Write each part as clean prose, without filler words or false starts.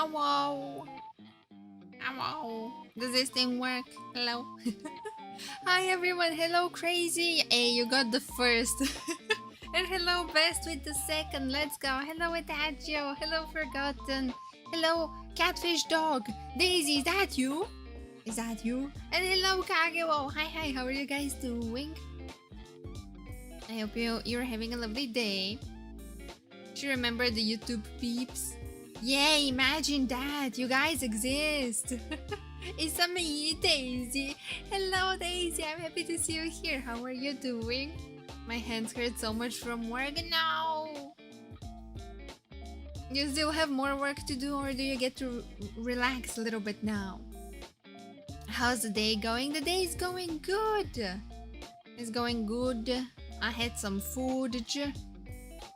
Hello. Hello. Does this thing work? Hello. Hi everyone. Hello Crazy. Hey, you got the first. And hello Best with the second. Let's go. Hello Adagio. Hello Forgotten. Hello Catfish Dog. Daisy, is that you? Is that you? And hello Kagewo. Hi. How are you guys doing? I hope you're having a lovely day. Do you remember the YouTube peeps? Yeah, imagine that. You guys exist. It's me, Daisy. Hello, Daisy. I'm happy to see you here. How are you doing? My hands hurt so much from work. No. You still have more work to do, or do you get to relax a little bit now? How's the day going? The day is going good. It's going good. I had some food.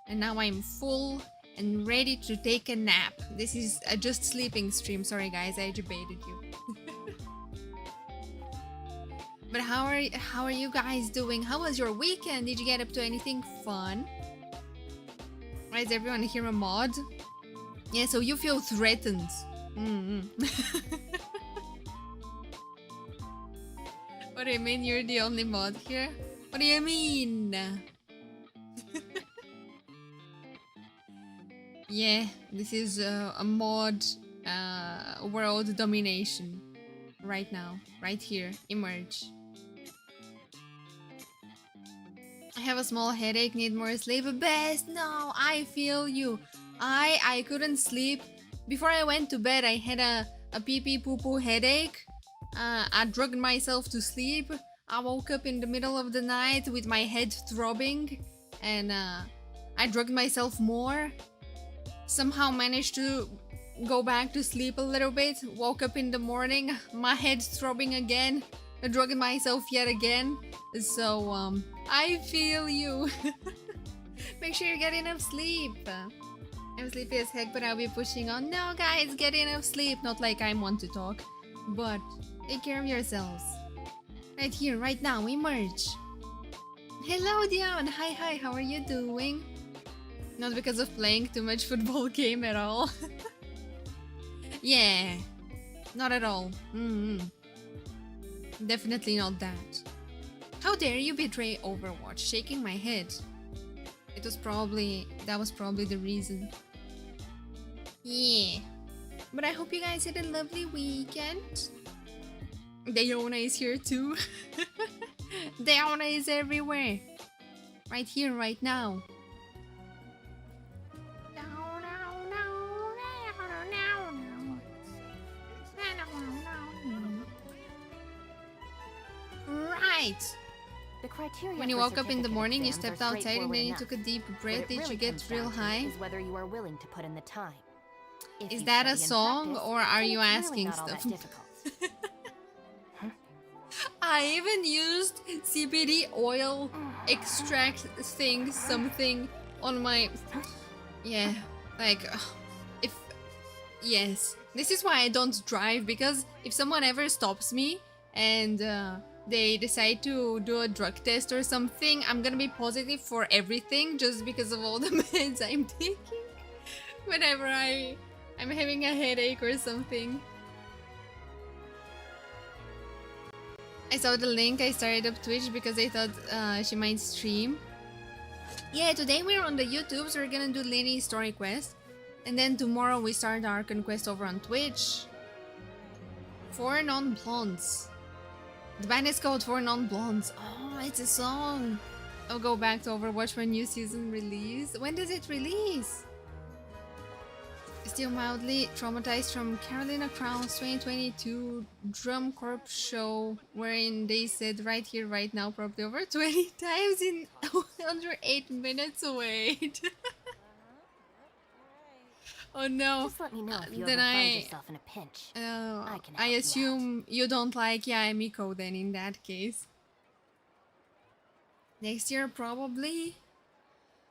And now I'm full and ready to take a nap. This is a just sleeping stream. Sorry guys, I debated you. But how are you guys doing? How was your weekend? Did you get up to anything fun? Why is everyone here a mod? Yeah, so you feel threatened. What do you mean you're the only mod here? What do you mean? Yeah, this is a mod world domination right now, right here. Emerge. I have a small headache, need more sleep. Best, no, I feel you. I couldn't sleep. Before I went to bed, I had a pee-pee poo-poo headache. I drugged myself to sleep. I woke up in the middle of the night with my head throbbing, and I drugged myself more. Somehow managed to go back to sleep a little bit. Woke up in the morning, my head throbbing again. Drugging myself yet again. So I feel you. Make sure you get enough sleep. I'm sleepy as heck, but I'll be pushing on. No guys, get enough sleep. Not like I want to talk, but take care of yourselves. Right here, right now, emerge. Hello Dion. Hi, how are you doing? Not because of playing too much football game at all. Yeah, not at all. Definitely not that. How dare you betray Overwatch? Shaking my head. That was probably the reason. Yeah. But I hope you guys had a lovely weekend. Dayona is here too. Dayona is everywhere. Right here, right now. Right. When you woke up in the morning, you stepped outside and then you took a deep breath. Did you get real high? Whether you are willing to put in the time. Is that a song or are you asking stuff? I even used CBD oil extract thing something on my... Yeah, like... Yes. This is why I don't drive, because if someone ever stops me and they decide to do a drug test or something, I'm gonna be positive for everything just because of all the meds I'm taking whenever I'm having a headache or something. I saw the link. I started up Twitch because I thought she might stream. Yeah, today we're on the YouTube, so we're gonna do Lyney story quest. And then tomorrow we start our conquest over on Twitch. 4 non-blondes. The band is called 4 non-blondes. Oh, it's a song. I'll go back to Overwatch when new season release. When does it release? Still mildly traumatized from Carolina Crown's 2022 Drum Corp show, wherein they said right here, right now, probably over 20 times in under 8 minutes. Wait. Oh no. Just let me know if you then ever find yourself in a pinch. I assume you don't like Miko then in that case. Next year probably?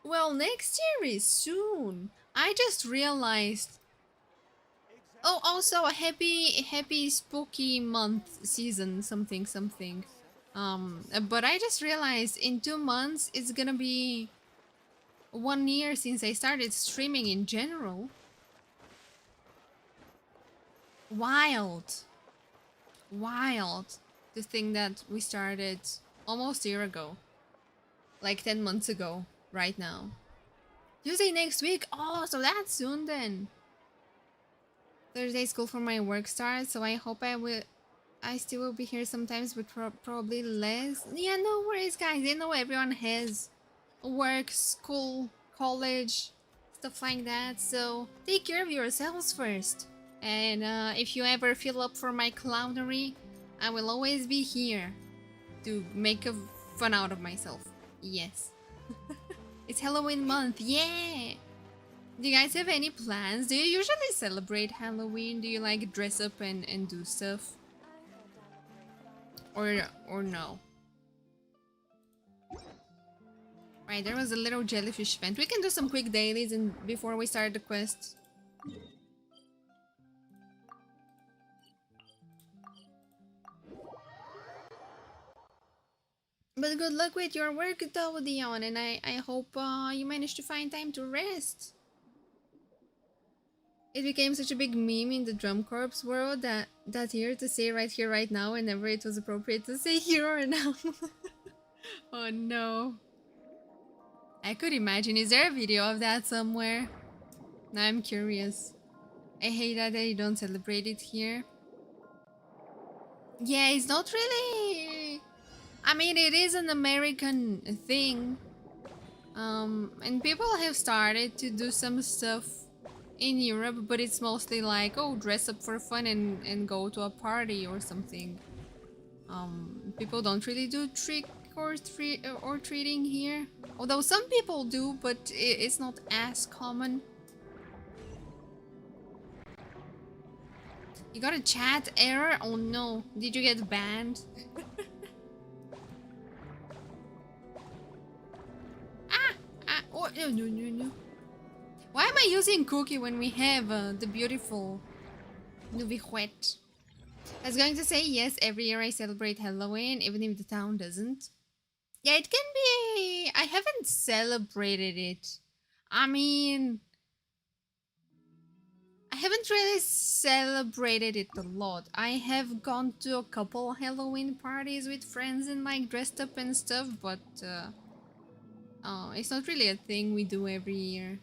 Well, next year is soon. I just realized. Oh, also a happy spooky month season something. But I just realized in 2 months it's gonna be 1 year since I started streaming in general. Wild. Wild. To think that we started almost a year ago. Like 10 months ago, right now. Tuesday next week? Oh, so that's soon then. Thursday school for my work starts, so I hope I still will be here sometimes, but probably less. Yeah, no worries, guys. I know everyone has work, school, college, stuff like that, so take care of yourselves first. And if you ever feel up for my clownery, I will always be here to make a fun out of myself. Yes. It's Halloween month, yeah! Do you guys have any plans? Do you usually celebrate Halloween? Do you like dress up and do stuff? Or no? Right, there was a little jellyfish vent. We can do some quick dailies and before we start the quest. But good luck with your work though, Dion, and I hope you manage to find time to rest. It became such a big meme in the drum corps world that here to say right here, right now, whenever it was appropriate to say here or now. Oh no. I could imagine. Is there a video of that somewhere? Now I'm curious. I hate that they don't celebrate it here. Yeah, it's not really... I mean, it is an American thing. And people have started to do some stuff in Europe, but it's mostly like, oh, dress up for fun and go to a party or something. People don't really do trick or treating here. Although some people do, but it's not as common. You got a chat error? Oh no. Did you get banned? Oh, no. Why am I using cookie when we have the beautiful Nuvihuet? I was going to say yes, every year I celebrate Halloween, even if the town doesn't. Yeah, it can be... I haven't celebrated it. I mean... I haven't really celebrated it a lot. I have gone to a couple Halloween parties with friends and like dressed up and stuff, but it's not really a thing we do every year.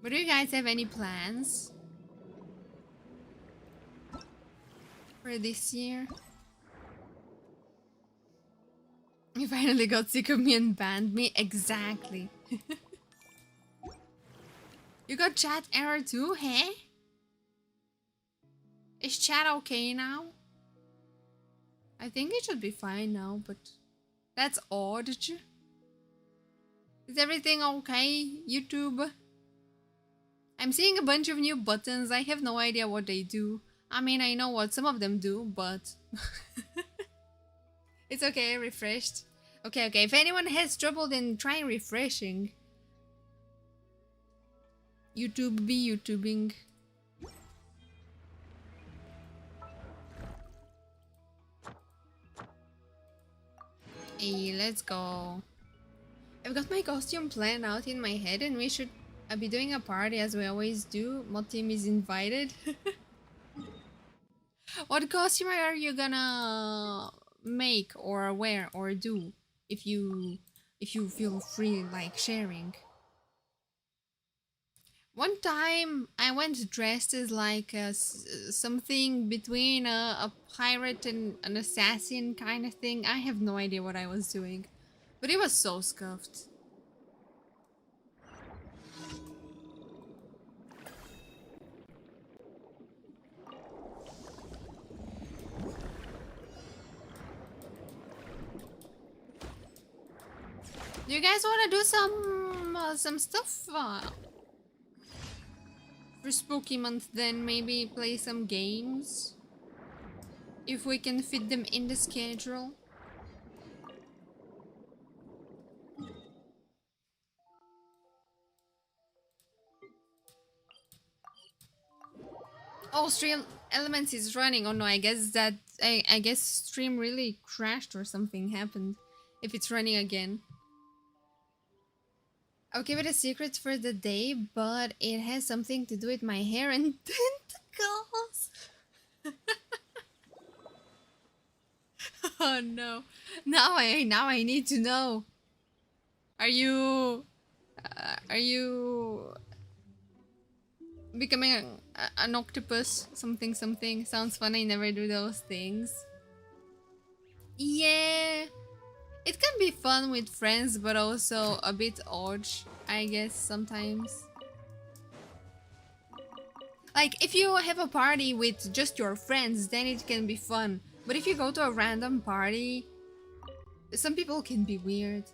But do you guys have any plans for this year? You finally got sick of me and banned me? Exactly. You got chat error too, hey? Is chat okay now? I think it should be fine now, but that's odd. Is everything okay, YouTube? I'm seeing a bunch of new buttons. I have no idea what they do. I mean, I know what some of them do, but... It's okay, refreshed. Okay. If anyone has trouble, then try refreshing. YouTube be YouTubing. Hey, let's go. I've got my costume planned out in my head and we should be doing a party as we always do. Mod team is invited. What costume are you gonna make or wear or do if you feel free like sharing? One time I went dressed as like something between a pirate and an assassin kind of thing. I have no idea what I was doing, but it was so scuffed. Do you guys want to do some stuff for Spooky Month then? Maybe play some games? If we can fit them in the schedule. Oh, Stream Elements is running. Oh no, I guess that... I guess stream really crashed or something happened. If it's running again. I'll keep it a secret for the day, but it has something to do with my hair and tentacles. Oh no. Now I need to know. Are you becoming an octopus? Something something. Sounds fun. I never do those things. Yeah. It can be fun with friends, but also a bit odd, I guess, sometimes. Like, if you have a party with just your friends, then it can be fun. But if you go to a random party, some people can be weird.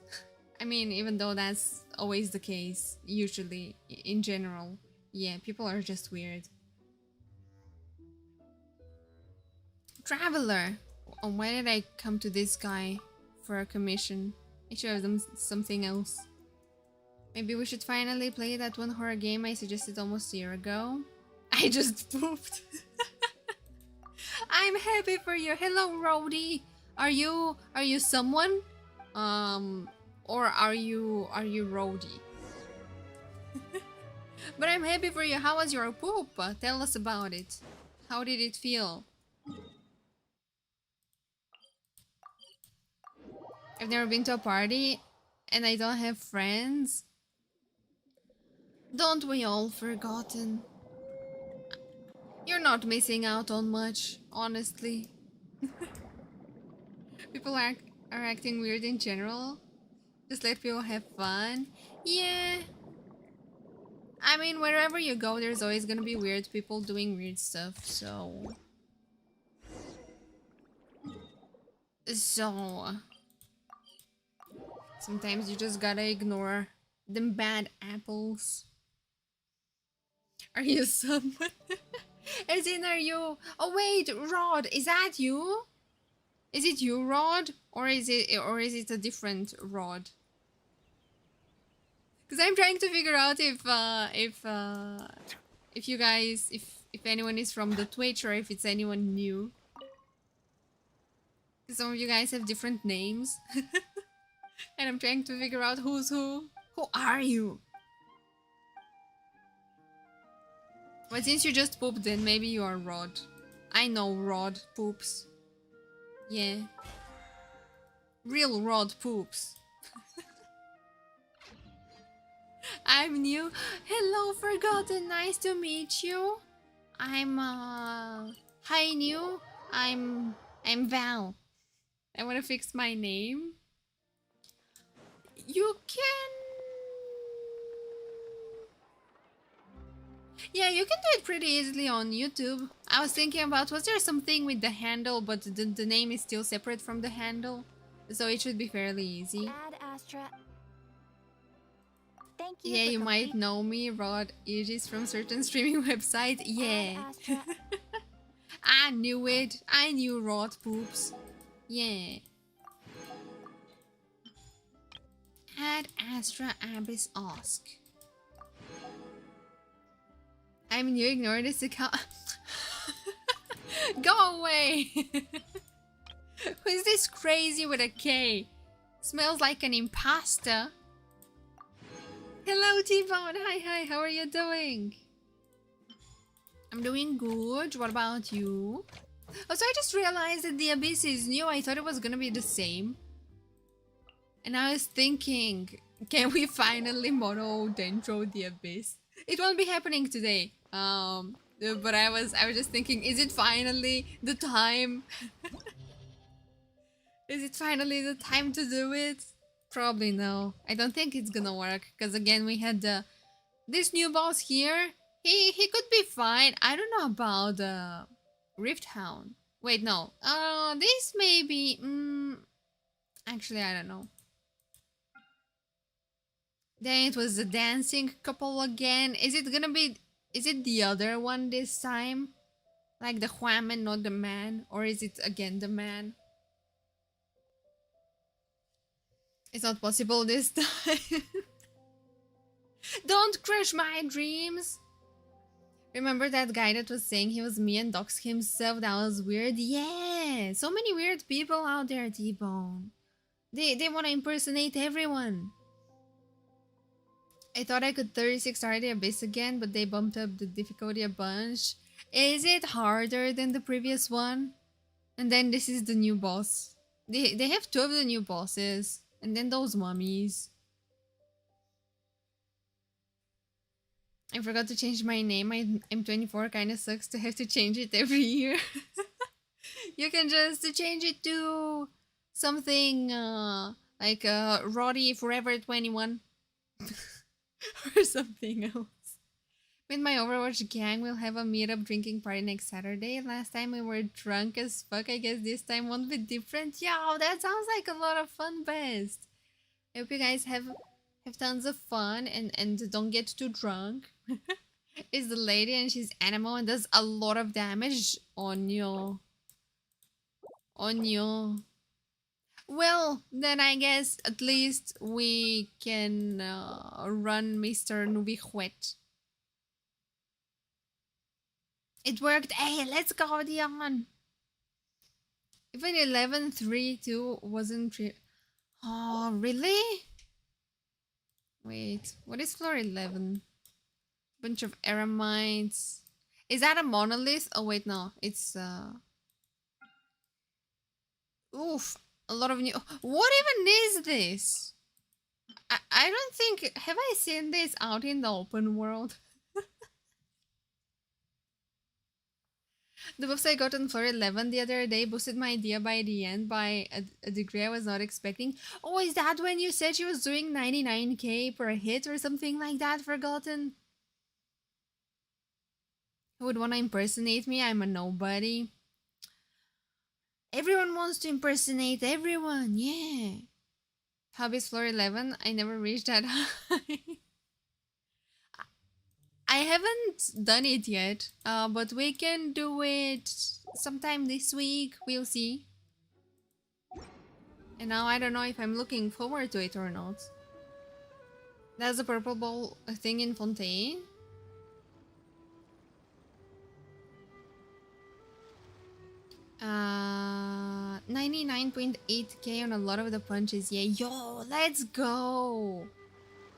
I mean, even though that's always the case, usually, in general. Yeah, people are just weird. Traveler! Oh, why did I come to this guy for a commission? I should have done something else. Maybe we should finally play that one horror game I suggested almost a year ago. I just pooped. I'm happy for you. Hello, Rody. Are you someone? Or are you Rody? But I'm happy for you. How was your poop? Tell us about it. How did it feel? I've never been to a party and I don't have friends. Don't we all forgotten? You're not missing out on much, honestly. People are acting weird in general. Just let people have fun. Yeah. I mean, wherever you go, there's always gonna be weird people doing weird stuff, so... Sometimes you just gotta ignore them bad apples. Are you someone? As in, are you... Oh wait, Rod, is that you? Is it you, Rod? Or is it a different Rod? Because I'm trying to figure out if you guys, if anyone is from the Twitch or if it's anyone new. Some of you guys have different names. And I'm trying to figure out who's who. Who are you? But since you just pooped, then maybe you are Rod. I know Rod poops. Yeah. Real Rod poops. I'm new. Hello, Forgotten. Nice to meet you. I'm hi, new. I'm Val. I want to fix my name. You can... Yeah, you can do it pretty easily on YouTube. I was thinking about, was there something with the handle, but the name is still separate from the handle? So it should be fairly easy. Ad Astra. Thank you. Yeah, you might know me, Rod. It is from certain streaming website. Yeah. I knew it. I knew Rod poops. Yeah. Ad Astra Abyss Ask. I'm new, ignore this account. Go away! Who is this crazy with a K? Smells like an imposter. Hello, T-Bone. Hi, how are you doing? I'm doing good. What about you? Also, I just realized that the Abyss is new. I thought it was gonna be the same. And I was thinking, can we finally mono dendro the Abyss? It won't be happening today. But I was just thinking, is it finally the time? Is it finally the time to do it? Probably no. I don't think it's gonna work, because again we had this new boss here. He could be fine. I don't know about Rift Hound. Wait, no. This may be... actually, I don't know. Then it was the dancing couple again. Is it gonna be... Is it the other one this time? Like the Huaman, not the man? Or is it again the man? It's not possible this time. Don't crush my dreams! Remember that guy that was saying he was me and doxed himself? That was weird. Yeah! So many weird people out there, T-Bone. They want to impersonate everyone. I thought I could 36 star the abyss again, but they bumped up the difficulty a bunch. Is it harder than the previous one? And then this is the new boss. They have two of the new bosses. And then those mummies. I forgot to change my name. I'm 24. Kinda sucks to have to change it every year. You can just change it to something like Roddy Forever 21. Or something else. With my Overwatch gang, we'll have a meetup drinking party next Saturday. Last time we were drunk as fuck. I guess this time won't be different. Yo, that sounds like a lot of fun, best. I hope you guys have tons of fun and don't get too drunk. Is the lady and she's animal and does a lot of damage on you. Well, then I guess at least we can run Mr. Nubihuet. It worked. Hey, let's go, Dion. Even 11.3.2 wasn't... Oh, really? Wait, what is floor 11? Bunch of eremites. Is that a monolith? Oh, wait, no. It's, Oof. A lot of new... What even is this? I don't think... Have I seen this out in the open world? The buffs I got on floor 11 the other day boosted my idea by the end by a degree I was not expecting. Oh, is that when you said she was doing 99k per hit or something like that? Forgotten. Who would want to impersonate me? I'm a nobody. Everyone wants to impersonate everyone, yeah. Hobbies floor 11. I never reached that high. I haven't done it yet, but we can do it sometime this week. We'll see. And now I don't know if I'm looking forward to it or not. That's the purple ball thing in Fontaine. Uh, 99.8k on a lot of the punches. Yeah, yo, let's go.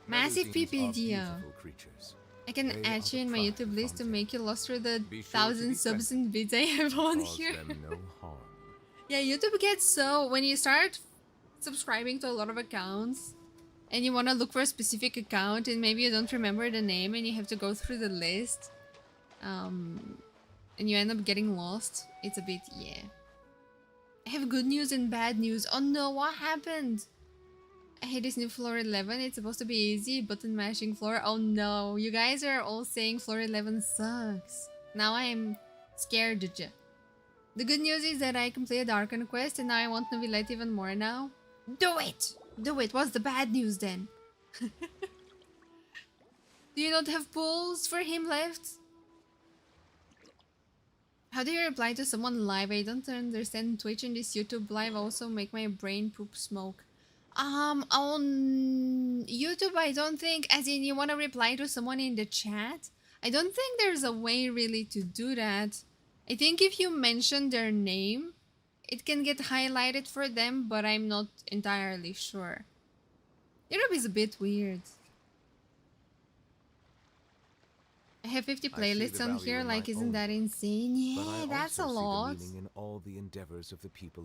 Massive PPD. I can add you in my YouTube list to make you lost through the 1,000 subs and bits I have on here. Yeah, YouTube gets so... When you start subscribing to a lot of accounts and you want to look for a specific account and maybe you don't remember the name and you have to go through the list and you end up getting lost, it's a bit... yeah. I have good news and bad news. Oh no, what happened? I hate this new floor 11. It's supposed to be easy. Button mashing floor. Oh no. You guys are all saying floor 11 sucks. Now I'm scared. The good news is that I completed Archon Quest and now I want Novilette even more now. Do it! Do it! What's the bad news then? Do you not have pulls for him left? How do you reply to someone live? I don't understand. Twitch and this YouTube live also make my brain poop smoke. On YouTube, I don't think, as in you want to reply to someone in the chat, I don't think there's a way really to do that. I think if you mention their name, it can get highlighted for them, but I'm not entirely sure. YouTube is a bit weird. I have 50 playlists on here, like, isn't that insane? Yeah, that's a lot.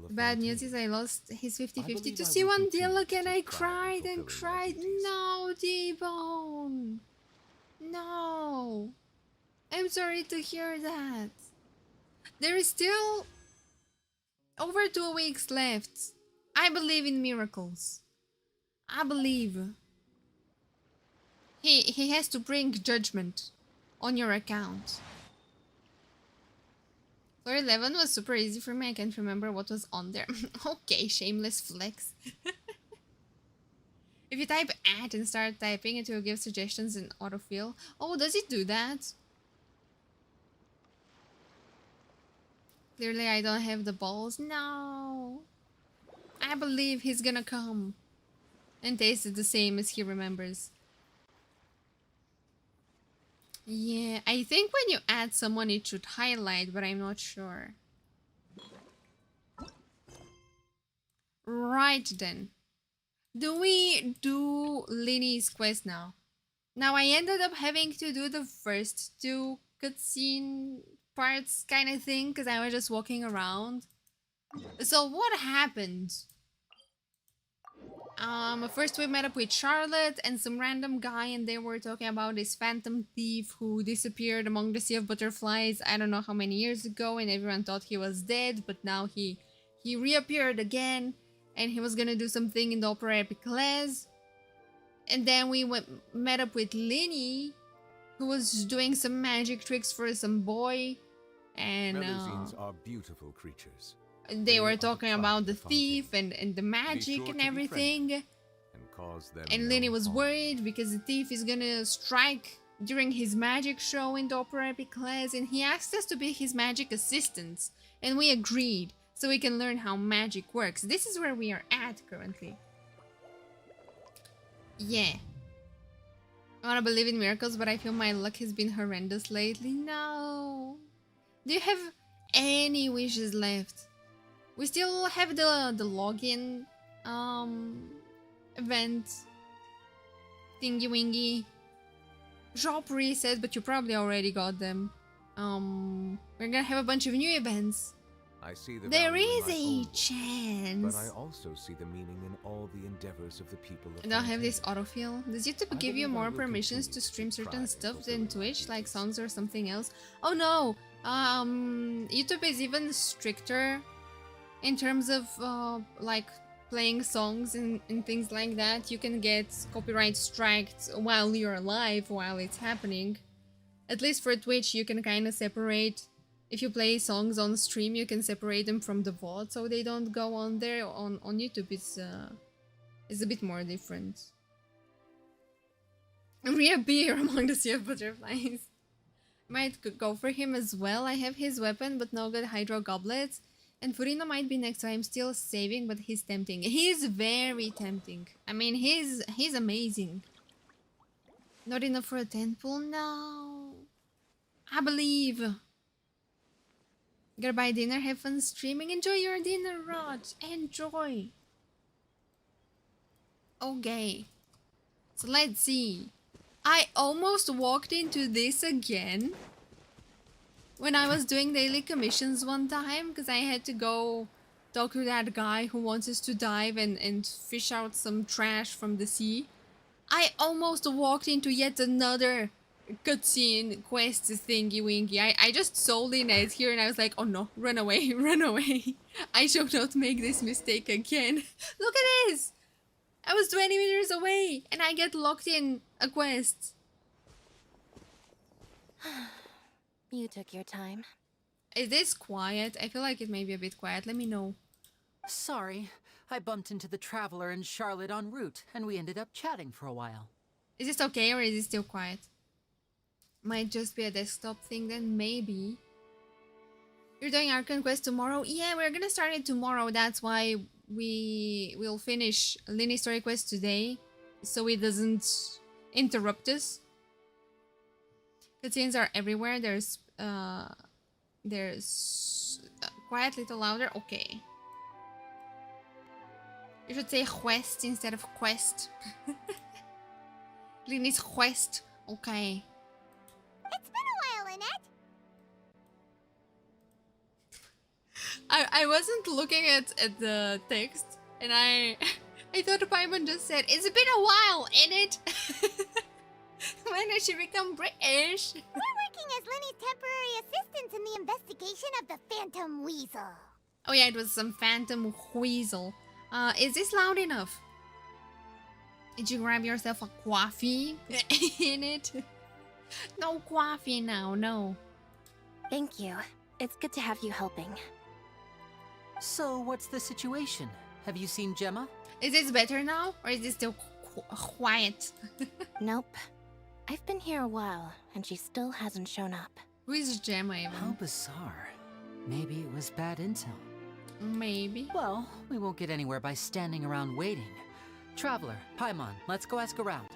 Bad news is I lost his 50-50 to see one deal again. I cried and cried. No, D-Bone. No. I'm sorry to hear that. There is still over 2 weeks left. I believe in miracles. I believe. He has to bring judgment on your account. Floor 11 was super easy for me. I can't remember what was on there. Okay, shameless flex. If you type @ and start typing, it will give suggestions in autofill. Oh, does it do that? Clearly I don't have the balls. No. I believe he's gonna come and taste it the same as he remembers. Yeah, I think when you add someone it should highlight, but I'm not sure. Right then. Do we do Lyney's quest now? Now I ended up having to do the first two cutscene parts kind of thing because I was just walking around. So what happened? First we met up with Charlotte and some random guy, and they were talking about this phantom thief who disappeared among the sea of butterflies I don't know how many years ago, and everyone thought he was dead, but now he reappeared again, and he was gonna do something in the Opera Epiclese. And then we met up with Lyney, who was doing some magic tricks for some boy, and Melusines are beautiful creatures. they were talking about the thief and the magic sure and to everything. And cause them And no Lyney was harm. worried because the thief is gonna strike during his magic show in the Opera Epiclese, and he asked us to be his magic assistants, and we agreed so we can learn how magic works. This is where we are at currently. Yeah. I wanna believe in miracles, but I feel my luck has been horrendous lately. No. Do you have any wishes left? We still have the login event thingy wingy. Drop reset, but you probably already got them. We're gonna have a bunch of new events. I see the There value in is my a own work, chance. but I also see the meaning in all the endeavors of the people of I don't have Fontaine. this autofill. Does YouTube I give you believe I more will permissions continue to to stream take certain pride stuff in than fulfilling Twitch, my like duties. songs or something else? Oh no! YouTube is even stricter in terms of like playing songs and things like that. You can get copyright striked while you're live, while it's happening. At least for Twitch, you can kind of separate. If you play songs on stream, you can separate them from the VOD so they don't go on there. On YouTube, it's a bit more different. Reappear among the sea of butterflies. Might go for him as well. I have his weapon, but no good hydro goblets. And Furino might be next, so I'm still saving, but he's tempting. He's very tempting. I mean, he's amazing. Not enough for a 10 pool? No. I believe. Gotta buy dinner, have fun streaming. Enjoy your dinner, Rod. Enjoy. Okay. So let's see. I almost walked into this again when I was doing daily commissions one time, because I had to go talk to that guy who wants us to dive and fish out some trash from the sea. I almost walked into yet another cutscene quest thingy wingy. I just saw Lynette here and I was like, oh no, run away, run away. I shall not make this mistake again. Look at this! I was 20 meters away and I get locked in a quest. You took your time. Is this quiet? I feel like it may be a bit quiet. Let me know. Sorry, I bumped into the Traveler and Charlotte en route, and we ended up chatting for a while. Is this okay or is it still quiet? Might just be a desktop thing then, maybe. You're doing Arcane Quest tomorrow? Yeah, we're gonna start it tomorrow. That's why we will finish Lyney Story Quest today, so it doesn't interrupt us. Cutscenes are everywhere. There's quiet, little louder. Okay. You should say quest instead of quest. Lyney's quest. Okay. It's been a while, Lynette. I wasn't looking at the text, and I thought Paimon just said, it's been a while, innit? When did she become British? We're working as Lyney's temporary assistants in the investigation of the Phantom Weasel. Oh yeah, it was some phantom weasel. Is this loud enough? Did you grab yourself a coffee in it? No coffee now, no. Thank you. It's good to have you helping. So, what's the situation? Have you seen Gemma? Is this better now, or is this still quiet? Nope. I've been here a while, and she still hasn't shown up. Who is Gemma even? How bizarre. Maybe it was bad intel. Maybe. Well, we won't get anywhere by standing around waiting. Traveler, Paimon, let's go ask around.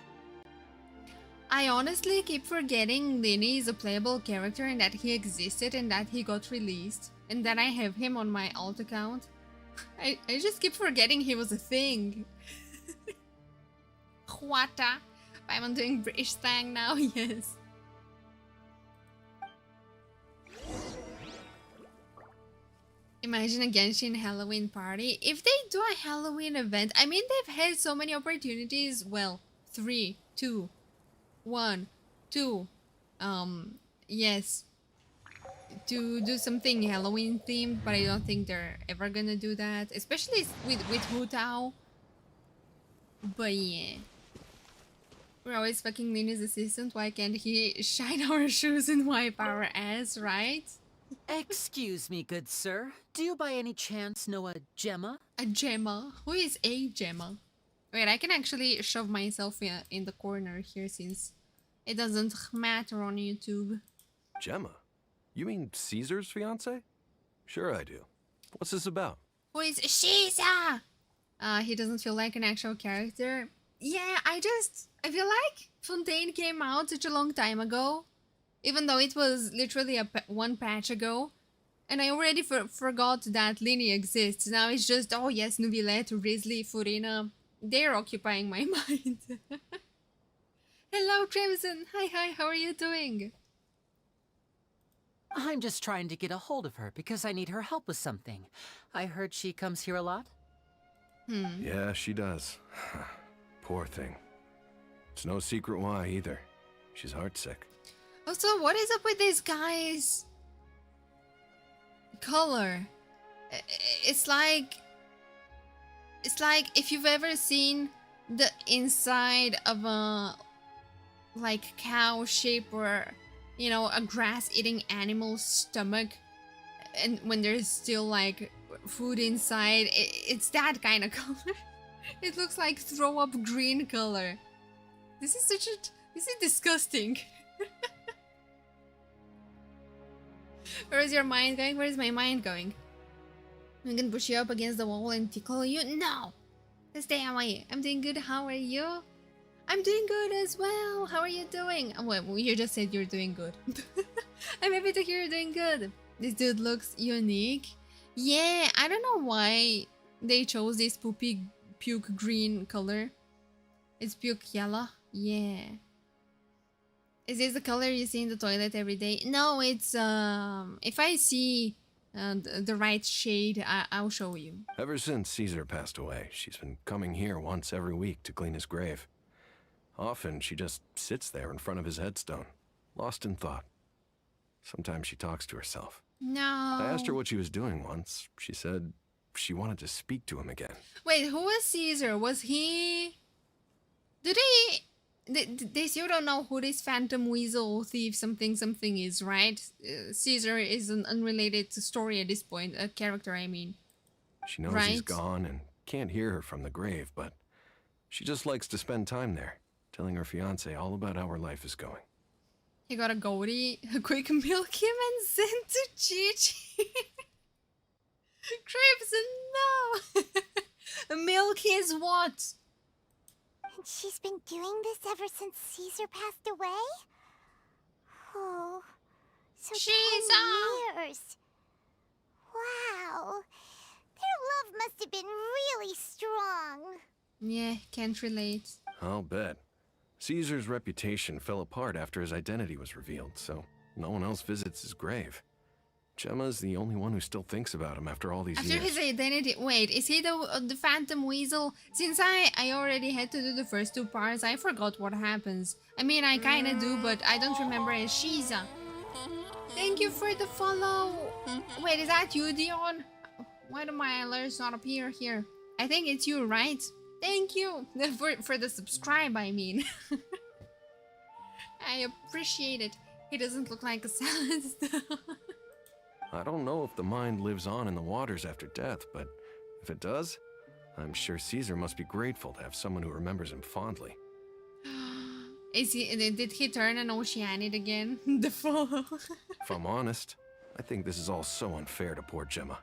I honestly keep forgetting Lyney is a playable character and that he existed and that he got released and that I have him on my alt account. I just keep forgetting he was a thing. Huata. I'm doing British thing now, yes. Imagine a Genshin Halloween party. If they do a Halloween event, I mean, they've had so many opportunities. Well, 3, 2, 1, 2. Yes. To do something Halloween themed, but I don't think they're ever gonna do that. Especially with Hu Tao. But yeah. We're always fucking Lyney's assistant. Why can't he shine our shoes and wipe our ass, right? Excuse me, good sir. Do you by any chance know a Gemma? A Gemma? Who is a Gemma? Wait, I can actually shove myself in the corner here since it doesn't matter on YouTube. Gemma? You mean Caesar's fiance? Sure I do. What's this about? Who is Shiza? He doesn't feel like an actual character. Yeah, I feel like Fontaine came out such a long time ago. Even though it was literally one patch ago. And I already forgot that Lyney exists. Now it's just, oh yes, Nubilette, Risley, Furina. They're occupying my mind. Hello, Crimson. Hi, how are you doing? I'm just trying to get a hold of her because I need her help with something. I heard she comes here a lot. Yeah, she does. Poor thing. It's no secret why either. She's heartsick. Also, what is up with this guy's color? It's like if you've ever seen the inside of a like cow shape or, you know, a grass-eating animal's stomach, and when there's still like food inside, it's that kind of color. It looks like throw-up green color. This is disgusting. Where is your mind going? Where is my mind going? I'm gonna push you up against the wall and tickle you? No! Stay away. I'm doing good. How are you? I'm doing good as well. How are you doing? Oh, well, you just said you're doing good. I'm happy to hear you're doing good. This dude looks unique. Yeah, I don't know why they chose this poopy puke green color. It's puke yellow. Yeah. Is this the color you see in the toilet every day? No, it's if I see the right shade, I'll show you. Ever since Caesar passed away, she's been coming here once every week to clean his grave. Often she just sits there in front of his headstone, lost in thought. Sometimes she talks to herself. No. I asked her what she was doing once. She said she wanted to speak to him again. Wait, who was Caesar? Was he... Did he... This, you don't know who this phantom weasel thief something is, right? Caesar is an unrelated story at this point, a character I mean. She knows he's gone and can't hear her from the grave, but she just likes to spend time there, telling her fiancé all about how her life is going. He got a goatee, a quick milk him and send to Gigi. Crimson, no! Milk his what? And she's been doing this ever since Caesar passed away? Oh, so 10 years. Wow. Their love must have been really strong. Yeah, can't relate. I'll bet. Caesar's reputation fell apart after his identity was revealed, so no one else visits his grave. Gemma's the only one who still thinks about him after all these years. After his identity... Wait, is he the phantom weasel? Since I already had to do the first 2 parts, I forgot what happens. I mean, I kinda do, but I don't remember as Shiza. Thank you for the follow. Wait, is that you, Dion? Why do my alerts not appear here? I think it's you, right? Thank you for the subscribe, I mean. I appreciate it. He doesn't look like a salad. I don't know if the mind lives on in the waters after death, but if it does, I'm sure Caesar must be grateful to have someone who remembers him fondly. Did he turn an Oceanid again? The follow. If I'm honest, I think this is all so unfair to poor Gemma.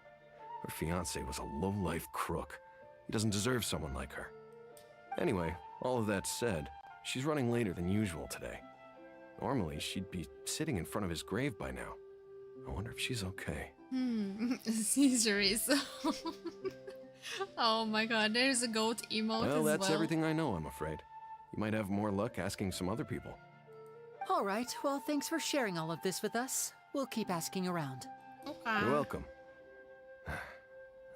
Her fiancé was a low-life crook. He doesn't deserve someone like her. Anyway, all of that said, she's running later than usual today. Normally, she'd be sitting in front of his grave by now. I wonder if she's okay. Caesar is... Oh my god, there's a goat emote Well, as that's well. everything I know, I'm afraid. You might have more luck asking some other people. All right, well, thanks for sharing all of this with us. We'll keep asking around. Okay. You're welcome.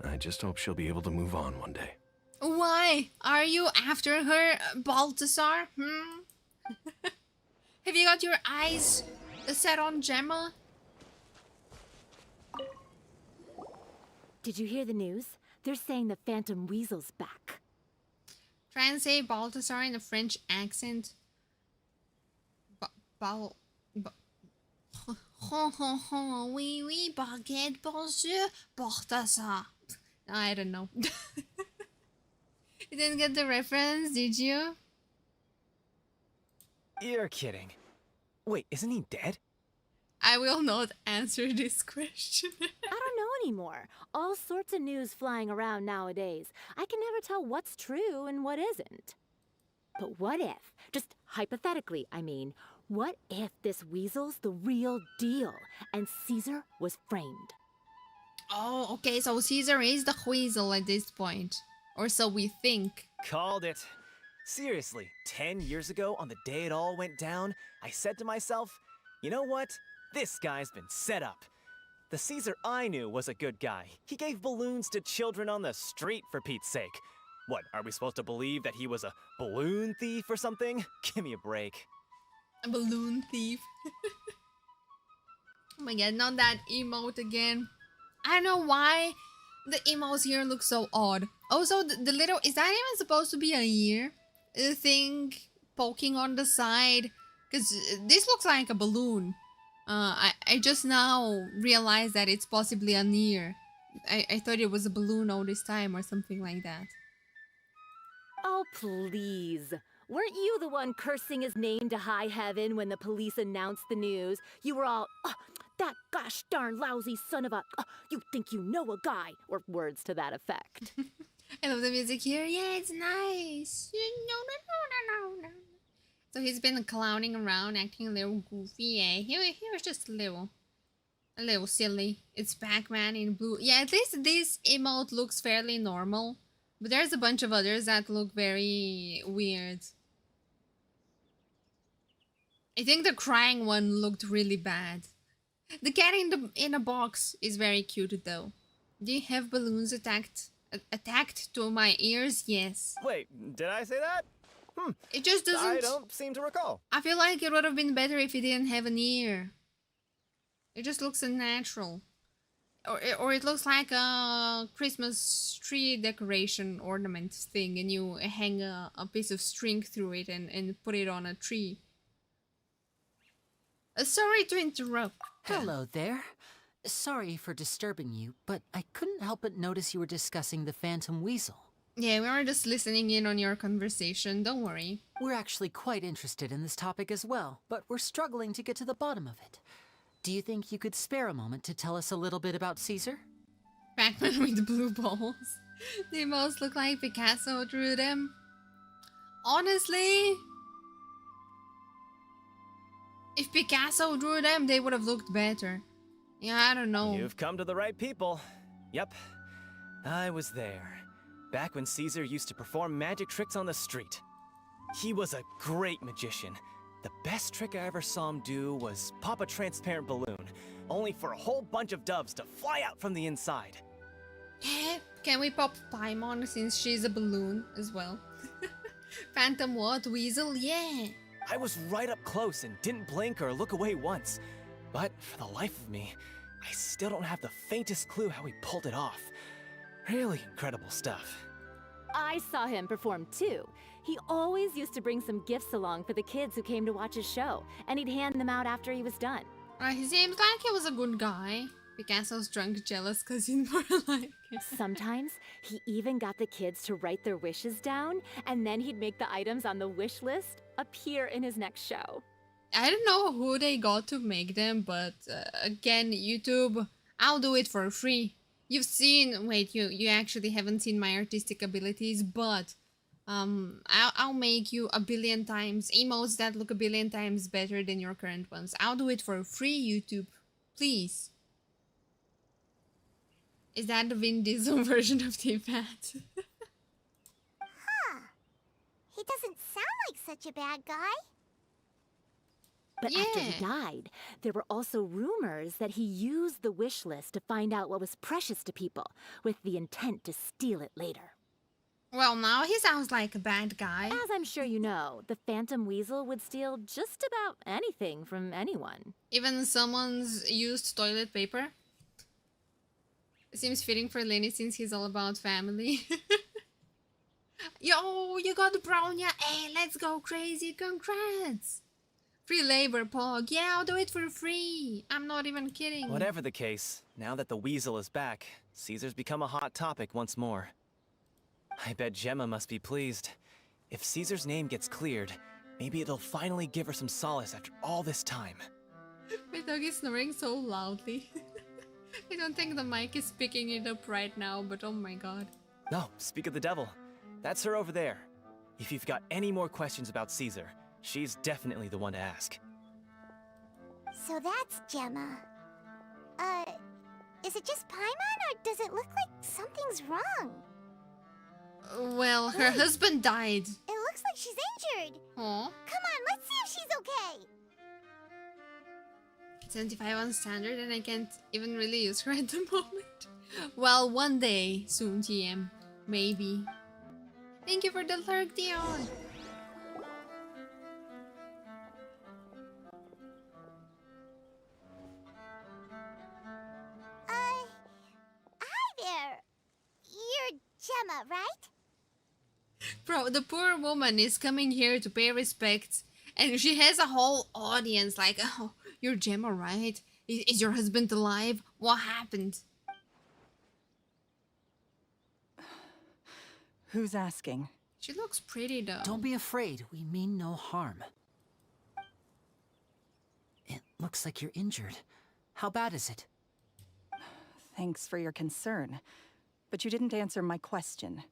I just hope she'll be able to move on one day. Why? Are you after her, Balthazar? Have you got your eyes set on Gemma? Did you hear the news? They're saying the Phantom Weasel's back. Try and say Balthazar in a French accent. Oui, oui, baguette, bonjour, Balthazar. I don't know. You didn't get the reference, did you? You're kidding. Wait, isn't he dead? I will not answer this question. I don't know anymore. All sorts of news flying around nowadays. I can never tell what's true and what isn't. But what if, just hypothetically, I mean, what if this weasel's the real deal and Caesar was framed? Oh, okay, so Caesar is the weasel at this point. Or so we think. Called it. Seriously, 10 years ago, on the day it all went down, I said to myself, you know what? This guy's been set up. The Caesar I knew was a good guy. He gave balloons to children on the street, for Pete's sake. What, are we supposed to believe that he was a balloon thief or something? Give me a break. A balloon thief. Oh my god, not that emote again. I don't know why the emotes here look so odd. Also, the little... Is that even supposed to be a ear? The thing poking on the side? Because this looks like a balloon. I just now realized that it's possibly an ear. I thought it was a balloon all this time or something like that. Oh, please. Weren't you the one cursing his name to high heaven when the police announced the news? You were all, oh, that gosh darn lousy son of a, oh, you think you know a guy, or words to that effect. I love the music here. Yeah, it's nice. No. So he's been clowning around, acting a little goofy. Yeah, he was just a little silly. It's Pac-Man in blue. Yeah, at least this emote looks fairly normal. But there's a bunch of others that look very weird. I think the crying one looked really bad. The cat in a box is very cute though. Do you have balloons attacked to my ears? Yes. Wait, did I say that? It just doesn't... I don't seem to recall. I feel like it would have been better if it didn't have an ear. It just looks unnatural. Or it looks like a Christmas tree decoration ornament thing and you hang a piece of string through it and put it on a tree. Sorry to interrupt. Hello there. Sorry for disturbing you, but I couldn't help but notice you were discussing the Phantom Weasel. Yeah, we were just listening in on your conversation, don't worry. We're actually quite interested in this topic as well, but we're struggling to get to the bottom of it. Do you think you could spare a moment to tell us a little bit about Caesar? Pac-Man with blue balls. They most look like Picasso drew them. Honestly, if Picasso drew them, they would have looked better. Yeah, I don't know. You've come to the right people. Yep, I was there. Back when Caesar used to perform magic tricks on the street. He was a great magician. The best trick I ever saw him do was pop a transparent balloon, only for a whole bunch of doves to fly out from the inside. Can we pop Paimon since she's a balloon as well? Phantom what? Weasel? Yeah. I was right up close and didn't blink or look away once. But for the life of me, I still don't have the faintest clue how he pulled it off. Really incredible stuff. I saw him perform too. He always used to bring some gifts along for the kids who came to watch his show, and he'd hand them out after he was done. He seems like he was a good guy. Picasso's drunk jealous because he's more like it. Sometimes he even got the kids to write their wishes down, and then he'd make the items on the wish list appear in his next show. I don't know who they got to make them, but again, YouTube, I'll do it for free. You've seen, wait, you actually haven't seen my artistic abilities, but I'll make you a billion times emotes that look a billion times better than your current ones. I'll do it for free, YouTube, please. Is that the Vin Diesel version of T-Pat? Huh. He doesn't sound like such a bad guy. But after he Yeah. died, there were also rumors that he used the wish list to find out what was precious to people, with the intent to steal it later. Well, now he sounds like a bad guy. As I'm sure you know, the Phantom Weasel would steal just about anything from anyone. Even someone's used toilet paper. Seems fitting for Lyney since he's all about family. Yo, you got the Brownia. Hey, let's go crazy. Congrats. Free labor, Pog. Yeah, I'll do it for free. I'm not even kidding. Whatever the case, now that the weasel is back, Caesar's become a hot topic once more. I bet Gemma must be pleased. If Caesar's name gets cleared, maybe it'll finally give her some solace after all this time. My dog is snoring so loudly. I don't think the mic is picking it up right now, but oh my god. No, speak of the devil. That's her over there. If you've got any more questions about Caesar, she's definitely the one to ask. So that's Gemma. Is it just Paimon, or does it look like something's wrong? Well, her husband died. It looks like she's injured. Aw. Come on, let's see if she's okay. 75 on standard and I can't even really use her at the moment. Well, one day, soon TM. Maybe. Thank you for the lurk, Dion. Hi there. You're Gemma, right? Bro, the poor woman is coming here to pay respects and she has a whole audience like, oh, you're Gemma, right? Is your husband alive? What happened? Who's asking? She looks pretty though. Don't be afraid. We mean no harm. It looks like you're injured. How bad is it? Thanks for your concern, but you didn't answer my question.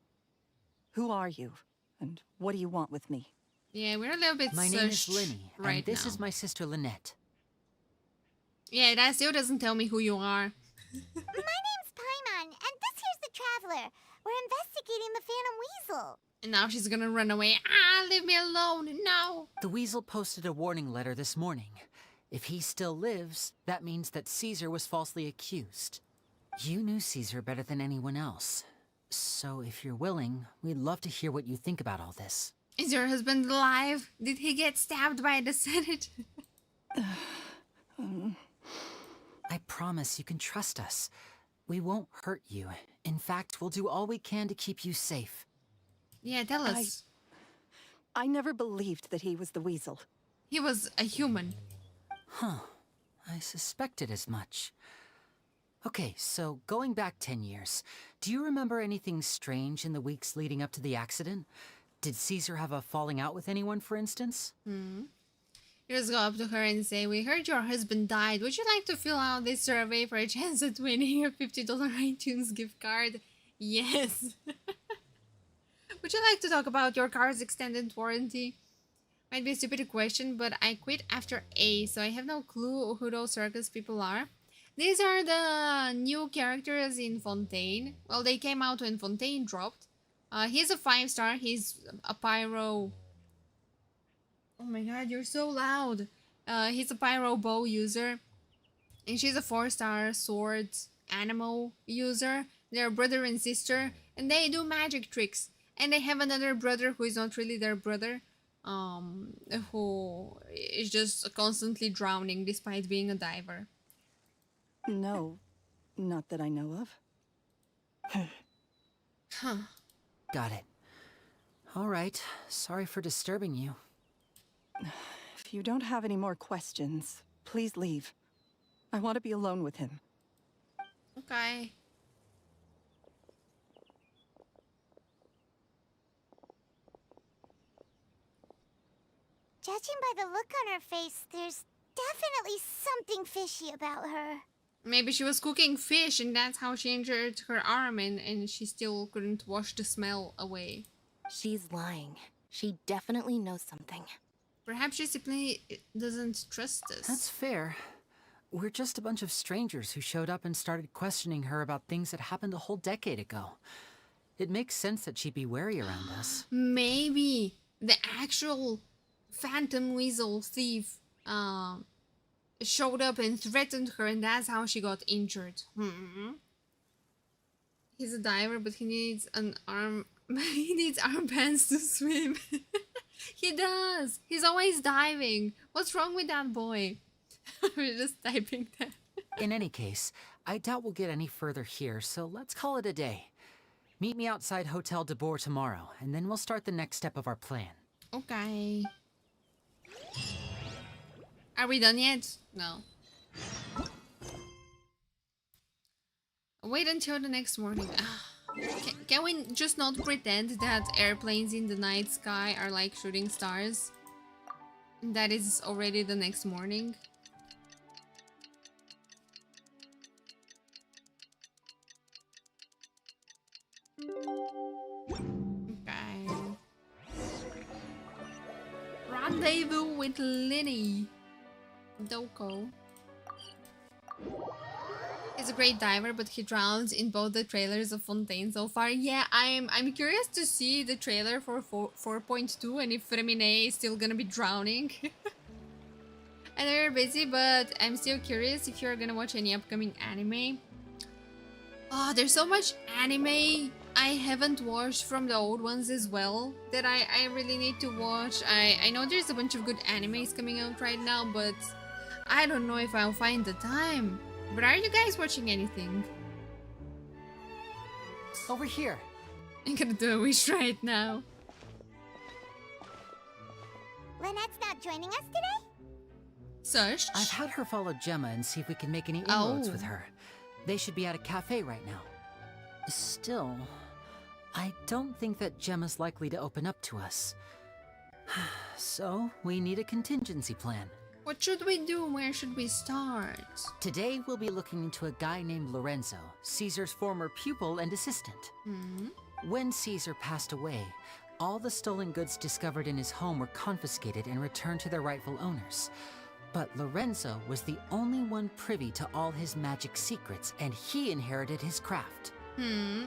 Who are you, and what do you want with me? Yeah, we're a little bit My name is sushed Lyney, right and this now. is my sister Lynette. Yeah, that still doesn't tell me who you are. My name's Paimon, and this here's the Traveler. We're investigating the Phantom Weasel. And now she's gonna run away. Ah, leave me alone. No. The Weasel posted a warning letter this morning. If he still lives, that means that Caesar was falsely accused. You knew Caesar better than anyone else. So if you're willing, we'd love to hear what you think about all this. Is your husband alive? Did he get stabbed by the Senate? I promise you can trust us. We won't hurt you. In fact, we'll do all we can to keep you safe. Yeah, tell us. I never believed that he was the Weasel. He was a human. Huh. I suspected as much. Okay, so going back 10 years, do you remember anything strange in the weeks leading up to the accident? Did Caesar have a falling out with anyone, for instance? You just go up to her and say, we heard your husband died. Would you like to fill out this survey for a chance at winning a $50 iTunes gift card? Yes. Would you like to talk about your car's extended warranty? Might be a stupid question, but I quit after A, so I have no clue who those circus people are. These are the new characters in Fontaine. Well, they came out when Fontaine dropped. He's a 5-star. He's a pyro... Oh my god, you're so loud. He's a pyro bow user. And she's a 4-star sword animal user. They're brother and sister. And they do magic tricks. And they have another brother who is not really their brother. Who is just constantly drowning despite being a diver. No, not that I know of. Huh. Got it. All right. Sorry for disturbing you. If you don't have any more questions, please leave. I want to be alone with him. Okay. Judging by the look on her face, there's definitely something fishy about her. Maybe she was cooking fish and that's how she injured her arm and she still couldn't wash the smell away. She's lying. She definitely knows something. Perhaps she simply doesn't trust us. That's fair. We're just a bunch of strangers who showed up and started questioning her about things that happened a whole decade ago. It makes sense that she'd be wary around us. Maybe the actual phantom weasel thief showed up and threatened her, and that's how she got injured. He's a diver, but he needs an arm. He needs armbands to swim. He does. He's always diving. What's wrong with that boy? We're just typing that. In any case, I doubt we'll get any further here, so let's call it a day. Meet me outside Hotel de Boer tomorrow, and then we'll start the next step of our plan. Okay. Are we done yet? No. Wait until the next morning. Can we just not pretend that airplanes in the night sky are like shooting stars? That is already the next morning. Okay. Rendezvous with Lyney. Doko. He's a great diver, but he drowns in both the trailers of Fontaine so far. Yeah, I'm curious to see the trailer for 4.2 and if Remine is still gonna be drowning. I know you're busy, but I'm still curious if you're gonna watch any upcoming anime. Oh, there's so much anime I haven't watched from the old ones as well that I really need to watch. I know there's a bunch of good animes coming out right now, but I don't know if I'll find the time. But are you guys watching anything? Over here. I'm gonna do a wish right now. Lynette's not joining us today? Sush? I've had her follow Gemma and see if we can make any inroads with her. They should be at a cafe right now. Still, I don't think that Gemma's likely to open up to us. So, we need a contingency plan. What should we do? Where should we start? Today, we'll be looking into a guy named Lorenzo, Caesar's former pupil and assistant. When Caesar passed away, all the stolen goods discovered in his home were confiscated and returned to their rightful owners. But Lorenzo was the only one privy to all his magic secrets, and he inherited his craft.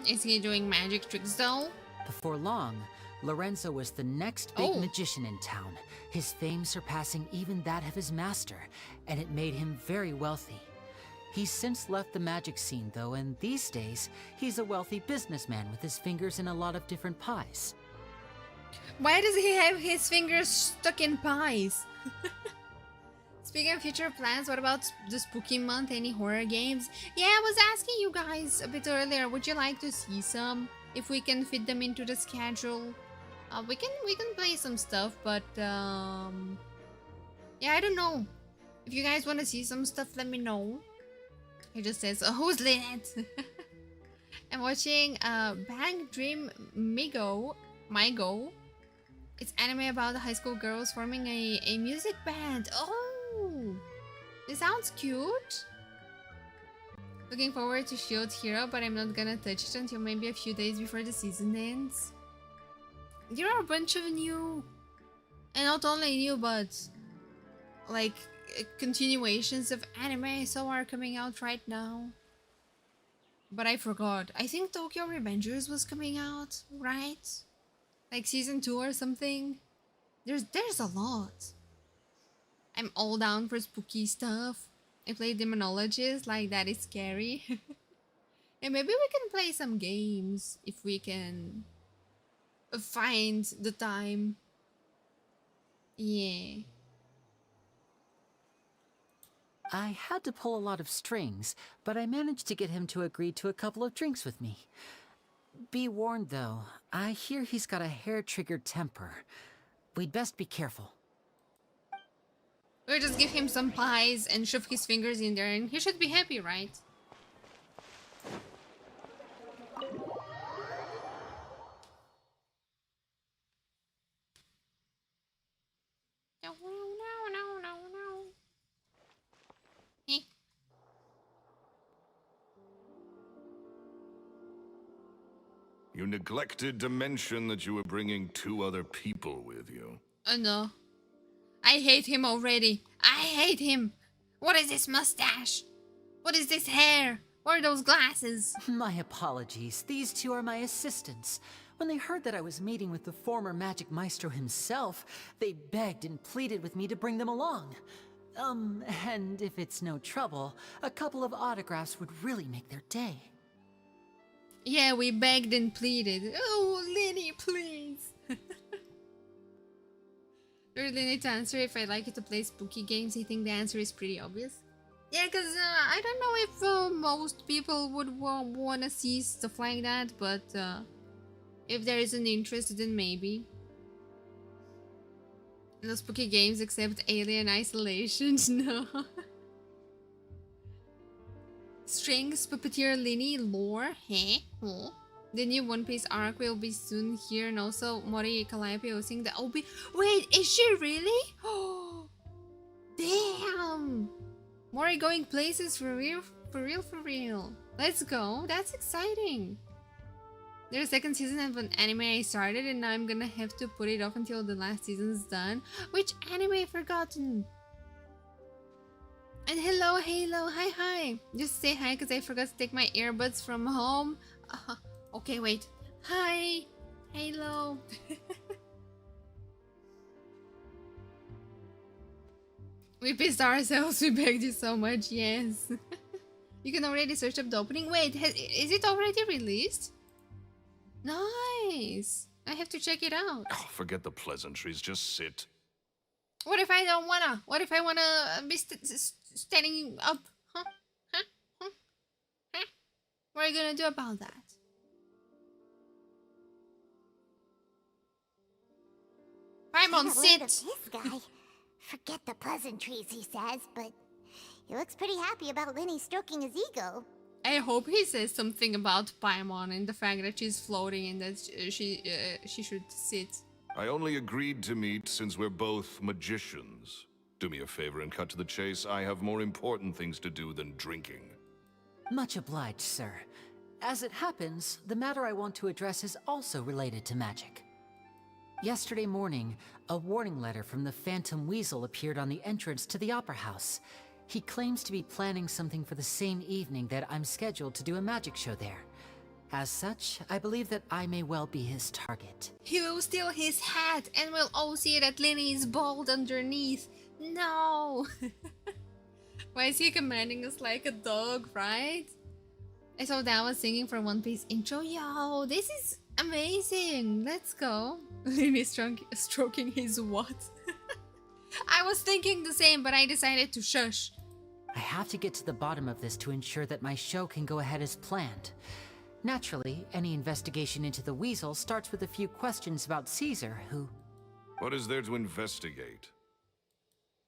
Is he doing magic tricks though? Before long, Lorenzo was the next big magician in town, his fame surpassing even that of his master, and it made him very wealthy. He's since left the magic scene though, and these days, he's a wealthy businessman with his fingers in a lot of different pies. Why does he have his fingers stuck in pies? Speaking of future plans, what about the spooky month? Any horror games? Yeah, I was asking you guys a bit earlier, would you like to see some? If we can fit them into the schedule. We can play some stuff, but yeah, I don't know. If you guys want to see some stuff, let me know. He just says, who's Lynette? I'm watching Bank Dream Migo. It's anime about the high school girls forming a music band. Oh, this sounds cute. Looking forward to Shield Hero, but I'm not gonna touch it until maybe a few days before the season ends. There are a bunch of new, and not only new, but like continuations of anime so are coming out right now. But I forgot. I think Tokyo Revengers was coming out, right? Like season 2 or something. There's a lot. I'm all down for spooky stuff. I play Demonologist, like that is scary. And maybe we can play some games if we can find the time. Yeah. I had to pull a lot of strings, but I managed to get him to agree to a couple of drinks with me. Be warned though, I hear he's got a hair-triggered temper. We'd best be careful. We'll just give him some pies and shove his fingers in there and he should be happy, right? No. You neglected to mention that you were bringing 2 other people with you. No. I hate him already. I hate him. What is this mustache? What is this hair? What are those glasses? My apologies. These 2 are my assistants. When they heard that I was meeting with the former magic maestro himself, they begged and pleaded with me to bring them along. And if it's no trouble, a couple of autographs would really make their day. Yeah, we begged and pleaded. Oh, Lyney, please. I really need to answer if I'd like you to play spooky games. I think the answer is pretty obvious. Yeah, because I don't know if most people would want to see stuff like that, but if there is an interest, then maybe. No spooky games except Alien Isolation, no. Strings, Puppeteer, Lyney, lore, huh? The new One Piece arc will be soon here, and also Mori Calliope hosting the OB. Wait, is she really? Oh, damn! Mori going places for real, for real, for real. Let's go, that's exciting. There's a second season of an anime I started, and now I'm gonna have to put it off until the last season's done. Which anime I've forgotten? And hello, Halo, hi. Just say hi because I forgot to take my earbuds from home. Okay, wait. Hi, Halo. We pissed ourselves, we begged you so much, yes. You can already search up the opening. Wait, is it already released? Nice. I have to check it out. Oh, forget the pleasantries, just sit. What if I don't wanna? What if I wanna be standing up? Huh? What are you gonna do about that? Paimon, sit! This guy. Forget the pleasantries, he says, but he looks pretty happy about Lyney stroking his ego. I hope he says something about Paimon and the fact that she's floating and that she should sit. I only agreed to meet since we're both magicians. Do me a favor and cut to the chase. I have more important things to do than drinking. Much obliged, sir. As it happens, the matter I want to address is also related to magic. Yesterday morning, a warning letter from the Phantom Weasel appeared on the entrance to the Opera House. He claims to be planning something for the same evening that I'm scheduled to do a magic show there. As such, I believe that I may well be his target. He will steal his hat and we'll all see that Lyney is bald underneath. No! Why is he commanding us like a dog, right? I saw that was singing for One Piece intro. Yo, this is amazing. Let's go. Lyney stroking his what? I was thinking the same, but I decided to shush. I have to get to the bottom of this to ensure that my show can go ahead as planned. Naturally, any investigation into the Weasel starts with a few questions about Caesar, who... What is there to investigate?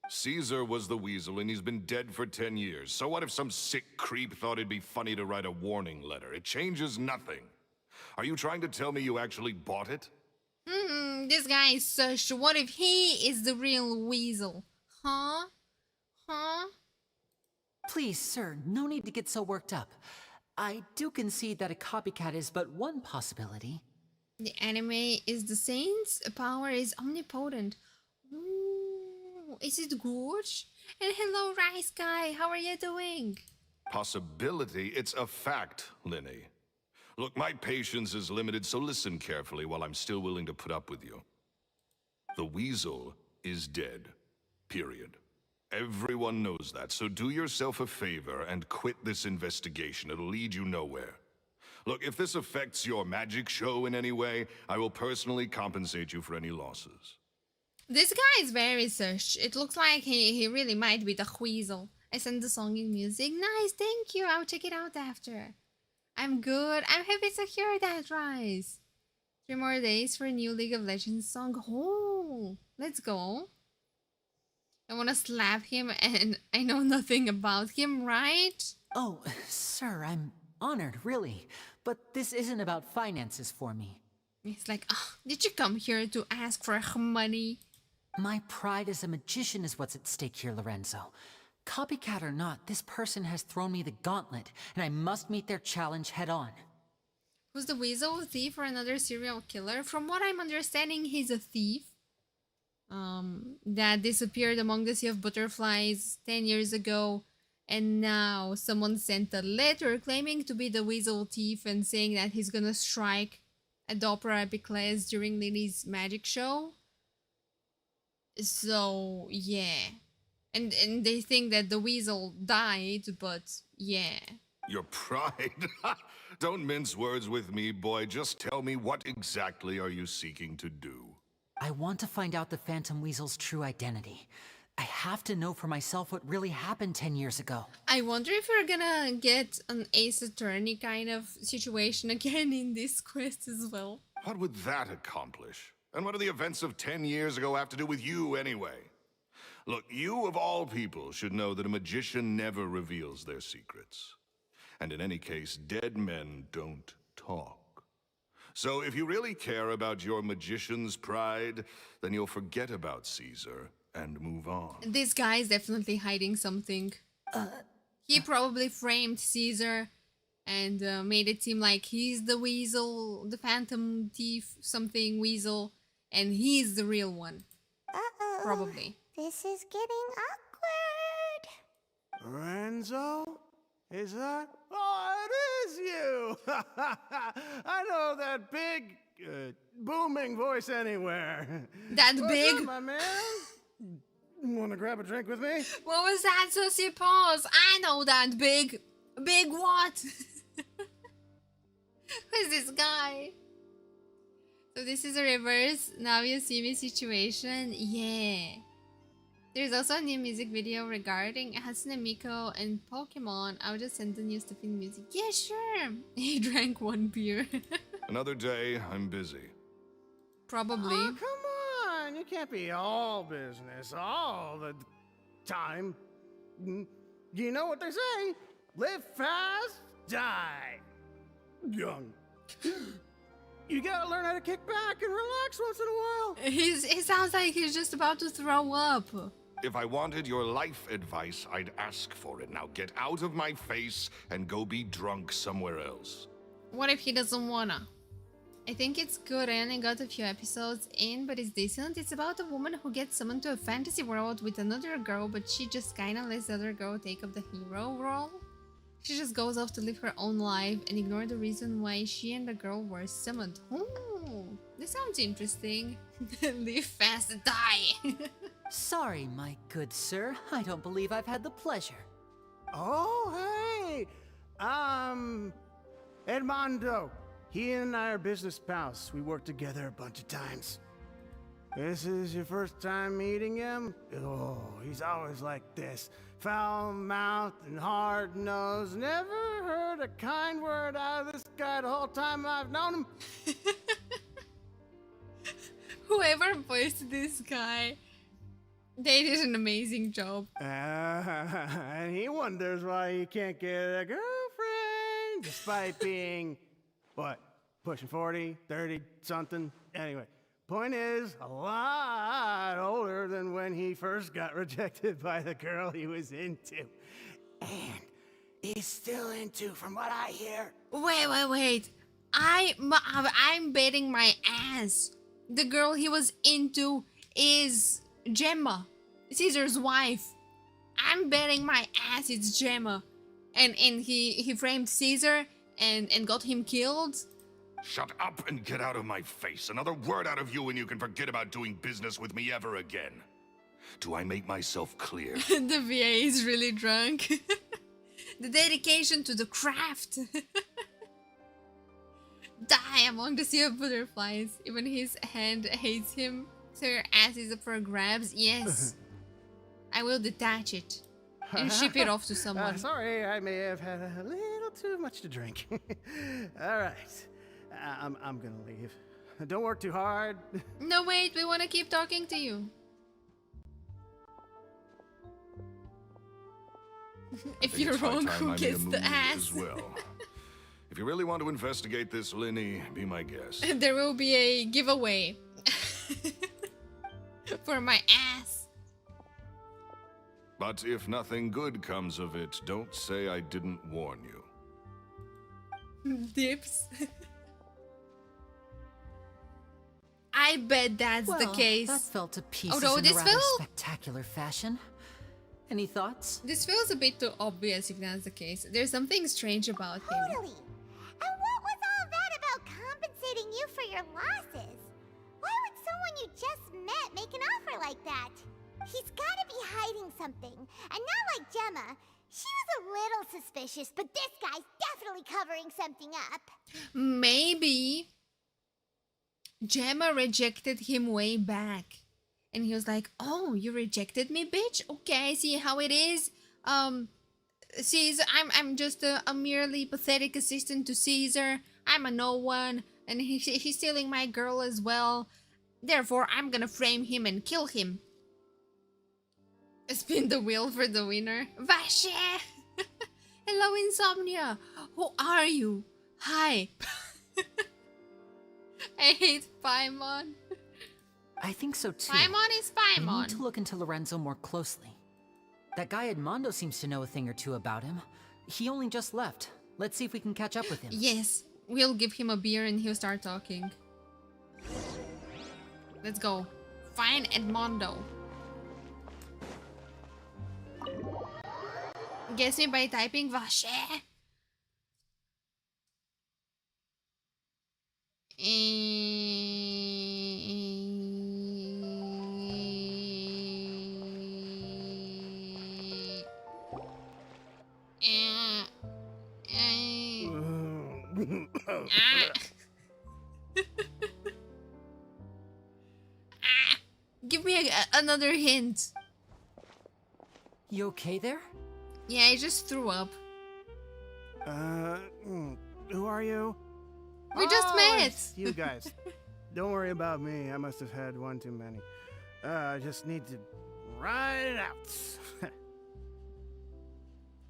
Caesar was the Weasel and he's been dead for 10 years. So what if some sick creep thought it'd be funny to write a warning letter? It changes nothing. Are you trying to tell me you actually bought it? This guy is such. What if he is the real Weasel? Huh? Please, sir, no need to get so worked up. I do concede that a copycat is but one possibility. The anime is the Saint's power is omnipotent. Ooh, is it good? And hello, Rice Guy, how are you doing? Possibility? It's a fact, Lyney. Look, my patience is limited, so listen carefully while I'm still willing to put up with you. The Weasel is dead. Period. Everyone knows that, so do yourself a favor and quit this investigation. It'll lead you nowhere. Look, if this affects your magic show in any way, I will personally compensate you for any losses. This guy is very sush. It looks like he really might be the Weasel. I sent the song in music. Nice, thank you. I'll check it out after. I'm good. I'm happy to hear that, Rice. 3 more days for a new League of Legends song. Oh, let's go. I want to slap him and I know nothing about him, right? Oh, sir, I'm honored, really. But this isn't about finances for me. He's like, oh, did you come here to ask for money? My pride as a magician is what's at stake here, Lorenzo. Copycat or not, this person has thrown me the gauntlet, and I must meet their challenge head on. Was the Weasel a thief or another serial killer? From what I'm understanding, he's a thief. That disappeared among the Sea of Butterflies 10 years ago. And now someone sent a letter claiming to be the Weasel thief and saying that he's gonna strike at the Opera Epic class during Lyney's magic show. So yeah, and they think that the weasel died, but yeah. Your pride? Don't mince words with me, boy. Just tell me, what exactly are you seeking to do? I want to find out the Phantom Weasel's true identity. I have to know for myself what really happened 10 years ago. I wonder if we're gonna get an Ace Attorney kind of situation again in this quest as well. What would that accomplish? And what do the events of 10 years ago have to do with you, anyway? Look, you of all people should know that a magician never reveals their secrets. And in any case, dead men don't talk. So if you really care about your magician's pride, then you'll forget about Caesar and move on. This guy is definitely hiding something. He probably framed Caesar and made it seem like he's the weasel, the phantom thief, something weasel, and he's the real one. Uh-oh. Probably. This is getting awkward. Renzo? Is that? Oh, it is you! I know that big, booming voice anywhere. That What's big? up, my man? Want to grab a drink with me? What was that, Susie Paws? I know that big. Big what? Who is this guy? So this is a reverse Now You See Me situation. Yeah. There's also a new music video regarding Hatsune Miku and Pokemon. I'll just send the new stuff in music. Yeah, sure. He drank one beer. Another day, I'm busy. Probably. Oh, come on! You can't be all business all the time. You know what they say? Live fast, die young. You gotta learn how to kick back and relax once in a while. He sounds like he's just about to throw up. If I wanted your life advice, I'd ask for it. Now get out of my face and go be drunk somewhere else. What if he doesn't wanna? I think it's good. I only got a few episodes in, but it's decent. It's about a woman who gets summoned to a fantasy world with another girl, but she just kinda lets the other girl take up the hero role. She just goes off to live her own life and ignore the reason why she and the girl were summoned. Ooh, this sounds interesting. Live fast, die. Sorry, my good sir. I don't believe I've had the pleasure. Oh, hey! Edmondo. He and I are business pals. We worked together a bunch of times. This is your first time meeting him? Oh, he's always like this. Foul-mouthed and hard-nosed. Never heard a kind word out of this guy the whole time I've known him. Whoever voiced this guy, they did an amazing job. And he wonders why he can't get a girlfriend, despite being, what, pushing 40, 30, something? Anyway, point is, a lot older than when he first got rejected by the girl he was into. And he's still into, from what I hear. Wait. I'm betting my ass. The girl he was into is Gemma, Caesar's wife. I'm betting my ass it's Gemma. And he framed Caesar and got him killed. Shut up and get out of my face. Another word out of you and you can forget about doing business with me ever again. Do I make myself clear? The VA is really drunk. The dedication to the craft. Die among the sea of butterflies. Even his hand hates him. So your ass is up for grabs? Yes. I will detach it and ship it off to someone. Sorry, I may have had a little too much to drink. All right. I'm gonna leave. Don't work too hard. No, wait, we want to keep talking to you. If you're wrong, who gets the ass? As well. If you really want to investigate this, Lyney, be my guest. There will be a giveaway for my ass. But if nothing good comes of it, don't say I didn't warn you. Dips. I bet that's the case. That fell to pieces Although in this a rather fell- spectacular fashion. Any thoughts? This feels a bit too obvious if that's the case. There's something strange about him. Totally. And what was all that about compensating you for your losses. Why would someone you just met make an offer like that? He's gotta be hiding something. And not like Gemma. She was a little suspicious, but this guy's definitely covering something up. Maybe Gemma rejected him way back. And he was like, oh, you rejected me, bitch? Okay, I see how it is. Caesar, I'm just a merely pathetic assistant to Caesar. I'm a no one. And he's stealing my girl as well. Therefore, I'm gonna frame him and kill him. Spin the wheel for the winner. Vashe! Hello, Insomnia. Who are you? Hi. I hate Paimon. I think so too. Paimon is We Paimon. need to look into Lorenzo more closely. That guy Edmondo seems to know a thing or two about him. He only just left. Let's see if we can catch up with him. Yes, we'll give him a beer and he'll start talking. Let's go. Find Edmondo. Guess me by typing Vashe. Give me another hint. You okay there? Yeah, I just threw up. Who are you? We just met. It's you guys. Don't worry about me. I must have had one too many. I just need to ride it out.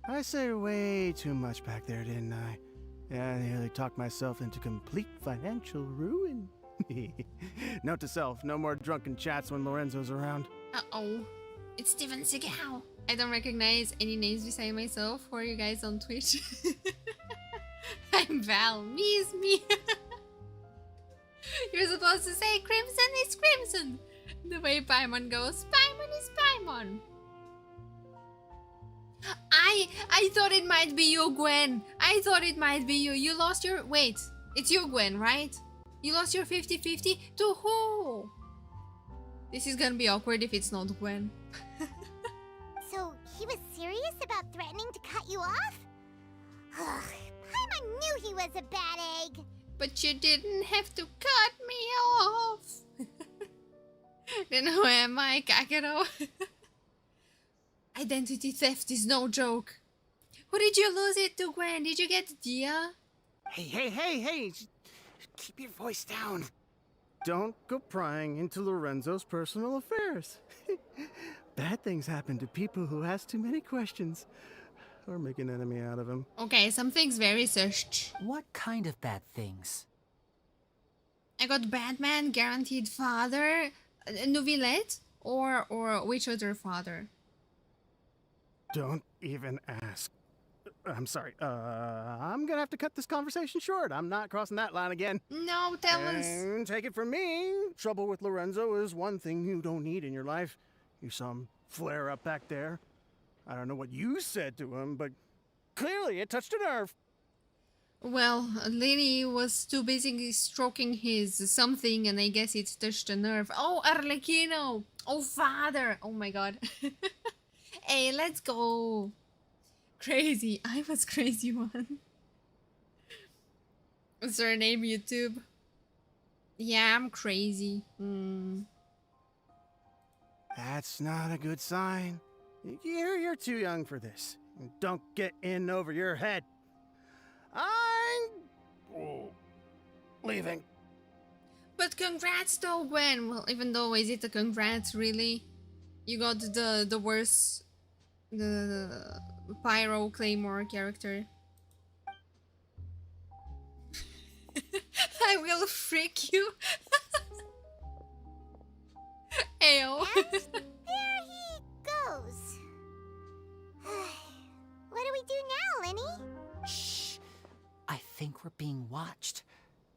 I said way too much back there, didn't I? Yeah, I nearly talked myself into complete financial ruin. Note to self, no more drunken chats when Lorenzo's around. Uh-oh. It's Steven Seagal. I don't recognize any names beside myself. Who are you guys on Twitch? I'm Val. Me is me. You're supposed to say Crimson is Crimson. The way Paimon goes, Paimon is Paimon. I thought it might be you, Gwen. I thought it might be you. You lost your... Wait. It's you, Gwen, right? You lost your 50-50? To who? This is gonna be awkward if it's not Gwen. So, he was serious about threatening to cut you off? Ugh, Paimon knew he was a bad egg. But you didn't have to cut me off. Then who am I, Kakero? Identity theft is no joke. Who did you lose it to, Gwen? Did you get Dia? Hey! Keep your voice down. Don't go prying into Lorenzo's personal affairs. Bad things happen to people who ask too many questions. Or make an enemy out of him. Okay, something's very sush. What kind of bad things? I got Batman, Guaranteed Father, Nouvillette, or which other father? Don't even ask. I'm sorry. I'm gonna have to cut this conversation short. I'm not crossing that line again. No, tell us. And take it from me, trouble with Lorenzo is one thing you don't need in your life. You saw him flare up back there. I don't know what you said to him, but clearly it touched a nerve. Well, Lyney was too busy stroking his something, and I guess it touched a nerve. Oh, Arlecchino! Oh, father! Oh my god. Hey, let's go. Crazy. I was crazy one. Surname YouTube. Yeah, I'm crazy. That's not a good sign. You're too young for this. Don't get in over your head. I'm leaving. But congrats though, Gwen. Well, even though, is it a congrats really? You got the worst, the Pyro Claymore character. I will freak you. Ayo. And there he goes. What do we do now, Lyney? Shh. I think we're being watched.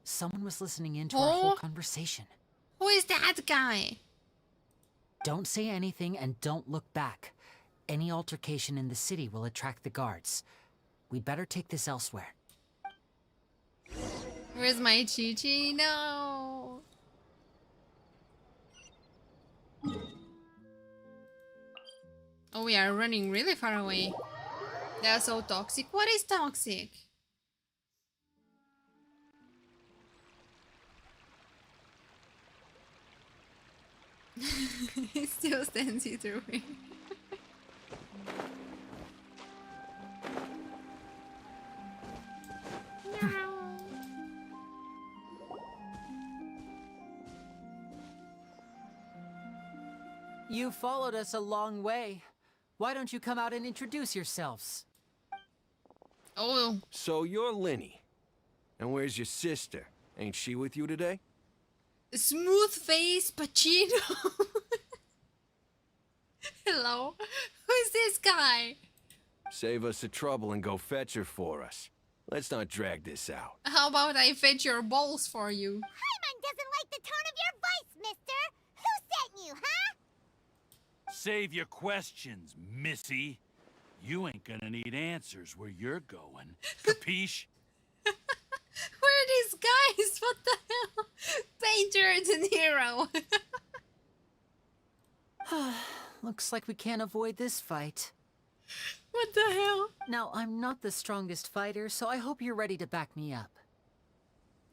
Someone was listening in to our whole conversation. Who is that guy? Don't say anything and don't look back. Any altercation in the city will attract the guards. We'd better take this elsewhere. Where's my Chi-Chi? No. Oh, we are running really far away. They are so toxic. What is toxic? It still stands either way. You followed us a long way. Why don't you come out and introduce yourselves? Oh. So you're Lyney. And where's your sister? Ain't she with you today? Smooth face Pacino. Hello? Who's this guy? Save us the trouble and go fetch her for us. Let's not drag this out. How about I fetch your balls for you? Paimon doesn't like the tone of your voice, mister! Who sent you, huh? Save your questions, missy. You ain't gonna need answers where you're going. Capiche? Who are these guys? What the hell? Painter De Niro. Looks like we can't avoid this fight. What the hell? Now, I'm not the strongest fighter, so I hope you're ready to back me up.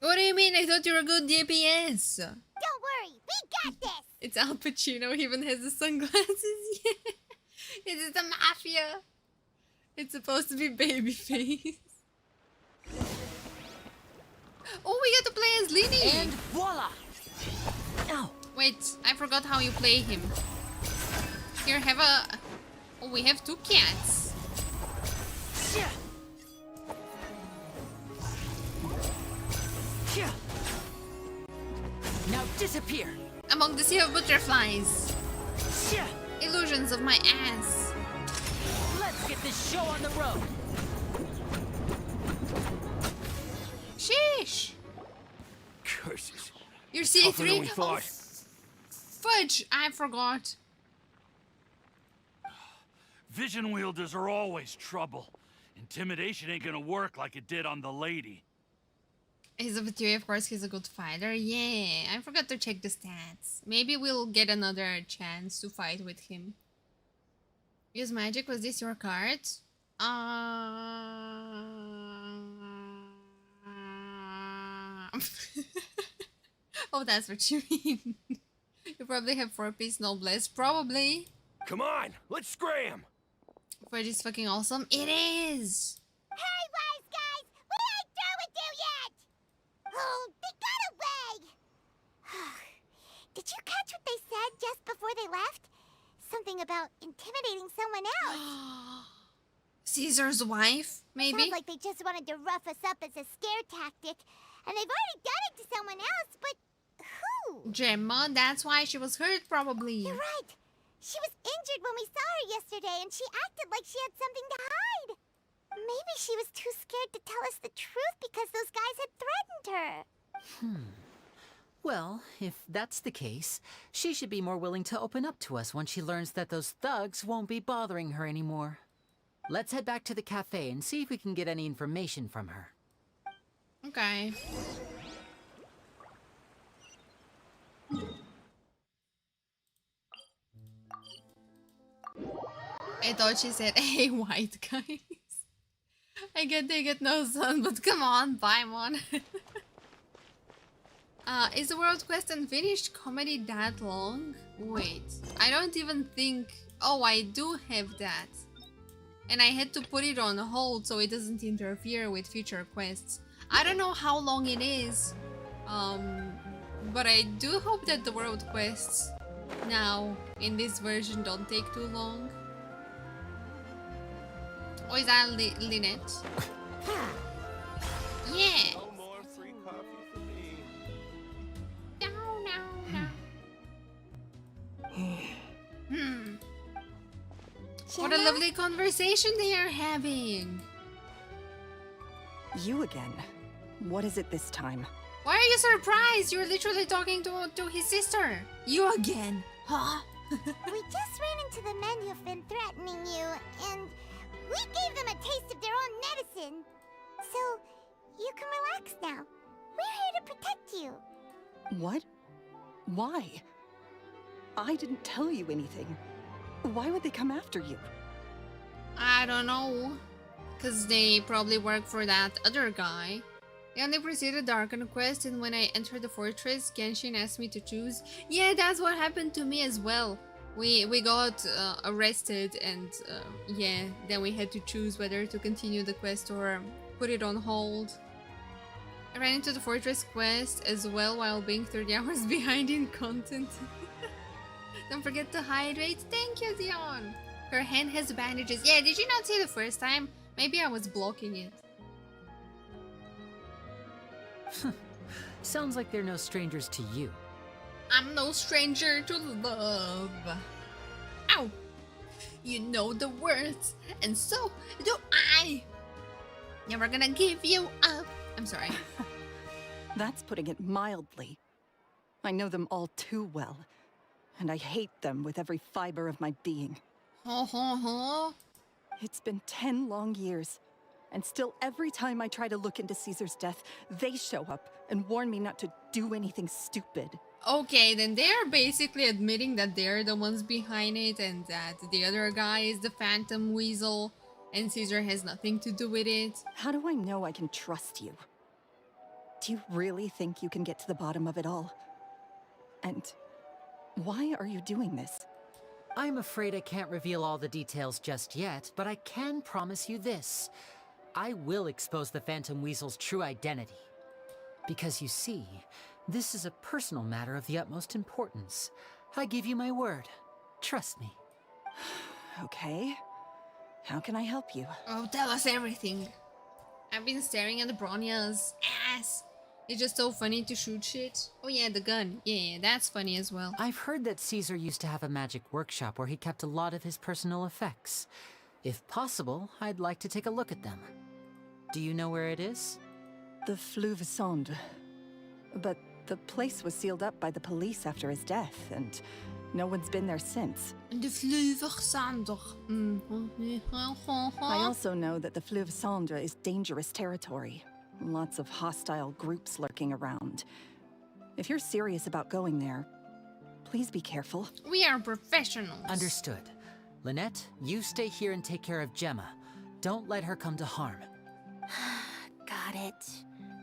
What do you mean? I thought you were good DPS. Don't worry, we got this! It's Al Pacino. He even has the sunglasses. Yeah. It is the mafia. It's supposed to be babyface. Oh, we get to play as Lyney. And voila! Ow. Wait, I forgot how you play him. Here, have a... Oh, we have two cats. Now disappear! Among the sea of butterflies. Illusions of my ass. Let's get this show on the road! Sheesh! Curses. You're Tougher than we C3? thought. Fudge, I forgot. Vision wielders are always trouble. Intimidation ain't gonna work like it did on the lady. He's a veteran, of course, he's a good fighter. Yeah, I forgot to check the stats. Maybe we'll get another chance to fight with him. Use magic, was this your card? Oh, that's what you mean. You probably have 4-piece noblesse, probably. Come on, let's scram! Fudge is fucking awesome. It is! Hey, wise guys! We ain't through with you yet! Oh, they got away! Did you catch what they said just before they left? Something about intimidating someone else. Caesar's wife, maybe? Sounds like they just wanted to rough us up as a scare tactic. And they've already done it to someone else, but who? Gemma, that's why she was hurt, probably. You're right. She was injured when we saw her yesterday, and she acted like she had something to hide. Maybe she was too scared to tell us the truth because those guys had threatened her. Well, if that's the case, she should be more willing to open up to us once she learns that those thugs won't be bothering her anymore. Let's head back to the cafe and see if we can get any information from her. Okay. I thought she said, hey, white guys. I get they get no sun, but come on, buy one. Is the world quest unfinished comedy that long? Wait, I don't even think... Oh, I do have that. And I had to put it on hold so it doesn't interfere with future quests. I don't know how long it is. But I do hope that the world quests now in this version don't take too long. Or is that Lynette? Yeah! No more free coffee for me. No. What a lovely conversation they are having. You again. What is it this time? Why are you surprised? You're literally talking to his sister. You again, huh? We just ran into the men who've been threatening you, and we gave them a taste of their own medicine. So, you can relax now. We're here to protect you. What? Why? I didn't tell you anything. Why would they come after you? I don't know. Because they probably work for that other guy. They only proceeded the Arcana quest, and when I entered the fortress, Genshin asked me to choose. Yeah, that's what happened to me as well. We got arrested, and yeah, then we had to choose whether to continue the quest or put it on hold. I ran into the fortress quest as well while being 30 hours behind in content. Don't forget to hydrate. Thank you, Dion. Her hand has bandages. Yeah, did you not see the first time? Maybe I was blocking it. Sounds like they're no strangers to you. I'm no stranger to love. Ow! You know the words, and so do I. Never gonna give you up. I'm sorry. That's putting it mildly. I know them all too well, and I hate them with every fiber of my being. Ho ho ho. It's been 10 long years, and still every time I try to look into Caesar's death, they show up and warn me not to do anything stupid. Okay, then they're basically admitting that they're the ones behind it and that the other guy is the Phantom Weasel and Caesar has nothing to do with it. How do I know I can trust you? Do you really think you can get to the bottom of it all? And why are you doing this? I'm afraid I can't reveal all the details just yet, but I can promise you this. I will expose the Phantom Weasel's true identity. Because you see, this is a personal matter of the utmost importance. I give you my word. Trust me. Okay. How can I help you? Oh, tell us everything. I've been staring at the Bronya's ass. It's just so funny to shoot shit. Oh yeah, the gun. Yeah, that's funny as well. I've heard that Caesar used to have a magic workshop where he kept a lot of his personal effects. If possible, I'd like to take a look at them. Do you know where it is? The Fleuve Cendre. But the place was sealed up by the police after his death, and no one's been there since. The Fleuve Cendre. I also know that the Fleuve Cendre is dangerous territory. Lots of hostile groups lurking around. If you're serious about going there, please be careful. We are professionals. Understood. Lynette, you stay here and take care of Gemma. Don't let her come to harm. Got it.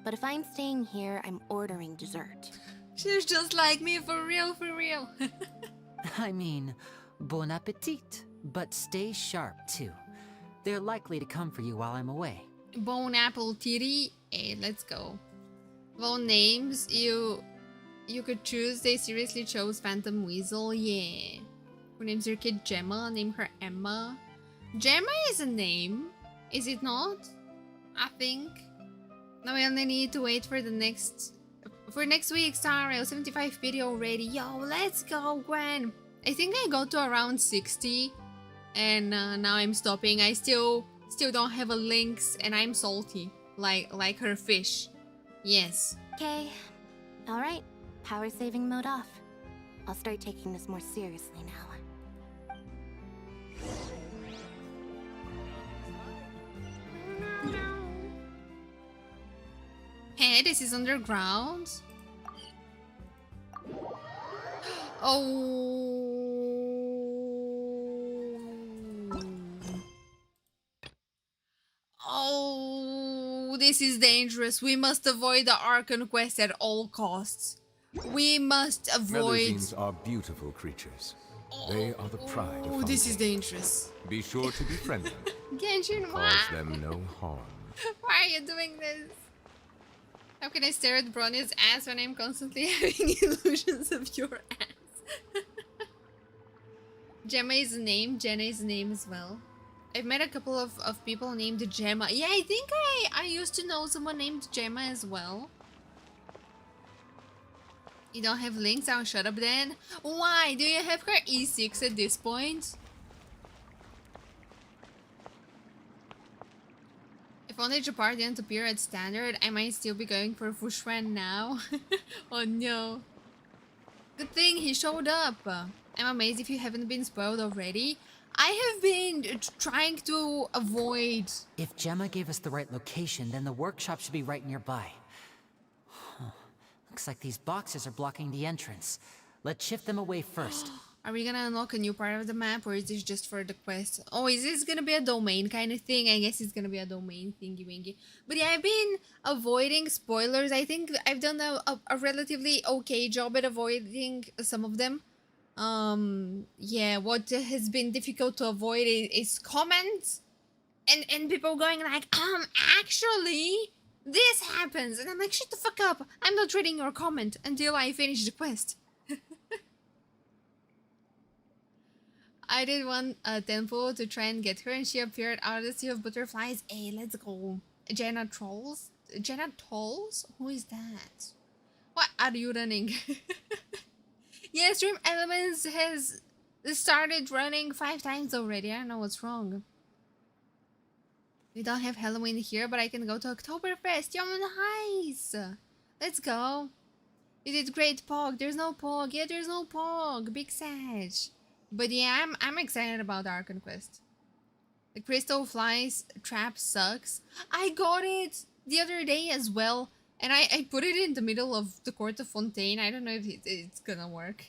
But if I'm staying here, I'm ordering dessert. She's just like me, for real, for real. I mean, bon appetit. But stay sharp, too. They're likely to come for you while I'm away. Bone apple titty. Hey, let's go. Well, names you could choose. They seriously chose Phantom Weasel. Yeah. Who names your kid Gemma? Name her Emma. Gemma is a name, is it not? I think. Now we only need to wait for the next week's Taro 75 video already. Yo, let's go, Gwen. I think I got to around 60, and now I'm stopping. I still don't have a lynx, and I'm salty, like her fish. Yes. Okay. All right. Power saving mode off. I'll start taking this more seriously now. Hey, this is underground. Oh. Oh, this is dangerous. We must avoid the Archon quest at all costs. We must avoid... Melusines are beautiful creatures. They are the pride of Oh, this is Fontaine. dangerous. Be sure to befriend them. Genshin, why? Cause them no harm. Why are you doing this? How can I stare at Bronya's ass when I'm constantly having illusions of your ass? Gemma is a name, Jenna is a name as well. I've met a couple of people named Gemma. Yeah, I think I used to know someone named Gemma as well. You don't have links? I'll shut up then. Why? Do you have her E6 at this point? If only Japar didn't appear at standard, I might still be going for Fushwan now. Oh no. Good thing he showed up. I'm amazed if you haven't been spoiled already. I have been trying to avoid... If Gemma gave us the right location, then the workshop should be right nearby. Looks like these boxes are blocking the entrance. Let's shift them away first. Are we gonna unlock a new part of the map, or is this just for the quest? Oh, is this gonna be a domain kind of thing? I guess it's gonna be a domain thingy wingy. But yeah, I've been avoiding spoilers. I think I've done a relatively okay job at avoiding some of them. Yeah, what has been difficult to avoid is comments and people going like, actually, this happens. And I'm like, shut the fuck up. I'm not reading your comment until I finish the quest. I did one temple to try and get her, and she appeared out of the sea of butterflies. Hey, let's go. Jenna Trolls? Jenna Trolls? Who is that? What are you running? Yeah, Stream Elements has started running 5 times already. I don't know what's wrong. We don't have Halloween here, but I can go to Oktoberfest. Yo, nice! Let's go. You did great, Pog. There's no Pog. Yeah, there's no Pog. Big Sag. But yeah, I'm excited about Dark Conquest. The Crystal Flies trap sucks. I got it the other day as well, and I put it in the middle of the court of Fontaine. I don't know if it's gonna work.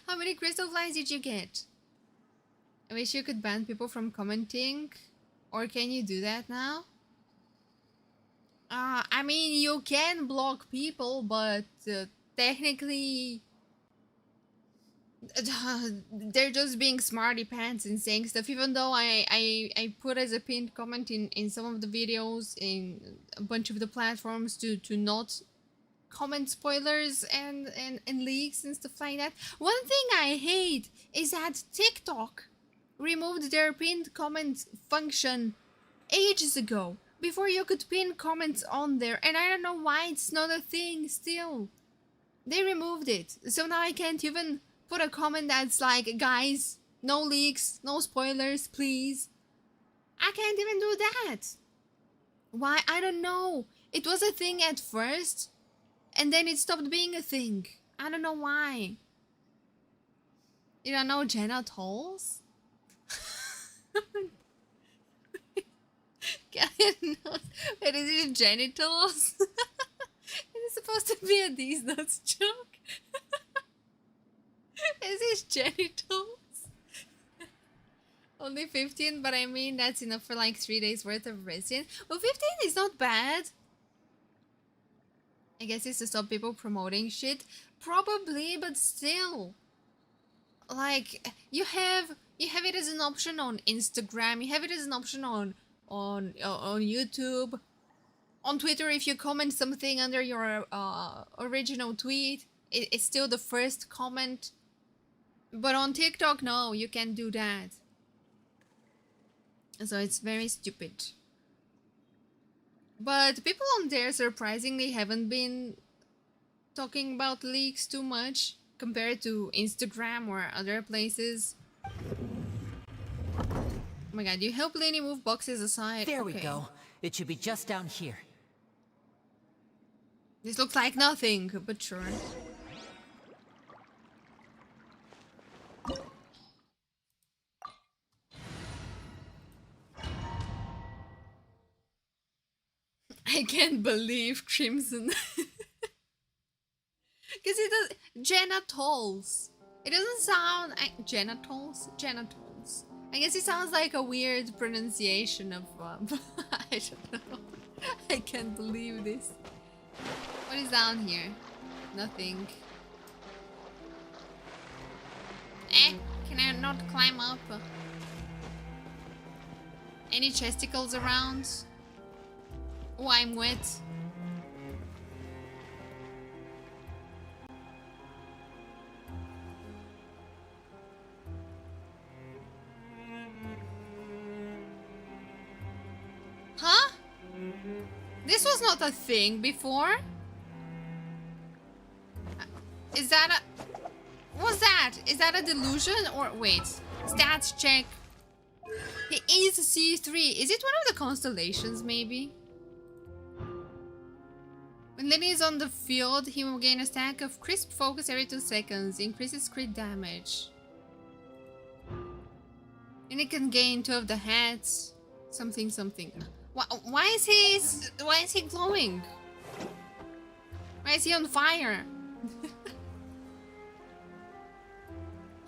How many Crystal Flies did you get? I wish you could ban people from commenting. Or can you do that now? I mean, you can block people, but technically... they're just being smarty pants and saying stuff, even though I put as a pinned comment in some of the videos in a bunch of the platforms to not comment spoilers and leaks and stuff like that. One thing I hate is that TikTok removed their pinned comment function ages ago, before you could pin comments on there, and I don't know why it's not a thing still. They removed it, so now I can't even put a comment that's like, guys, no leaks, no spoilers, please. I can't even do that. Why? I don't know. It was a thing at first, and then it stopped being a thing. I don't know why. You don't know Jenna Tolls? Wait, is it genitals? Is it supposed to be a These Nuts joke? Is this genitals? Only 15, but I mean that's enough for like 3 days worth of resin. Well, 15 is not bad. I guess it's to stop people promoting shit. Probably, but still. Like, you have it as an option on Instagram, you have it as an option on YouTube. On Twitter, if you comment something under your original tweet, it's still the first comment. But on TikTok, no, you can't do that. So it's very stupid. But people on there surprisingly haven't been talking about leaks too much compared to Instagram or other places. Oh my god, you help Lyney move boxes aside. There we go. It should be just down here. This looks like nothing, but sure. I can't believe Crimson. Because it does... Genitals. It doesn't sound... Genitals? Genitals. I guess it sounds like a weird pronunciation of... I don't know. I can't believe this. What is down here? Nothing. Can I not climb up? Any chesticles around? Oh, I'm wet. Huh? This was not a thing before. Is that a... What's that? Is that a delusion? Or wait. Stats check. He is C3. Is it one of the constellations, maybe? When Lyney is on the field, he will gain a stack of crisp focus every 2 seconds. Increases crit damage. And he can gain 2 of the hats. Something, something. Why is he glowing? Why is he on fire?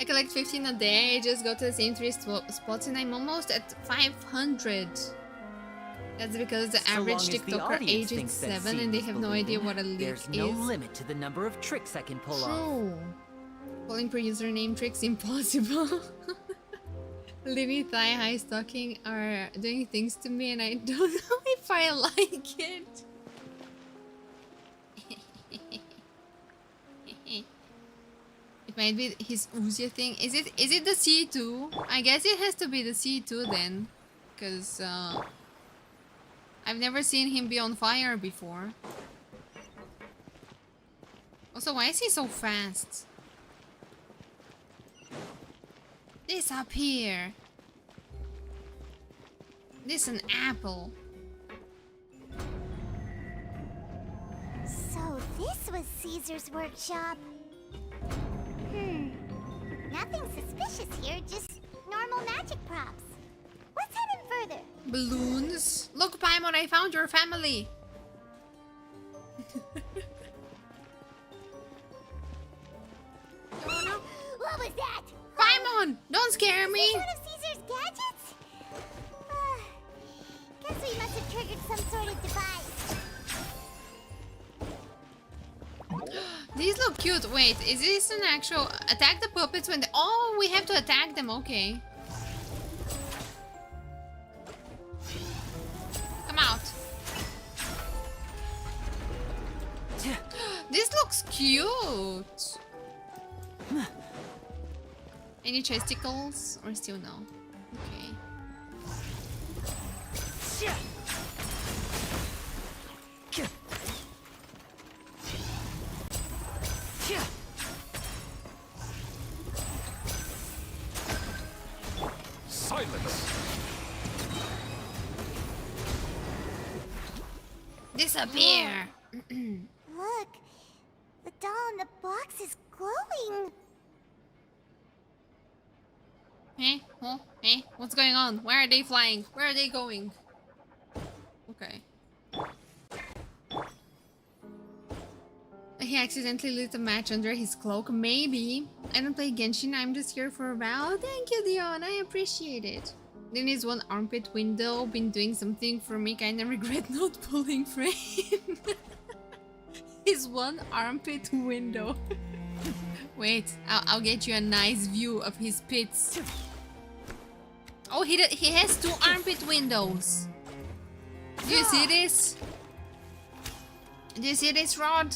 collect 15 a day. I just go to the same 3 spots and I'm almost at 500. That's because the So average long as the TikToker audience age is thinks that 7 seeing and they is have no idea believing, what a leak there's is. no limit to the number of tricks I can pull off. True. Pulling per username tricks impossible. Lyney thigh high stalking are doing things to me and I don't know if I like it. It might be his Uzia thing. Is it the C2? I guess it has to be the C2 then. Because I've never seen him be on fire before. Also, why is he so fast? Disappear. This an apple. So this was Caesar's workshop. Nothing suspicious here, just normal magic props. Let's head in further. Balloons. Look, Paimon, I found your family. Oh no! What was that? Paimon, don't scare me. Is this one of Caesar's gadgets? Guess we must have triggered some sort of device. These look cute. Wait, is this an actual... Attack the puppets when they... Oh, we have to attack them. Okay. Come out. This looks cute. Any chesticles? Or still no? Okay. Silence! Disappear! Look, the doll in the box is glowing. Eh? Oh, eh? What's going on? Where are they flying? Where are they going? Okay. He accidentally lit a match under his cloak. Maybe. I don't play Genshin. I'm just here for a while. Thank you, Dion. I appreciate it. Then his one armpit window been doing something for me. Kinda regret not pulling frame. His one armpit window. Wait, I'll get you a nice view of his pits. Oh, he has 2 armpit windows. Do you see this? Do you see this, Rod?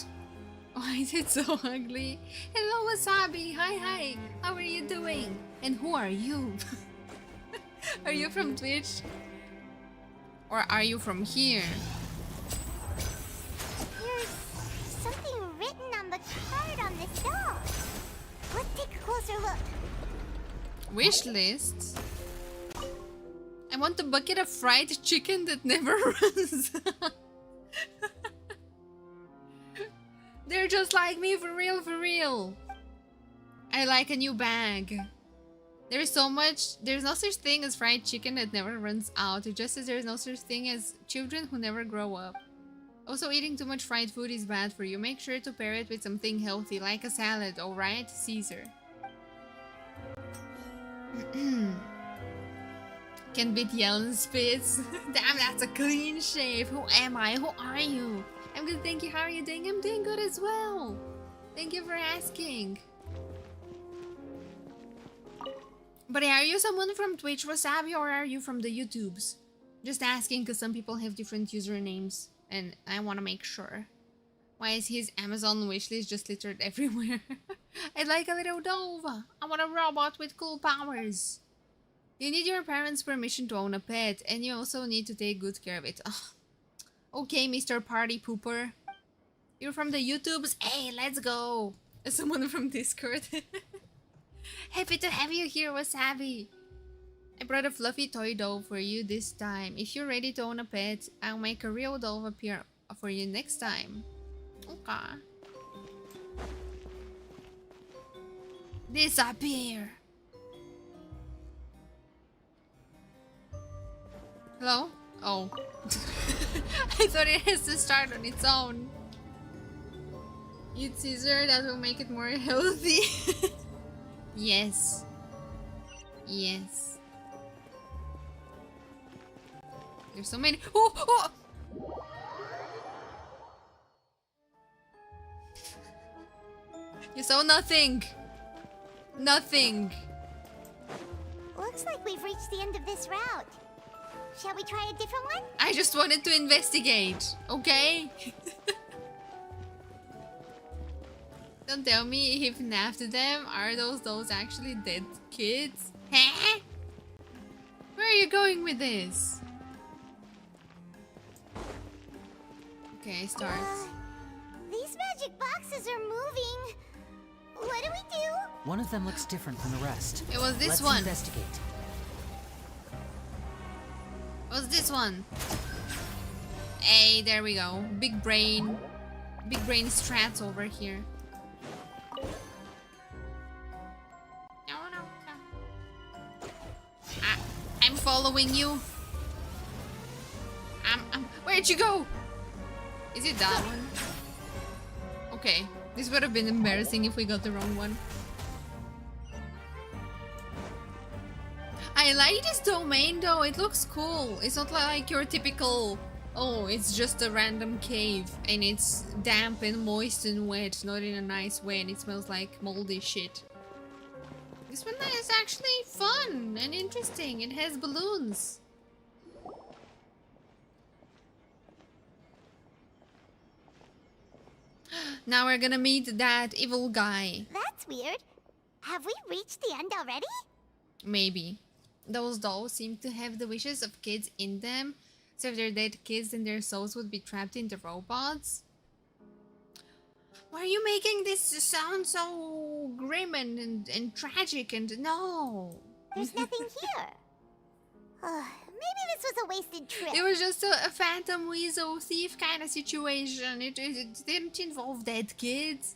Why is it so ugly? Hello, Wasabi. Hi. How are you doing? And who are you? Are you from Twitch? Or are you from here? There's something written on the card on this doll. Let's take a closer look. Wish list? I want a bucket of fried chicken that never runs. They're just like me, for real. I like a new bag. There's no such thing as fried chicken that never runs out. Just as there's no such thing as children who never grow up. Also, eating too much fried food is bad for you. Make sure to pair it with something healthy, like a salad, alright, Caesar? Can beat yelling spits. Damn, that's a clean shave. Who am I? Who are you? I'm good, thank you. How are you doing? I'm doing good as well. Thank you for asking. But are you someone from Twitch, Wasabi, or are you from the YouTubes? Just asking because some people have different usernames and I want to make sure. Why is his Amazon wishlist just littered everywhere? I'd like a little dove. I want a robot with cool powers. You need your parents' permission to own a pet, and you also need to take good care of it. Ugh. Okay, Mr. Party Pooper. You're from the YouTubes? Hey, let's go! Someone from Discord. Happy to have you here, Wasabi. I brought a fluffy toy doll for you this time. If you're ready to own a pet, I'll make a real doll appear for you next time. Okay. Disappear. Hello? Oh. I thought it has to start on its own. Eat Caesar, that will make it more healthy. Yes. Yes. There's so many. Oh! Oh! You saw nothing. Nothing. Looks like we've reached the end of this route. Shall we try a different one? I just wanted to investigate, okay? Don't tell me he FNAF'd them. Are those actually dead kids? Huh? Where are you going with this? Okay, start. These magic boxes are moving. What do we do? One of them looks different from the rest. It was this Let's one. investigate. It was this one. Hey, there we go. Big brain strats over here. No. I'm following you. Where'd you go? Is it that one? Okay, this would have been embarrassing if we got the wrong one. I like this domain though, it looks cool. It's not like your typical, oh, it's just a random cave and it's damp and moist and wet, not in a nice way, and it smells like moldy shit. This one is actually fun and interesting. It has balloons. Now we're gonna meet that evil guy. That's weird. Have we reached the end already? Maybe. Those dolls seem to have the wishes of kids in them. So if they're dead kids, then their souls would be trapped in the robots. Why are you making this sound so grim and tragic and no? There's nothing here. Maybe this was a wasted trip. It was just a phantom weasel thief kind of situation. It didn't involve dead kids.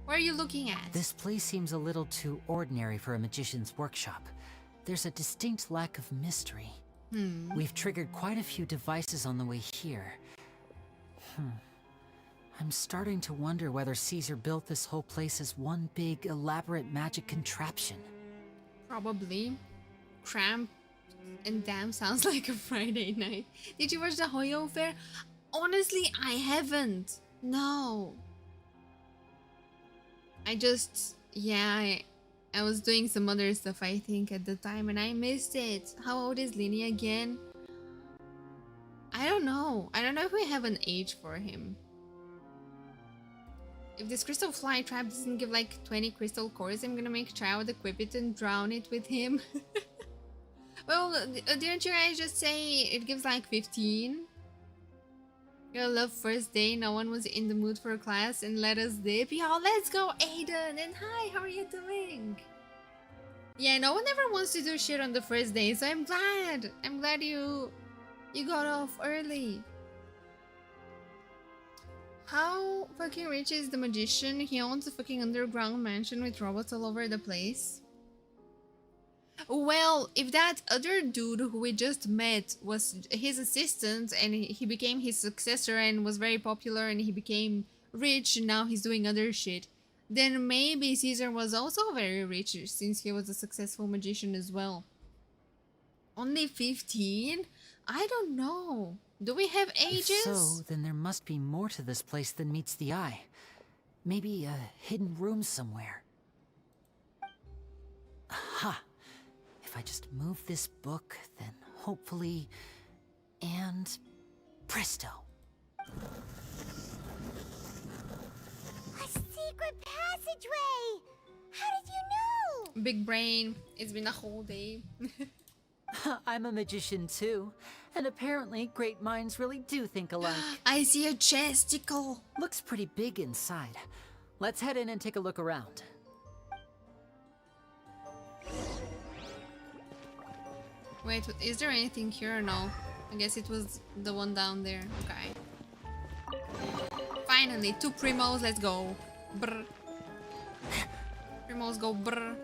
What are you looking at? This place seems a little too ordinary for a magician's workshop. There's a distinct lack of mystery. We've triggered quite a few devices on the way here. I'm starting to wonder whether Caesar built this whole place as one big, elaborate magic contraption. Probably. Cramp and damn sounds like a Friday night. Did you watch the Hoyo Fair? Honestly, I haven't. No. I was doing some other stuff, I think, at the time, and I missed it. How old is Lyney again? I don't know. I don't know if we have an age for him. If this crystal fly trap doesn't give like 20 crystal cores, I'm gonna make Child equip it and drown it with him. Well, didn't you guys just say it gives like 15? Your love first day, no one was in the mood for a class and let us dip. Yo, let's go, Aiden! And hi, how are you doing? Yeah, no one ever wants to do shit on the first day, so I'm glad. I'm glad you got off early. How fucking rich is the magician? He owns a fucking underground mansion with robots all over the place. Well, if that other dude who we just met was his assistant and he became his successor and was very popular and he became rich and now he's doing other shit, then maybe Caesar was also very rich since he was a successful magician as well. Only 15? I don't know. Do we have ages? If so, then there must be more to this place than meets the eye. Maybe a hidden room somewhere. Aha! If I just move this book, then hopefully... and... presto! A secret passageway! How did you know? Big brain. It's been a whole day. I'm a magician too, and apparently great minds really do think alike. I see a chesticle. Looks pretty big inside. Let's head in and take a look around. Wait, is there anything here or no? I guess it was the one down there. Okay. Finally, 2 primos, let's go. Brr. Primos go brr.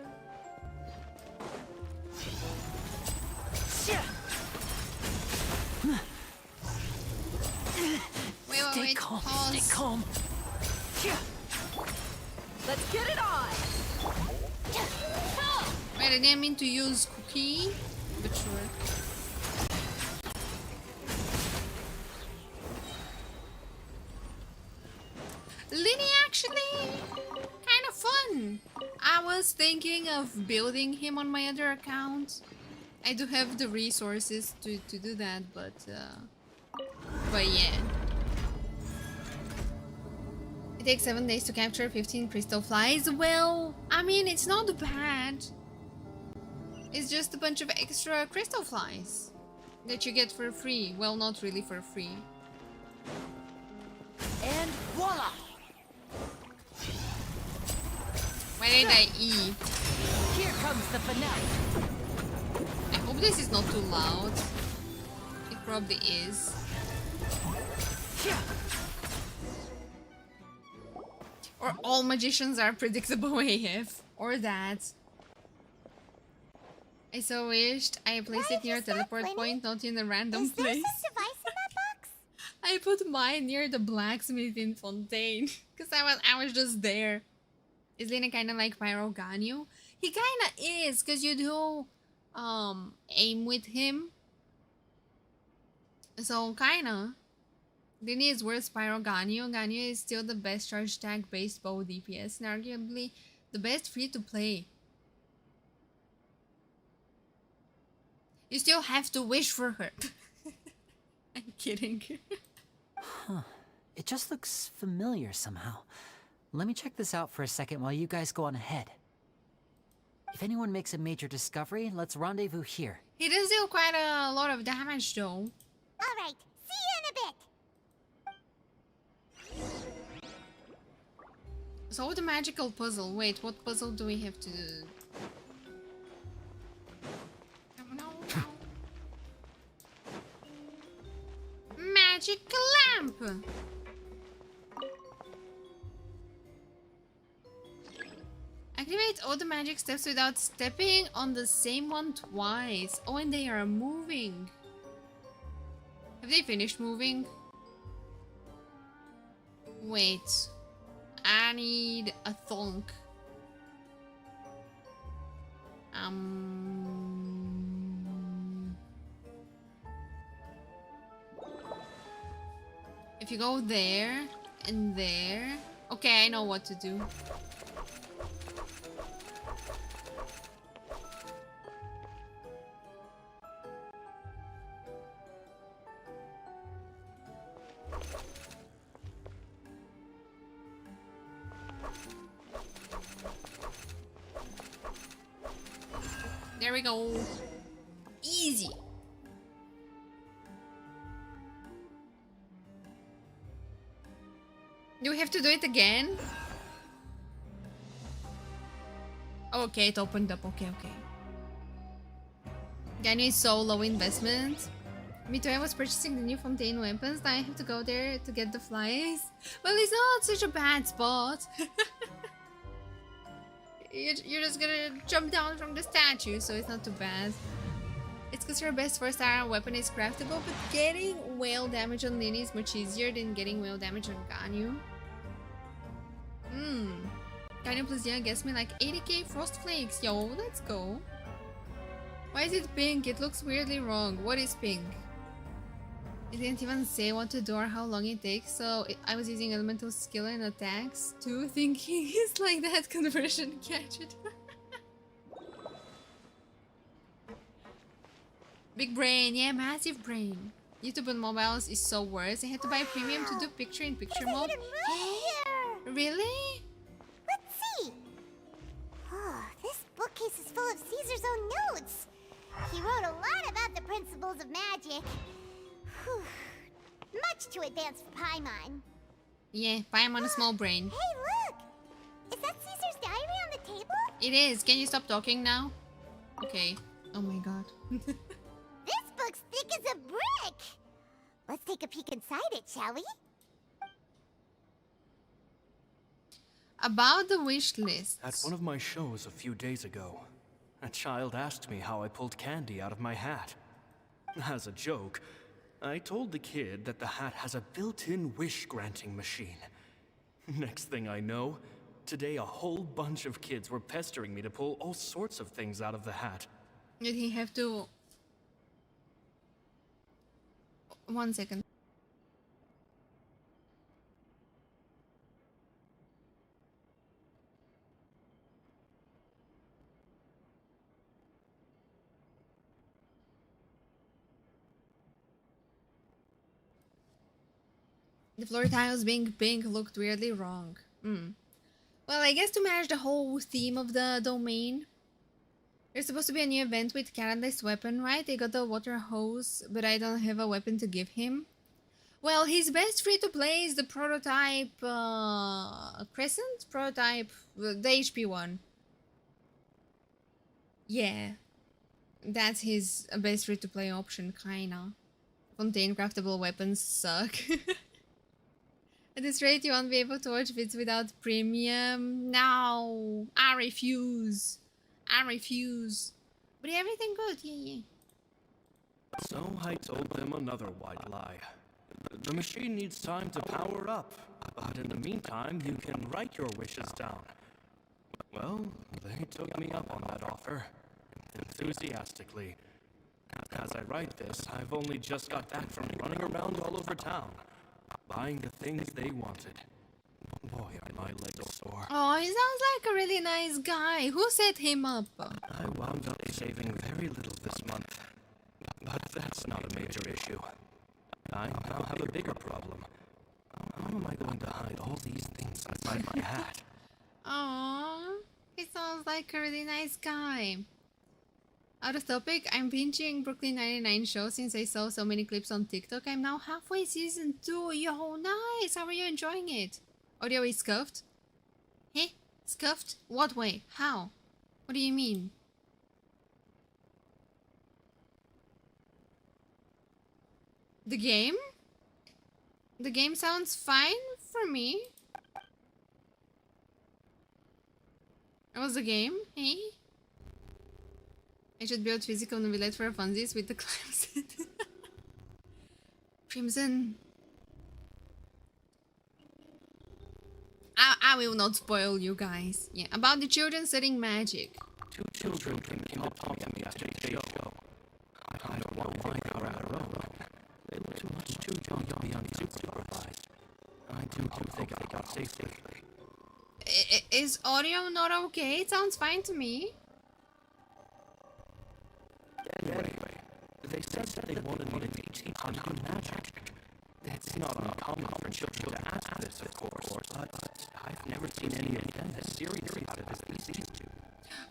Stay calm, stay calm. Let's get it on! I didn't mean to use cookie, but sure. Lyney actually kind of fun. I was thinking of building him on my other account. I do have the resources to do that, but yeah. It takes 7 days to capture 15 crystal flies. Well, I mean, it's not bad. It's just a bunch of extra crystal flies that you get for free. Well, not really for free. And voila! Why did I E? Here comes the finale. I hope this is not too loud. It probably is. Or all magicians are predictable AF. Or that. I so wished I placed it near a teleport point, not in a random place. Is there some device in that box? I put mine near the blacksmith in Fontaine. Because I was just there. Is Lyney kind of like Pyro Ganyu? He kind of is, because you do aim with him. So kind of. Lyney is worse Pyro Ganyu. Ganyu is still the best charge tag based bow DPS and arguably the best free to play. You still have to wish for her. I'm kidding. Huh. It just looks familiar somehow. Let me check this out for a second while you guys go on ahead. If anyone makes a major discovery, let's rendezvous here. He does deal quite a lot of damage though. Alright, see you in a bit. So the magical puzzle. Wait, what puzzle do we have to do? Magic lamp! Activate all the magic steps without stepping on the same one twice. Oh, and they are moving. Have they finished moving? Wait. I need a thonk. If you go there and there. Okay, I know what to do. There we go. Easy. Do we have to do it again? Okay, it opened up. Okay. Ganyu is so low investment. Me too, I was purchasing the new Fontaine weapons. Now I have to go there to get the flies. Well, it's not such a bad spot. You're just gonna jump down from the statue, so it's not too bad. It's because your best 4-star weapon is craftable, but getting whale damage on Lyney is much easier than getting whale damage on Ganyu. Ganyu plus Dia gets me like 80k frost flakes. Yo, let's go. Why is it pink? It looks weirdly wrong. What is pink? It didn't even say what to do or how long it takes, so I was using elemental skill and attacks too, thinking it's like that conversion gadget. Big brain, yeah, massive brain. YouTube on mobiles is so worse. I had to buy premium to do picture-in-picture mode. Really? Let's see. Oh, this bookcase is full of Caesar's own notes. He wrote a lot about the principles of magic. Whew. Much too advanced for Paimon. Yeah, Paimon a small brain. Hey, look! Is that Caesar's diary on the table? It is. Can you stop talking now? Okay. Oh my god. This book's thick as a brick! Let's take a peek inside it, shall we? About the wish list. At one of my shows a few days ago, a child asked me how I pulled candy out of my hat. As a joke, I told the kid that the hat has a built-in wish-granting machine. Next thing I know, Today, a whole bunch of kids were pestering me to pull all sorts of things out of the hat. Did he have to... 1 second. The floor tiles being pink looked weirdly wrong. Well, I guess to match the whole theme of the domain, there's supposed to be a new event with Canada's weapon, right? They got the water hose, but I don't have a weapon to give him. Well, his best free-to-play is the prototype, Crescent? Prototype, the HP one. Yeah. That's his best free-to-play option, kinda. Fontaine craftable weapons suck. At this rate, you won't be able to watch vids without premium. No, I refuse. I refuse. But everything good, yeah. So I told them another white lie. The machine needs time to power up, but in the meantime, you can write your wishes down. Well, they took me up on that offer, enthusiastically. As I write this, I've only just got back from running around all over town, buying the things they wanted. Boy, are my legs sore. Oh, he sounds like a really nice guy. Who set him up? I wound up saving very little this month, but that's not a major issue. I now have a bigger problem. How am I going to hide all these things inside my hat? Aww, he sounds like a really nice guy. Out of topic, I'm binging Brooklyn 99 show since I saw so many clips on TikTok. I'm now halfway season 2. Yo, nice! How are you enjoying it? Audio is scuffed? Eh? Scuffed? What way? How? What do you mean? The game? The game sounds fine for me. That was the game, eh? I should build physical novelette for funsies with the clams. Crimson. I will not spoil you guys. Yeah, about the children studying magic. 2 children came to talk to me after the show. I don't want to find her out alone. They look too much too young to be unsupervised. I do think I got safely. Is audio not okay? It sounds fine to me. Anyway, they said that they wanted me to teach them how to do magic. It's not uncommon for children to ask this, of course, but I've never seen any of them as serious about it as these two.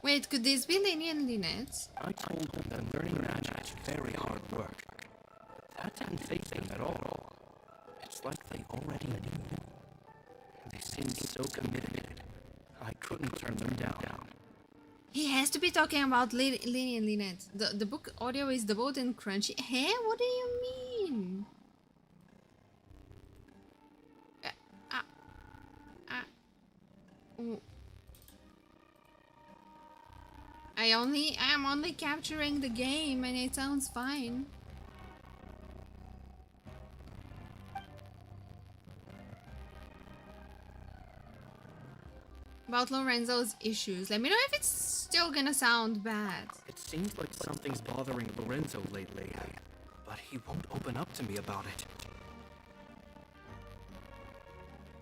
Wait, could this be Lyney and Lynette? I told them that learning magic is very hard work. That didn't faze them at all. It's like they already knew. They seemed so committed. I couldn't turn them down. He has to be talking about Lyney and Lynette. The book audio is doubled and crunchy. Hey, what do you mean? I am only capturing the game and it sounds fine. About Lorenzo's issues. Let me know if it's still gonna sound bad. It seems like something's bothering Lorenzo lately, but he won't open up to me about it.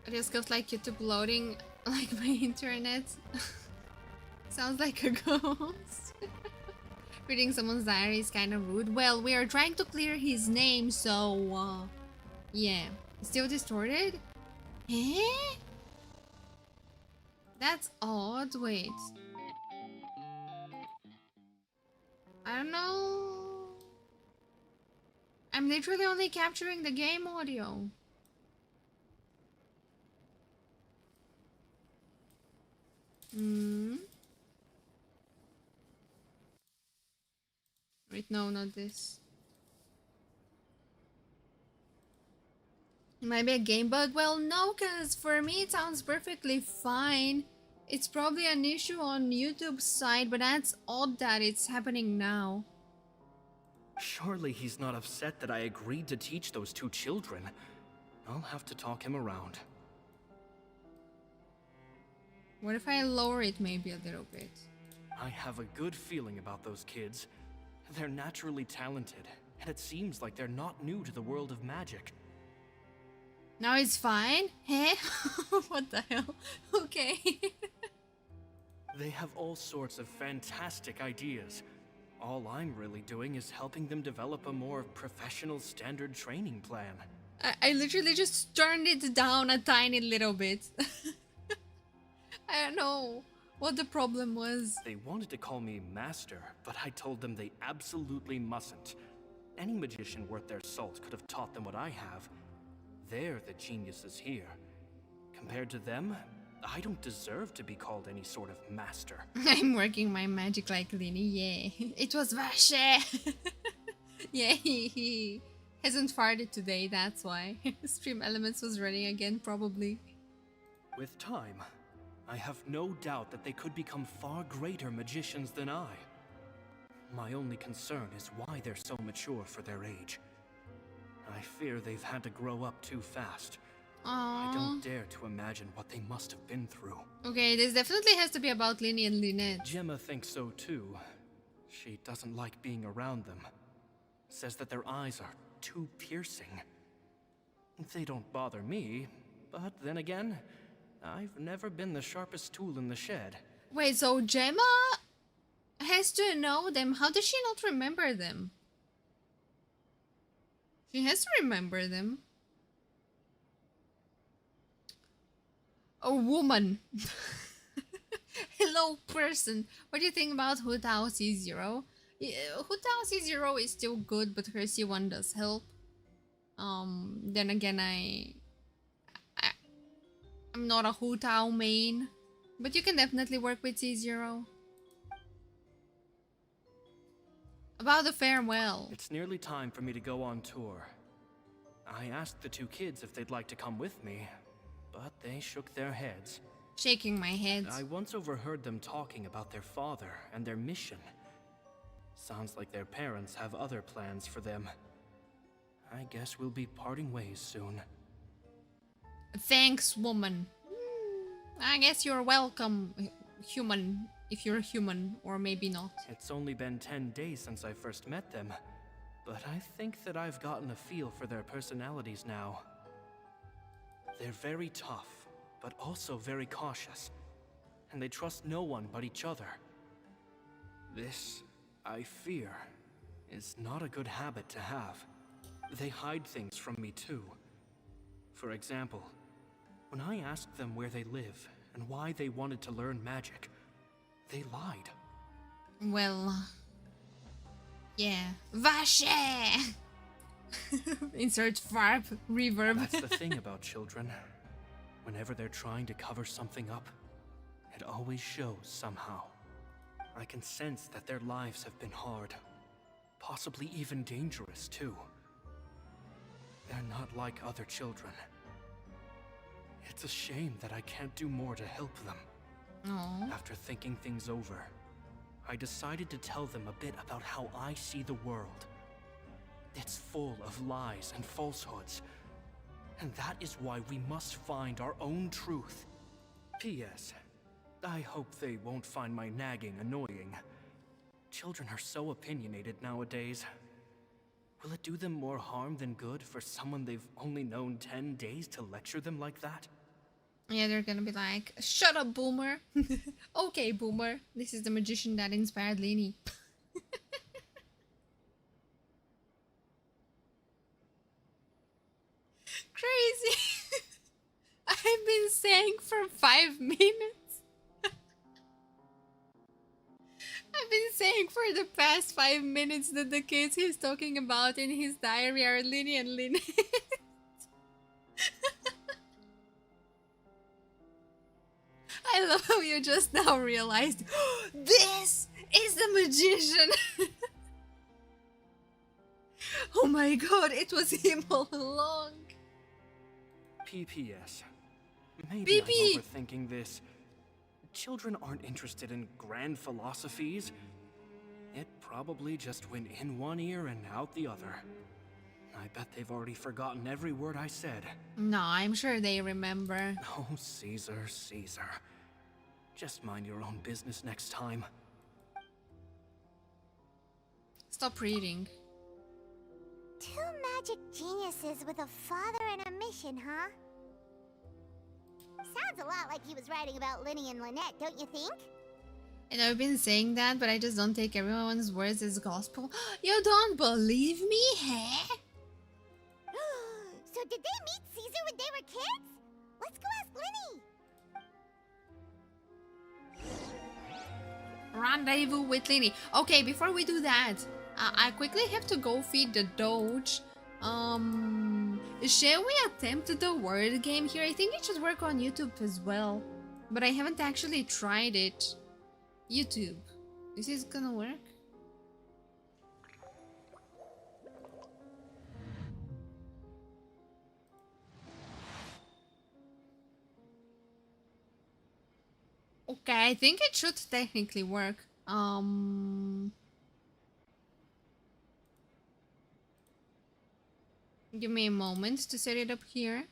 I just got like YouTube loading like my internet. Sounds like a ghost. Reading someone's diary is kind of rude. Well, we are trying to clear his name, so yeah. Still distorted? Eh? That's odd. Wait. I don't know. I'm literally only capturing the game audio. Wait, no, not this. It might be a game bug. Well, no, because for me it sounds perfectly fine. It's probably an issue on YouTube's side, but that's odd that it's happening now. Surely he's not upset that I agreed to teach those 2 children. I'll have to talk him around. What if I lower it maybe a little bit? I have a good feeling about those kids. They're naturally talented, and it seems like they're not new to the world of magic. Now it's fine? Huh? What the hell? Okay. They have all sorts of fantastic ideas. All I'm really doing is helping them develop a more professional standard training plan. I literally just turned it down a tiny little bit. I don't know what the problem was. They wanted to call me Master, but I told them they absolutely mustn't. Any magician worth their salt could have taught them what I have. They're the geniuses here. Compared to them, I don't deserve to be called any sort of master. I'm working my magic like Lyney, yeah. It was Vache! Yeah, he hasn't farted today, that's why. Stream Elements was running again, probably. With time, I have no doubt that they could become far greater magicians than I. My only concern is why they're so mature for their age. I fear they've had to grow up too fast. Aww. I don't dare to imagine what they must have been through. Okay, this definitely has to be about Lyney and Lynette. Gemma thinks so too. She doesn't like being around them. Says that their eyes are too piercing. They don't bother me, but then again, I've never been the sharpest tool in the shed. Wait, so Gemma has to know them? How does she not remember them? She has to remember them. A woman. Hello, person. What do you think about Hu Tao C0? Hu Tao C0 is still good, but her C1 does help. Then again, I'm not a Hu Tao main, but you can definitely work with C0. About the farewell. It's nearly time for me to go on tour. I asked the two kids if they'd like to come with me, but they shook their heads. Shaking my head. I once overheard them talking about their father and their mission. Sounds like their parents have other plans for them. I guess we'll be parting ways soon. Thanks, woman. I guess you're welcome, human, if you're human, or maybe not. It's only been 10 days since I first met them, but I think that I've gotten a feel for their personalities now. They're very tough, but also very cautious, and they trust no one but each other. This, I fear, is not a good habit to have. They hide things from me too. For example, when I asked them where they live and why they wanted to learn magic, they lied. Well, yeah. Vache! Insert farp, reverb. That's the thing about children. Whenever they're trying to cover something up, it always shows somehow. I can sense that their lives have been hard. Possibly even dangerous, too. They're not like other children. It's a shame that I can't do more to help them. Aww. After thinking things over, I decided to tell them a bit about how I see the world. It's full of lies and falsehoods, and that is why we must find our own truth. P.S. I hope they won't find my nagging annoying. Children are so opinionated nowadays. Will it do them more harm than good for someone they've only known 10 days to lecture them like that? Yeah, they're gonna be like, shut up, boomer. Okay, boomer. This is the magician that inspired Lyney. Crazy. I've been saying for 5 minutes. I've been saying for the past 5 minutes that the kids he's talking about in his diary are Lyney and Lynette. I love how you just now realized this is the magician. Oh my god, it was him all along. PPS. Maybe BP. I'm overthinking this. Children aren't interested in grand philosophies. It probably just went in one ear and out the other. I bet they've already forgotten every word I said. No, I'm sure they remember. Oh, Caesar, Caesar. Just mind your own business next time. Stop reading. Two magic geniuses with a father and a mission, huh? Sounds a lot like he was writing about Lyney and Lynette, don't you think? And I've been saying that, but I just don't take everyone's words as gospel. You don't believe me, huh? So did they meet Caesar when they were kids? Let's go ask Lyney. Rendezvous with Lyney. Okay, before we do that, I quickly have to go feed the Doge. Shall we attempt the word game here? I think it should work on YouTube as well, but I haven't actually tried it. YouTube, is this gonna work? Okay, I think it should technically work. Give me a moment to set it up here.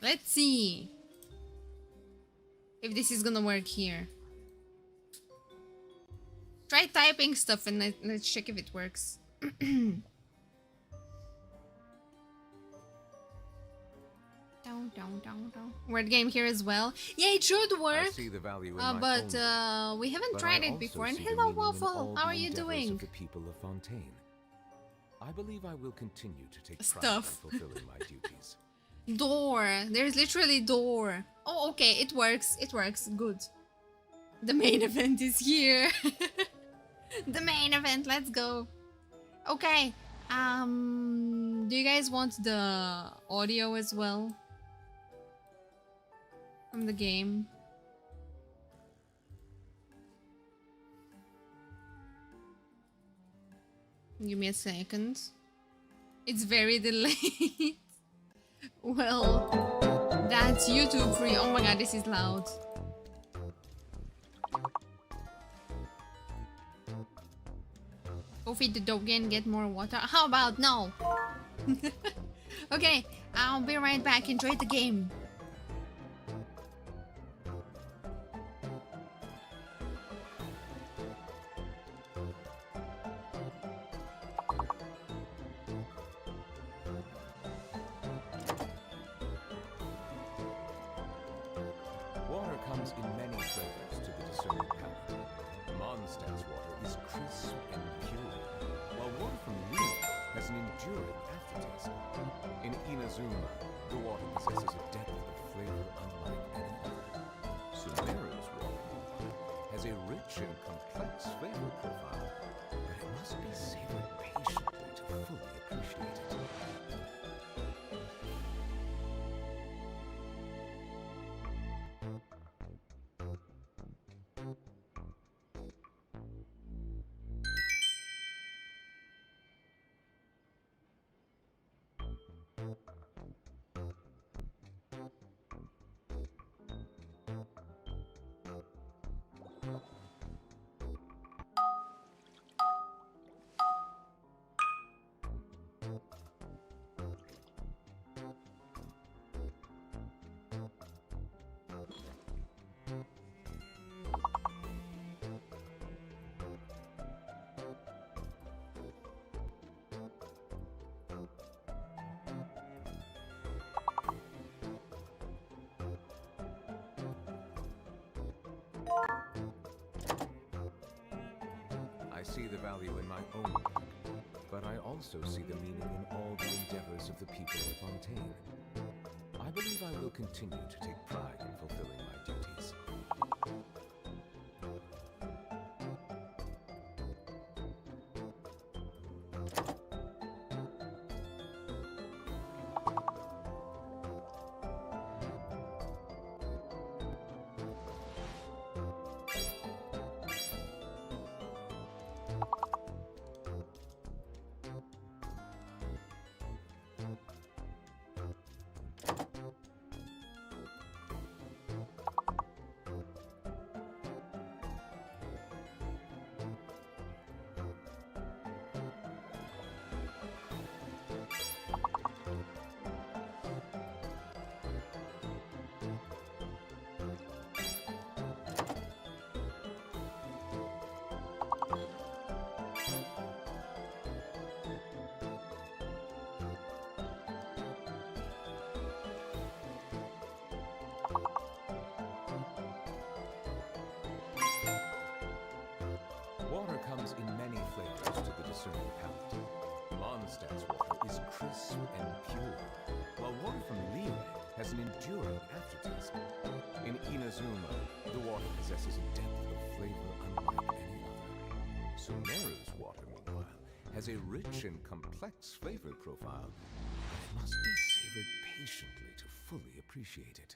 Let's see if this is gonna work here. Try typing stuff and let's check if it works. Word game here as well. Yeah, it should work. I see the value in but we haven't tried it before. And hello, Waffle. How are you doing? The people of Fontaine. I believe I will continue to take pride Stuff. in fulfilling my duties. Door. There's literally door. Oh, okay. It works. It works. Good. The main event is here. The main event. Let's go. Okay. Do you guys want the audio as well? From the game? Give me a second. It's very delayed. Well, that's YouTube free. Oh my god, this is loud. Go feed the dog and get more water. How about no? Okay, I'll be right back. Enjoy the game. Water comes in many flavors to the discerning palate. Mondstadt's water is crisp and pure, while water from Lyney has an enduring aftertaste. In Inazuma, the water possesses a depth of flavor unlike any other. Sumera's water has a rich and complex flavor profile, but it must be savored patiently to fully appreciate it. I see the value in my own work, but I also see the meaning in all the endeavors of the people of Fontaine. I believe I will continue to take pride in fulfilling my duties. crisp and pure, while water from Lyney has an enduring aftertaste. In Inazuma, the water possesses a depth of flavor unlike any other. Sumeru's water, meanwhile, has a rich and complex flavor profile, but it must be savored patiently to fully appreciate it.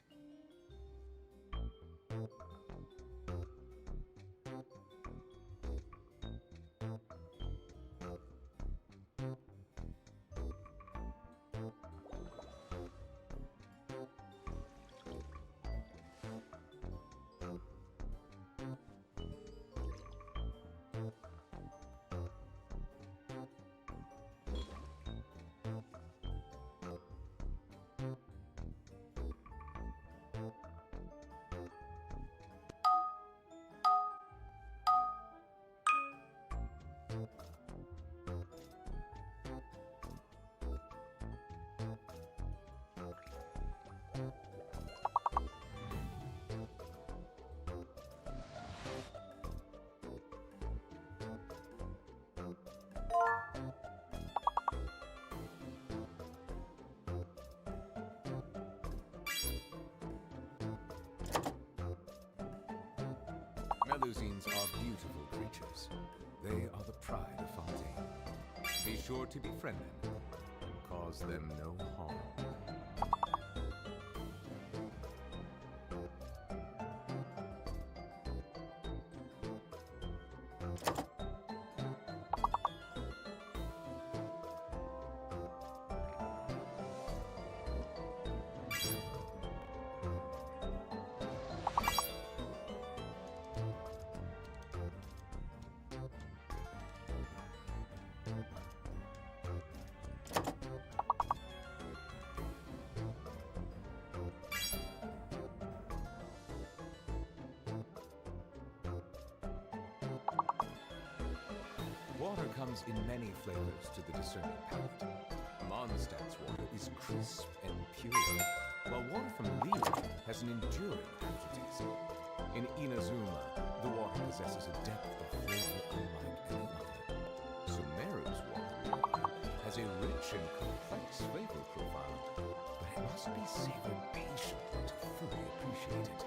Melusines are beautiful creatures. They are the pride of Fontaine. Be sure to befriend them and cause them no harm. Water comes in many flavors to the discerning palate. Mondstadt's water is crisp and pure, while water from Lyney has an enduring aftertaste. In Inazuma, the water possesses a depth of flavor unlike any other. Sumeru's water has a rich and complex flavor profile, but it must be savored patiently to fully appreciate it.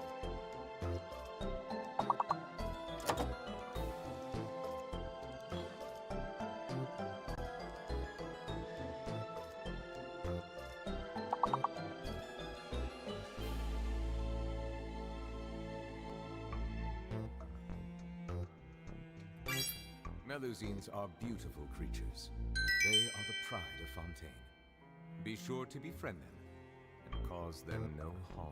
Melusines are beautiful creatures. They are the pride of Fontaine. Be sure to befriend them and cause them no harm.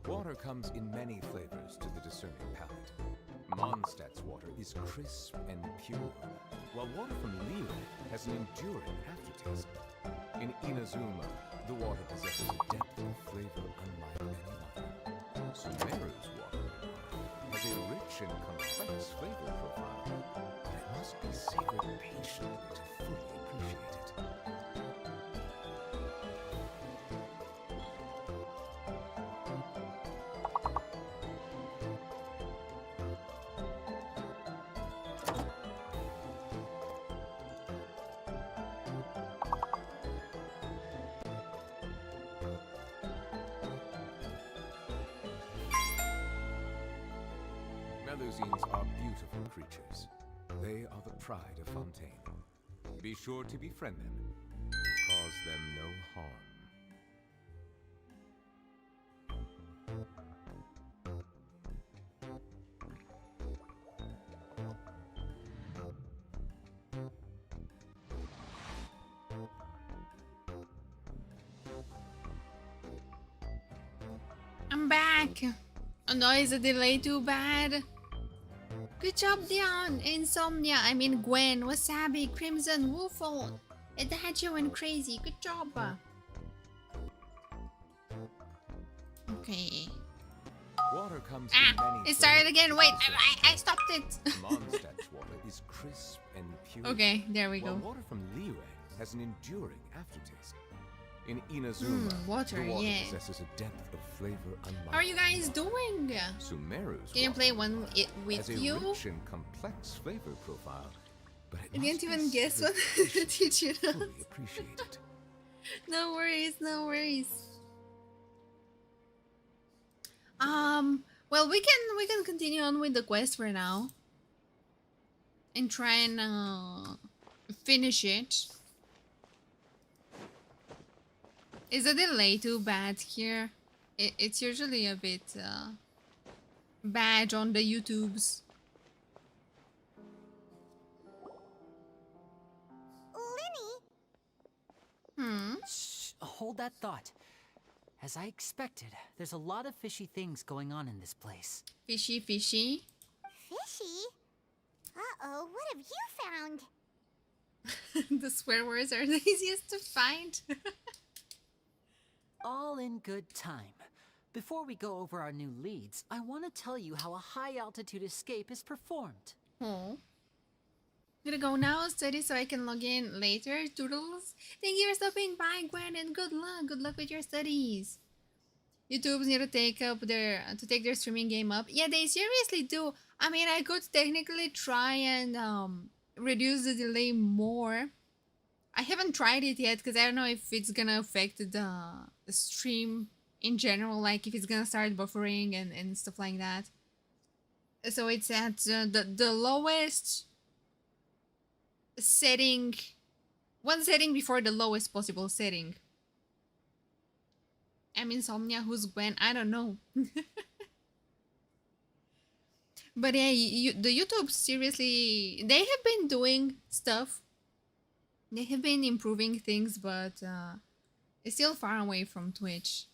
Water comes in many flavors to the discerning palate. Mondstadt's water is crisp and pure, while water from Lyney has an enduring aftertaste. In Inazuma, the water possesses a depth of flavor unlike any other. Sumeru's water has a rich and complex flavor profile, but it must be savored patiently to fully appreciate it. Melusines are beautiful creatures. They are the pride of Fontaine. Be sure to befriend them. Cause them no harm. I'm back. Oh no, is the delay too bad? Good job, Dion. Insomnia. I mean Gwen, Wasabi, Crimson, Woofle. Adagio and Crazy. Good job. Okay. Water comes in many It started flavors. again. Wait, I stopped it. Mondstadt's water is crisp and pure. Okay, there we go. While water from Liyue has an enduring aftertaste. In Inazuma, water, the water yeah. possesses a depth of flavor unlike. How are you guys doing? Sumeru's Can you water play one with has a you? rich and complex flavor profile, but it I didn't must be even guess savored what the teacher does. fully appreciated. No worries, no worries. Well, we can continue on with the quest for now, and try and finish it. Is the delay too bad here? It's usually a bit bad on the YouTubes. Lyney? Shh, hold that thought. As I expected, there's a lot of fishy things going on in this place. Fishy, fishy. Fishy? Uh-oh, what have you found? The swear words are the easiest to find. All in good time. Before we go over our new leads, I want to tell you how a high-altitude escape is performed. Oh. Gonna go now, study so I can log in later. Toodles. Thank you for stopping by, Gwen, and good luck. Good luck with your studies. YouTubes need to take their streaming game up. Yeah, they seriously do. I mean, I could technically try and reduce the delay more. I haven't tried it yet because I don't know if it's gonna affect the stream in general, like if it's gonna start buffering and stuff like that. So it's at the lowest setting, one setting before the lowest possible setting. I'm Insomnia, who's Gwen? I don't know. But yeah, the YouTube, seriously, they have been doing stuff. They have been improving things, but it's still far away from Twitch.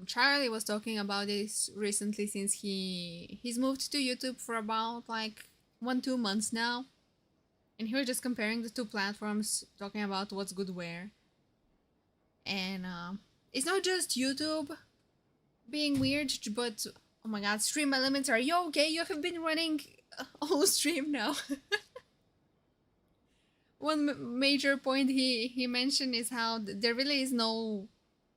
Charlie was talking about this recently since he's moved to YouTube for about like 1-2 months now. And he was just comparing the two platforms, talking about what's good where. And it's not just YouTube being weird, but oh my god, Stream Elements, are you okay? You have been running a whole stream now. One major point he mentioned is how there really is no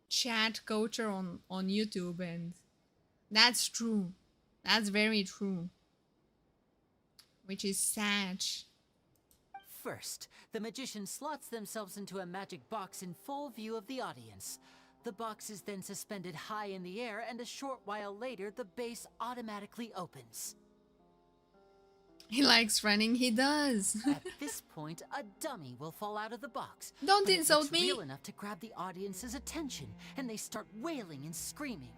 chat culture on YouTube, and that's true. That's very true. Which is sad. First, the magician slots themselves into a magic box in full view of the audience. The box is then suspended high in the air, and a short while later, the base automatically opens. He likes running, he does. At this point, a dummy will fall out of the box. Don't but insult it's me. real enough to grab the audience's attention, and they start wailing and screaming.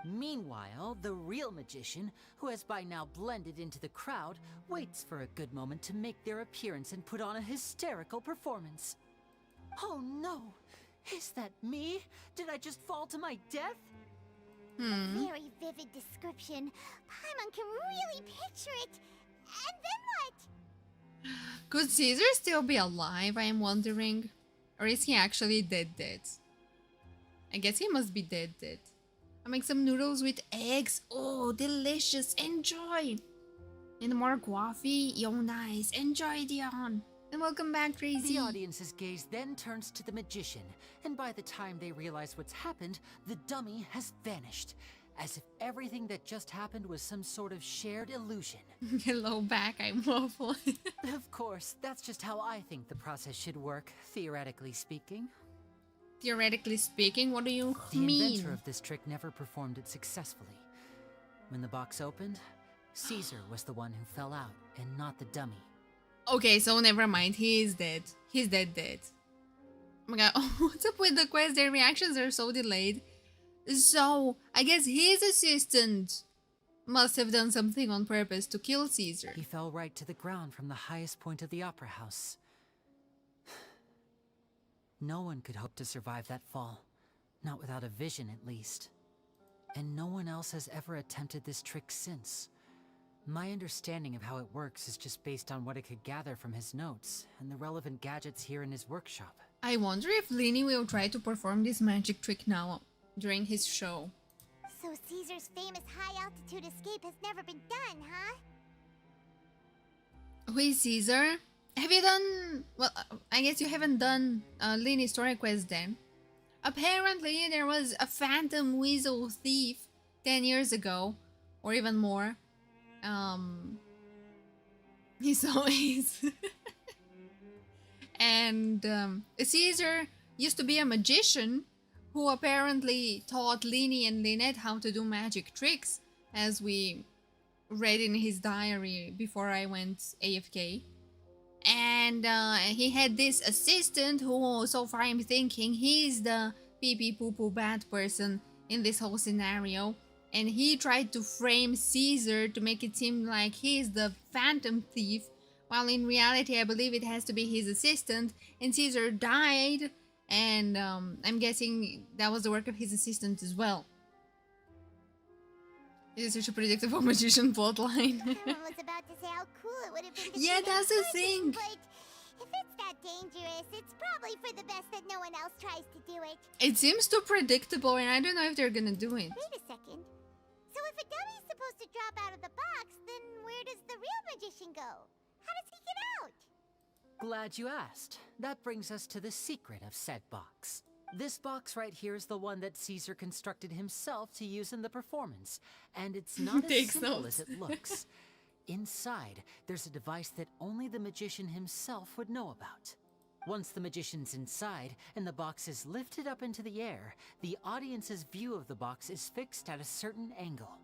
Meanwhile, the real magician, who has by now blended into the crowd, waits for a good moment to make their appearance and put on a hysterical performance. Oh no! Is that me? Did I just fall to my death? Very vivid description. Paimon can really picture it. And then what? Could Caesar still be alive, I am wondering? Or is he actually dead? I guess he must be dead. I'll make some noodles with eggs. Oh, delicious. Enjoy. And more coffee. Yo, nice. Enjoy, Dion. And welcome back, Crazy. The audience's gaze then turns to the magician, and by the time they realize what's happened, the dummy has vanished, as if everything that just happened was some sort of shared illusion. Hello back, I'm Waffle. Of course, that's just how I think the process should work, theoretically speaking. Theoretically speaking, what do you The mean? inventor of this trick never performed it successfully. When the box opened, Caesar was the one who fell out, and not the dummy. Okay, so never mind. He is dead. He's dead. Oh my god, what's up with the quest? Their reactions are so delayed. So, I guess his assistant must have done something on purpose to kill Caesar. He fell right to the ground from the highest point of the opera house. No one could hope to survive that fall. Not without a vision, at least. And no one else has ever attempted this trick since. My understanding of how it works is just based on what I could gather from his notes and the relevant gadgets here in his workshop. I wonder if Lyney will try to perform this magic trick now during his show. So Caesar's famous high-altitude escape has never been done, huh? Who is Caesar? Have you done... Well, I guess you haven't done Lyney's story quest then. Apparently, there was a phantom weasel thief 10 years ago, or even more. He's always... And Caesar used to be a magician who apparently taught Lyney and Lynette how to do magic tricks, as we read in his diary before I went AFK. And he had this assistant who, so far I'm thinking, he's the pee-pee-poo-poo bad person in this whole scenario. And he tried to frame Caesar to make it seem like he's the phantom thief, while in reality I believe it has to be his assistant, and Caesar died, and I'm guessing that was the work of his assistant as well. This is such a predictable magician plotline. Everyone was about to say how cool it would have been to Yeah, see that's them the thing. But if it's that dangerous, it's probably for the best that no one else tries to do it. It seems too predictable, and I don't know if they're gonna do it. Wait a second. So if a dummy's supposed to drop out of the box, then where does the real magician go? How does he get out? Glad you asked. That brings us to the secret of said box. This box right here is the one that Caesar constructed himself to use in the performance, and it's not as Takes simple notes. as it looks. Inside, there's a device that only the magician himself would know about. Once the magician's inside and the box is lifted up into the air, the audience's view of the box is fixed at a certain angle.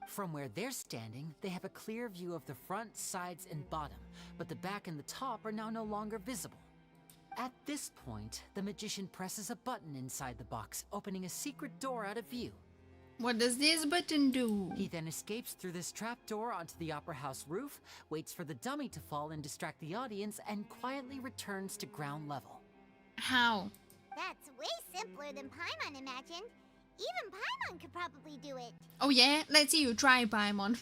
From where they're standing, they have a clear view of the front, sides, and bottom, but the back and the top are now no longer visible. At this point, the magician presses a button inside the box, opening a secret door out of view. What does this button do? He then escapes through this trapdoor onto the opera house roof, waits for the dummy to fall and distract the audience, and quietly returns to ground level. How? That's way simpler than Paimon imagined. Even Paimon could probably do it. Oh yeah? Let's see you try, Paimon.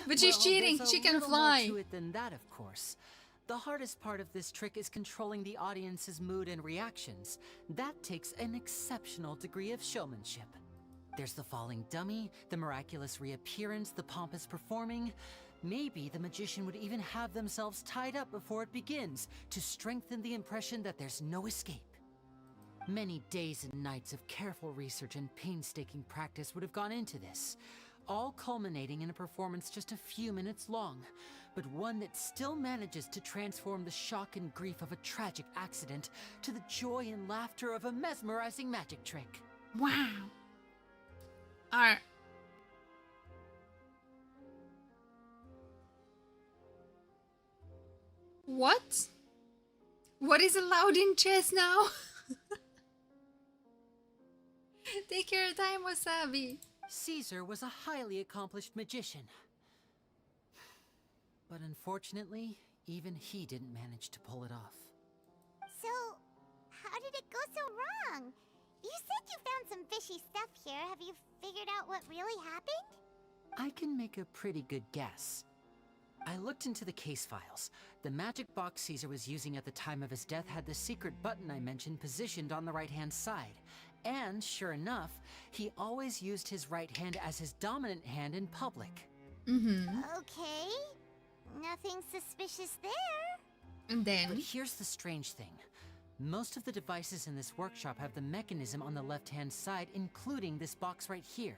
But she's Well, cheating. there's a She can little fly. more to it than that, of course. The hardest part of this trick is controlling the audience's mood and reactions. That takes an exceptional degree of showmanship. There's the falling dummy, the miraculous reappearance, the pompous performing. Maybe the magician would even have themselves tied up before it begins to strengthen the impression that there's no escape. Many days and nights of careful research and painstaking practice would have gone into this, all culminating in a performance just a few minutes long, but one that still manages to transform the shock and grief of a tragic accident to the joy and laughter of a mesmerizing magic trick. Wow. What? What is allowed in chess now? Take your time, Wasabi. Caesar was a highly accomplished magician. But unfortunately, even he didn't manage to pull it off. So, how did it go so wrong? You said you found some fishy stuff here. Have you figured out what really happened? I can make a pretty good guess. I looked into the case files. The magic box Caesar was using at the time of his death had the secret button I mentioned positioned on the right-hand side, And sure enough, he always used his right hand as his dominant hand in public. Okay. Nothing suspicious there. And then? But here's the strange thing. Most of the devices in this workshop have the mechanism on the left-hand side, including this box right here.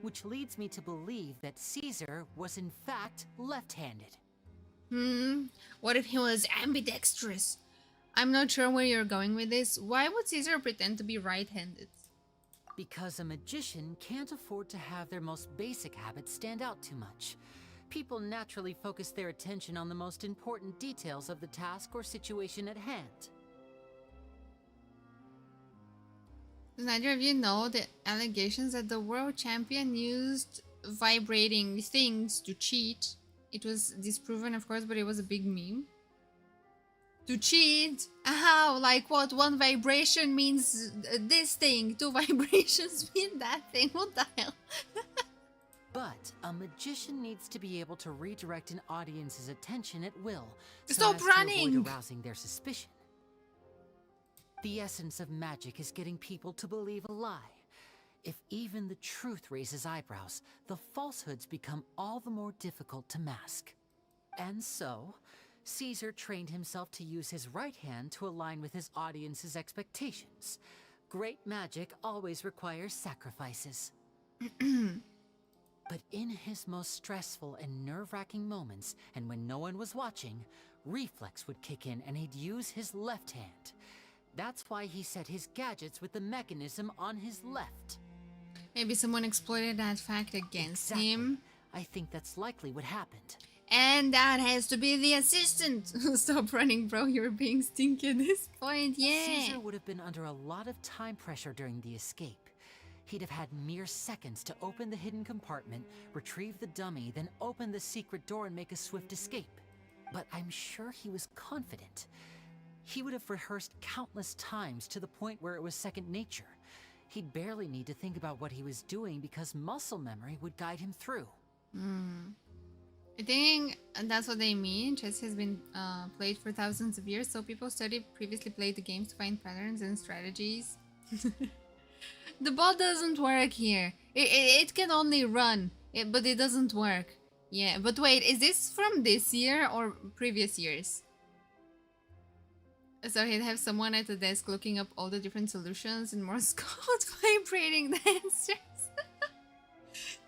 Which leads me to believe that Caesar was in fact left-handed. What if he was ambidextrous? I'm not sure where you're going with this. Why would Caesar pretend to be right-handed? Because a magician can't afford to have their most basic habits stand out too much. People naturally focus their attention on the most important details of the task or situation at hand. Does neither of you know the allegations that the world champion used vibrating things to cheat? It was disproven, of course, but it was a big meme. To cheat? How? Like what? One vibration means this thing. Two vibrations mean that thing. What the hell? But a magician needs to be able to redirect an audience's attention at will, Stop so as running! to avoid arousing their suspicion. The essence of magic is getting people to believe a lie. If even the truth raises eyebrows, the falsehoods become all the more difficult to mask. And so, Caesar trained himself to use his right hand to align with his audience's expectations. Great magic always requires sacrifices. But in his most stressful and nerve-wracking moments, and when no one was watching, reflex would kick in and he'd use his left hand. That's why he set his gadgets with the mechanism on his left. Maybe someone exploited that fact against him. I think that's likely what happened. And that has to be the assistant. Stop running, bro. You're being stinky at this point. Yeah. Caesar would have been under a lot of time pressure during the escape. He'd have had mere seconds to open the hidden compartment, retrieve the dummy, then open the secret door and make a swift escape. But I'm sure he was confident. He would have rehearsed countless times to the point where it was second nature. He'd barely need to think about what he was doing because muscle memory would guide him through. I think that's what they mean. Chess has been played for thousands of years, so people previously played the games to find patterns and strategies. The ball doesn't work here. It can only run, but it doesn't work. Yeah, but wait, is this from this year or previous years? So he'd have someone at the desk looking up all the different solutions in Morse code, vibrating the answers.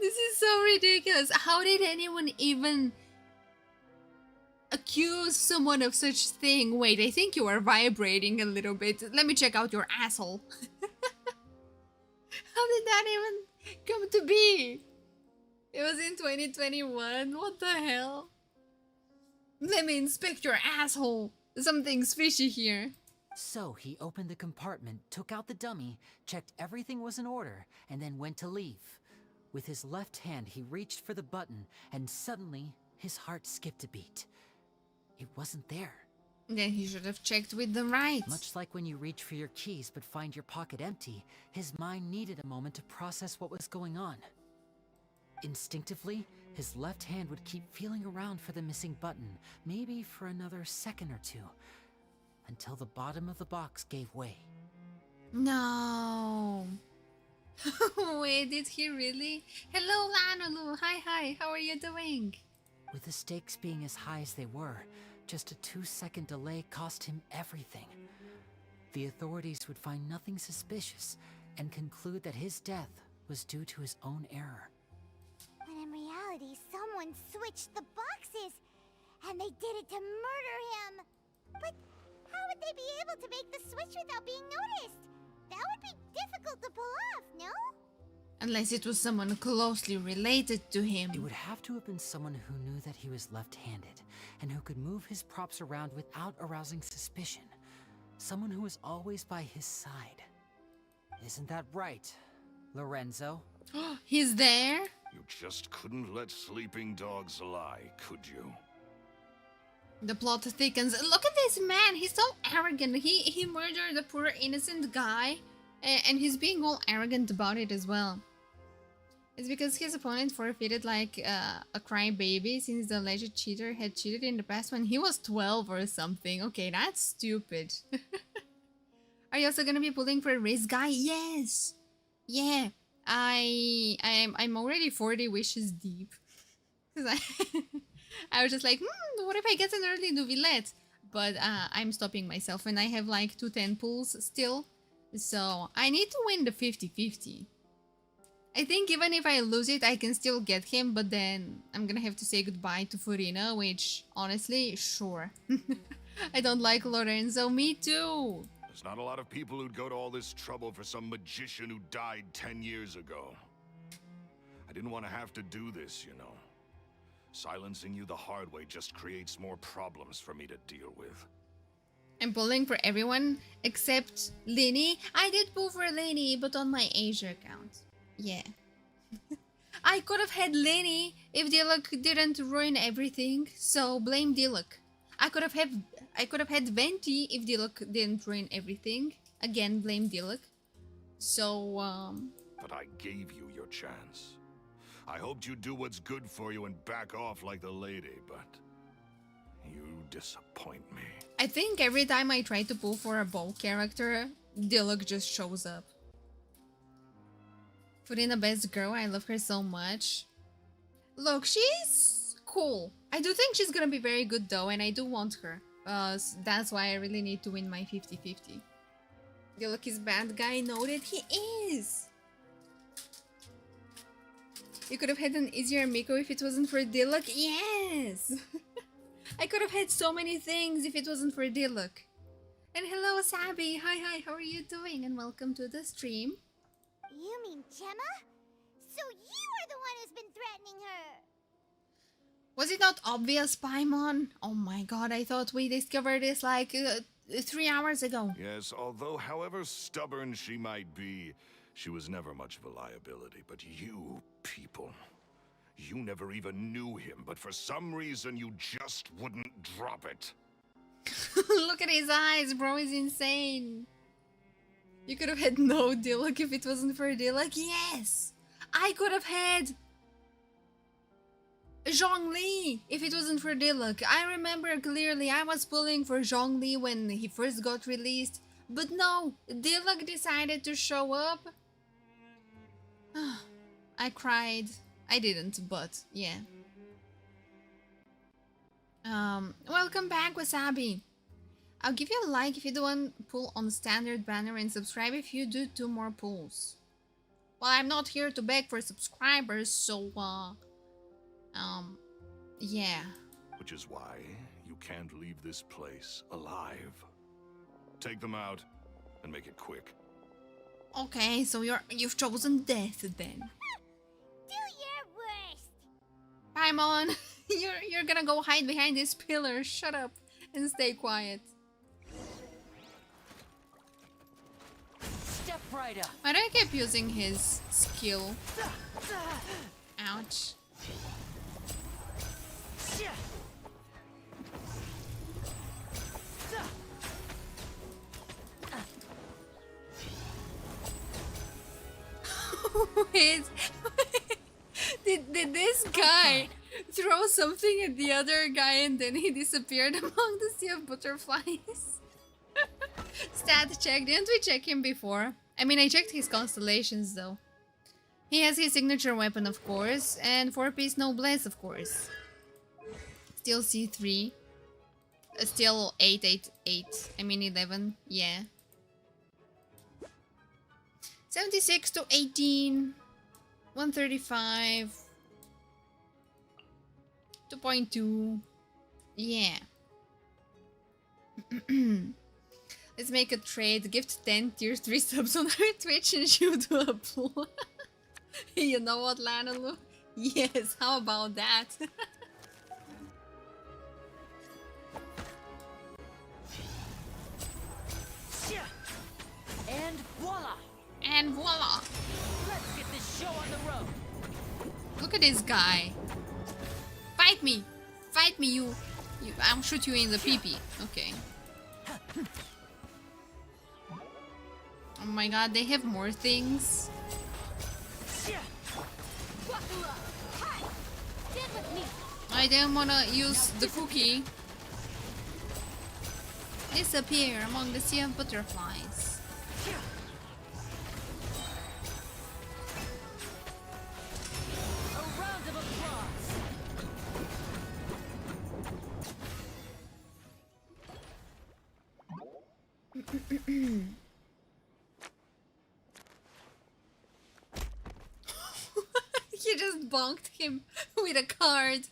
This is so ridiculous. How did anyone even accuse someone of such thing? Wait, I think you are vibrating a little bit. Let me check out your asshole. How did that even come to be? It was in 2021. What the hell? Let me inspect your asshole. Something's fishy here. So he opened the compartment, took out the dummy, checked everything was in order, and then went to leave. With his left hand, he reached for the button, and suddenly, his heart skipped a beat. It wasn't there. Then he should have checked with the right. Much like when you reach for your keys but find your pocket empty, his mind needed a moment to process what was going on. Instinctively, his left hand would keep feeling around for the missing button, maybe for another second or two, until the bottom of the box gave way. No. Wait, did he really? Hello, Lanolu. Hi, how are you doing? With the stakes being as high as they were, just a 2-second delay cost him everything. The authorities would find nothing suspicious and conclude that his death was due to his own error. When in reality, someone switched the boxes, and they did it to murder him. But how would they be able to make the switch without being noticed? That would be difficult to pull off, no? Unless it was someone closely related to him. It would have to have been someone who knew that he was left-handed, and who could move his props around without arousing suspicion. Someone who was always by his side. Isn't that right, Lorenzo? He's there? You just couldn't let sleeping dogs lie, could you? The plot thickens. Look at this man. He's so arrogant. He murdered a poor innocent guy, and he's being all arrogant about it as well. It's because his opponent forfeited like a crybaby since the alleged cheater had cheated in the past when he was 12 or something. Okay, that's stupid. Are you also gonna be pulling for a race guy? Yes. Yeah. I'm already 40 wishes deep. Cause I was just like, what if I get an early Nuvilette? But I'm stopping myself and I have like 210 pulls still. So I need to win the 50-50. I think even if I lose it, I can still get him, but then I'm gonna have to say goodbye to Furina, which, honestly, sure. I don't like Lorenzo, me too! There's not a lot of people who'd go to all this trouble for some magician who died 10 years ago. I didn't want to have to do this, you know. Silencing you the hard way just creates more problems for me to deal with. I'm pulling for everyone except Lyney. I did pull for Lyney, but on my Asia account. Yeah. I could have had Lyney if Diluc didn't ruin everything, so blame Diluc. I could have had Venti if Diluc didn't ruin everything. Again, blame Diluc. So, But I gave you your chance. I hoped you'd do what's good for you and back off like the lady, but you disappoint me. I think every time I try to pull for a bow character, Diluc just shows up. Furina best girl, I love her so much. Look, she's cool. I do think she's gonna be very good though, and I do want her. That's why I really need to win my 50-50. Diluc is bad guy, noted. He is! You could have had an easier Miko if it wasn't for Diluc. Yes! I could have had so many things if it wasn't for Diluc. And hello, Sabi. Hi, how are you doing? And welcome to the stream. You mean Gemma? So you are the one who's been threatening her! Was it not obvious, Paimon? Oh my god, I thought we discovered this like 3 hours ago. Yes, although however stubborn she might be, she was never much of a liability. But you people, you never even knew him, but for some reason you just wouldn't drop it. Look at his eyes, bro, he's insane. You could have had no Diluc if it wasn't for Diluc. Yes! I could have had Zhongli if it wasn't for Diluc. I remember clearly I was pulling for Zhongli when he first got released. But no, Diluc decided to show up. I cried. I didn't, but yeah. Welcome back, Wasabi. I'll give you a like if you do one pull on standard banner and subscribe if you do 2 more pulls. Well, I'm not here to beg for subscribers, so yeah. Which is why you can't leave this place alive. Take them out and make it quick. Okay, so you've chosen death then. Do your worst! Paimon, you're gonna go hide behind this pillar. Shut up and stay quiet. Step right up. Why do I keep using his skill? Ouch. Wait. Did this guy throw something at the other guy and then he disappeared among the sea of butterflies? Stat check. Didn't we check him before? I mean, I checked his constellations though. He has his signature weapon, of course, and 4-piece noblesse, of course. Still C3. Still 888. I mean 11. Yeah. 76 to 18. 135. 2.2. Yeah. Let's make a trade. Gift 10 tier 3 subs on our Twitch and you do a pull. You know what, Lanalu? Yes, how about that? And voila! And voila! Let's get this show on the road. Look at this guy. Fight me! Fight me, you! I'll shoot you in the pee-pee. Okay. Oh my god, they have more things. I didn't wanna use the cookie. Disappear among the sea of butterflies. bonked him with a card.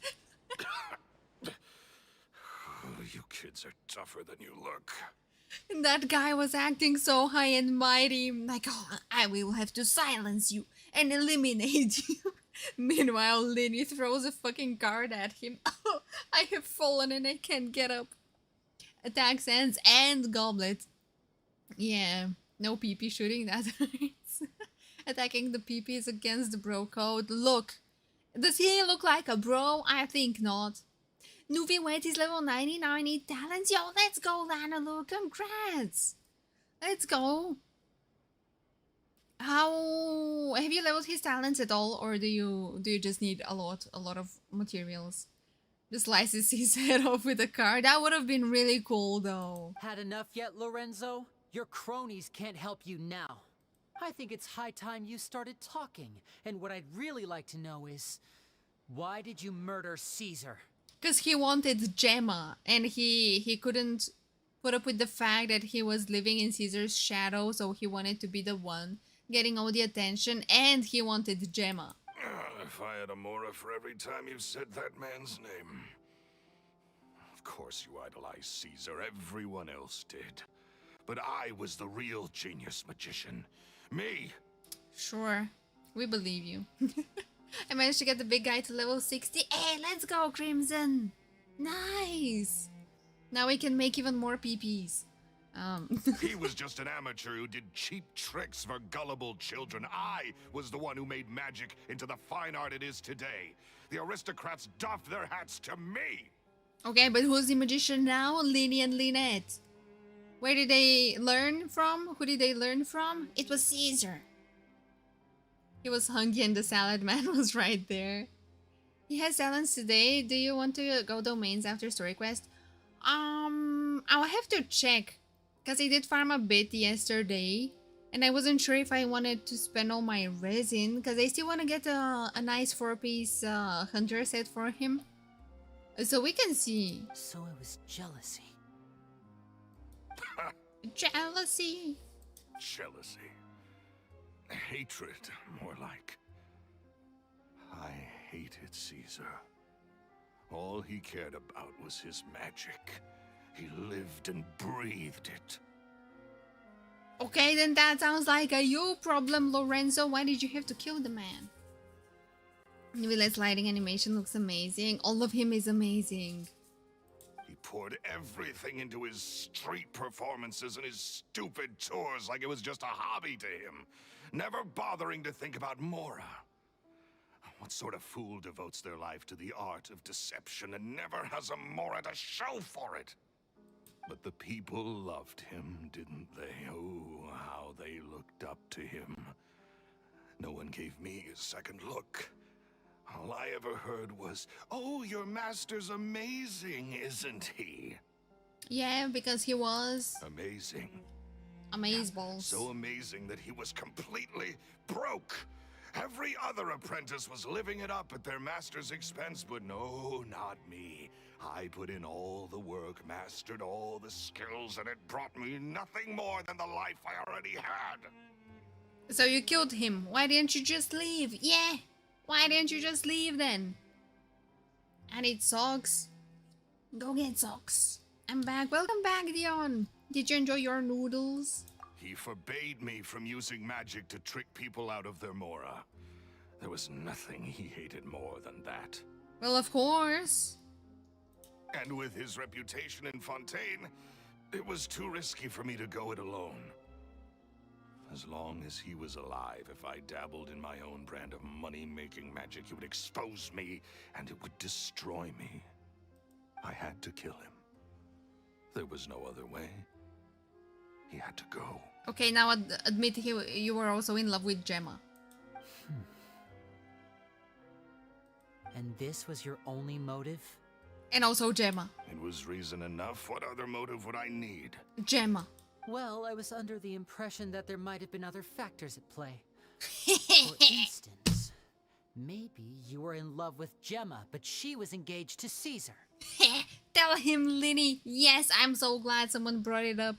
You kids are tougher than you look. And that guy was acting so high and mighty, like, oh, I will have to silence you and eliminate you. Meanwhile, Lyney throws a fucking card at him. Oh, I have fallen and I can't get up. Attacks ends and goblet. Yeah, no PP shooting, that hurts. Attacking the PP is against the bro code. Look, does he look like a bro? I think not. Nuvi Wet is level 99 in talents. Yo, let's go, Lanalu. Congrats. Let's go. How have you leveled his talents at all, or do you just need a lot of materials? Just slices his head off with a card. That would have been really cool, though. Had enough yet, Lorenzo? Your cronies can't help you now. I think it's high time you started talking. And what I'd really like to know is, why did you murder Caesar? Because he wanted Gemma, and he couldn't put up with the fact that he was living in Caesar's shadow, so he wanted to be the one getting all the attention, and he wanted Gemma. If I had a Mora for every time you said that man's name. Of course you idolize Caesar, everyone else did. But I was the real genius magician. Me! Sure, we believe you. I managed to get the big guy to level 60. Hey, let's go, Crimson! Nice! Now we can make even more PPs. He was just an amateur who did cheap tricks for gullible children. I was the one who made magic into the fine art it is today. The aristocrats doffed their hats to me! Okay, but who's the magician now? Lyney and Lynette. Where did they learn from? Who did they learn from? It was Caesar. He was hungry and the salad man was right there. He has talents today. Do you want to go domains after story quest? I'll have to check. Because I did farm a bit yesterday. And I wasn't sure if I wanted to spend all my resin. Because I still want to get a nice 4-piece hunter set for him. So we can see. So it was jealousy. Jealousy. Jealousy. Hatred, more like. I hated Caesar. All he cared about was his magic. He lived and breathed it. Okay, then that sounds like a you problem, Lorenzo. Why did you have to kill the man? Village lighting animation looks amazing. All of him is amazing. He poured everything into his street performances and his stupid tours like it was just a hobby to him, never bothering to think about Mora. What sort of fool devotes their life to the art of deception and never has a Mora to show for it? But the people loved him, didn't they? Oh, how they looked up to him. No one gave me a second look. All I ever heard was, "Oh, your master's amazing, isn't he?" Yeah, because he was amazing. Amazeballs. So amazing that he was completely broke. Every other apprentice was living it up at their master's expense, but no, not me. I put in all the work, mastered all the skills, and it brought me nothing more than the life I already had. So you killed him. Why didn't you just leave? Yeah. Why didn't you just leave then? I need socks. Go get socks. I'm back. Welcome back, Dion. Did you enjoy your noodles? He forbade me from using magic to trick people out of their Mora. There was nothing he hated more than that. Well, of course. And with his reputation in Fontaine, it was too risky for me to go it alone. As long as he was alive, if I dabbled in my own brand of money-making magic, he would expose me, and it would destroy me. I had to kill him. There was no other way. He had to go. Okay, now admit you were also in love with Gemma. And this was your only motive? And also Gemma. It was reason enough. What other motive would I need? Gemma. Well, I was under the impression that there might have been other factors at play. For instance, maybe you were in love with Gemma, but she was engaged to Caesar. Tell him, Lyney. Yes, I'm so glad someone brought it up.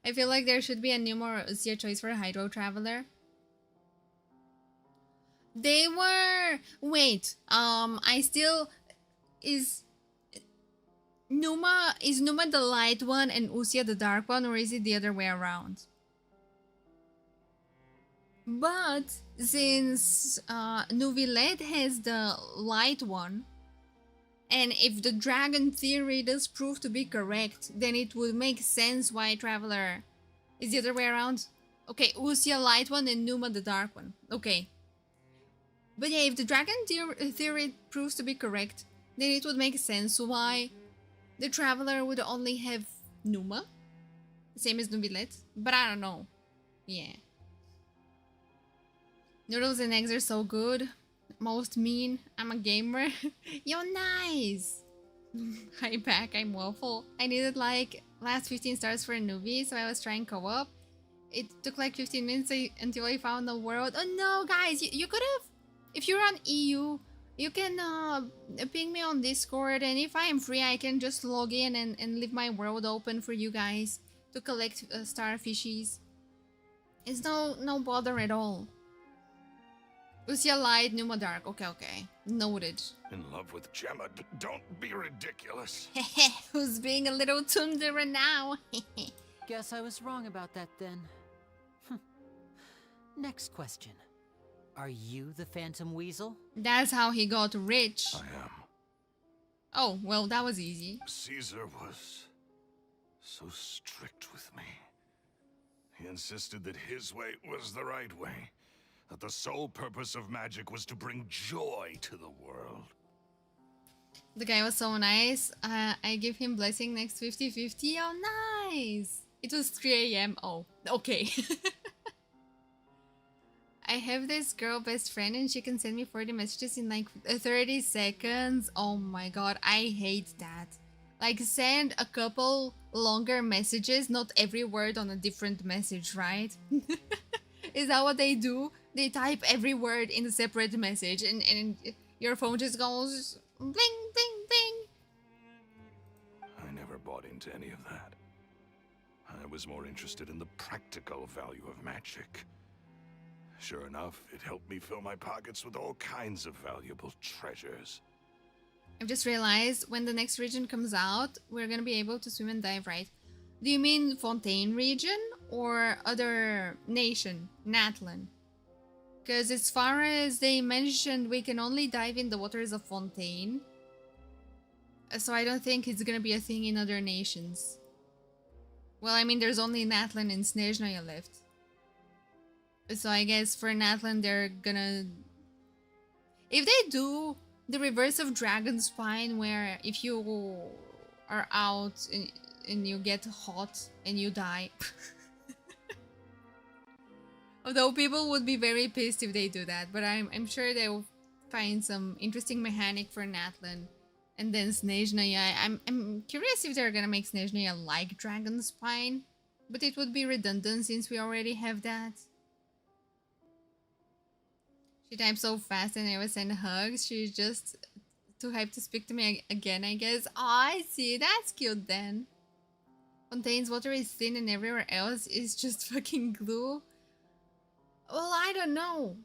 I feel like there should be a new more easier choice for a Hydro Traveler. They were... Wait, I still... Is Numa the light one and Usia the dark one, or is it the other way around? But since Nuvilet has the light one, and if the dragon theory does prove to be correct, then it would make sense why Traveler is the other way around. Okay, Usia light one and Numa the dark one. Okay. But yeah, if the dragon theory proves to be correct, then it would make sense why the Traveler would only have Numa. Same as Nubilet. But I don't know. Yeah. Noodles and eggs are so good. Most mean. I'm a gamer. You're nice. Hi back, I'm Waffle. I needed like last 15 stars for a newbie, so I was trying co-op. It took like 15 minutes until I found the world. Oh no, guys, you could have... If you're on EU, you can ping me on Discord, and if I am free, I can just log in and leave my world open for you guys to collect starfishies. It's no bother at all. Usia light, Numa dark. Okay. Noted. In love with Gemma, don't be ridiculous. Heh, who's being a little tsundere now? Guess I was wrong about that then. Next question. Are you the Phantom Weasel? That's how he got rich. I am. Oh, well, that was easy. Caesar was so strict with me. He insisted that his way was the right way. That the sole purpose of magic was to bring joy to the world. The guy was so nice. I give him blessing next 50-50. Oh, nice. It was 3 AM. Oh, okay. I have this girl best friend and she can send me 40 messages in like 30 seconds. Oh my god, I hate that. Like, send a couple longer messages, not every word on a different message, right? Is that what they do? They type every word in a separate message and your phone just goes bling, bling, bling. I never bought into any of that. I was more interested in the practical value of magic. Sure enough, it helped me fill my pockets with all kinds of valuable treasures. I've just realized when the next region comes out, we're gonna be able to swim and dive, right? Do you mean Fontaine region or other nation, Natlan? Because as far as they mentioned, we can only dive in the waters of Fontaine. So I don't think it's gonna be a thing in other nations. Well, I mean, there's only Natlan and Snezhnaya left. So I guess for Natlan, they're gonna... If they do the reverse of Dragon Spine, where if you are out and you get hot and you die... Although people would be very pissed if they do that, but I'm sure they'll find some interesting mechanic for Natlan. And then Snezhnaya, I'm curious if they're gonna make Snezhnaya like Dragon Spine, but it would be redundant since we already have that. She types so fast and never send hugs. She's just too hyped to speak to me again, I guess. Oh, I see. That's cute then. Fontaine's water is thin and everywhere else is just fucking glue. Well, I don't know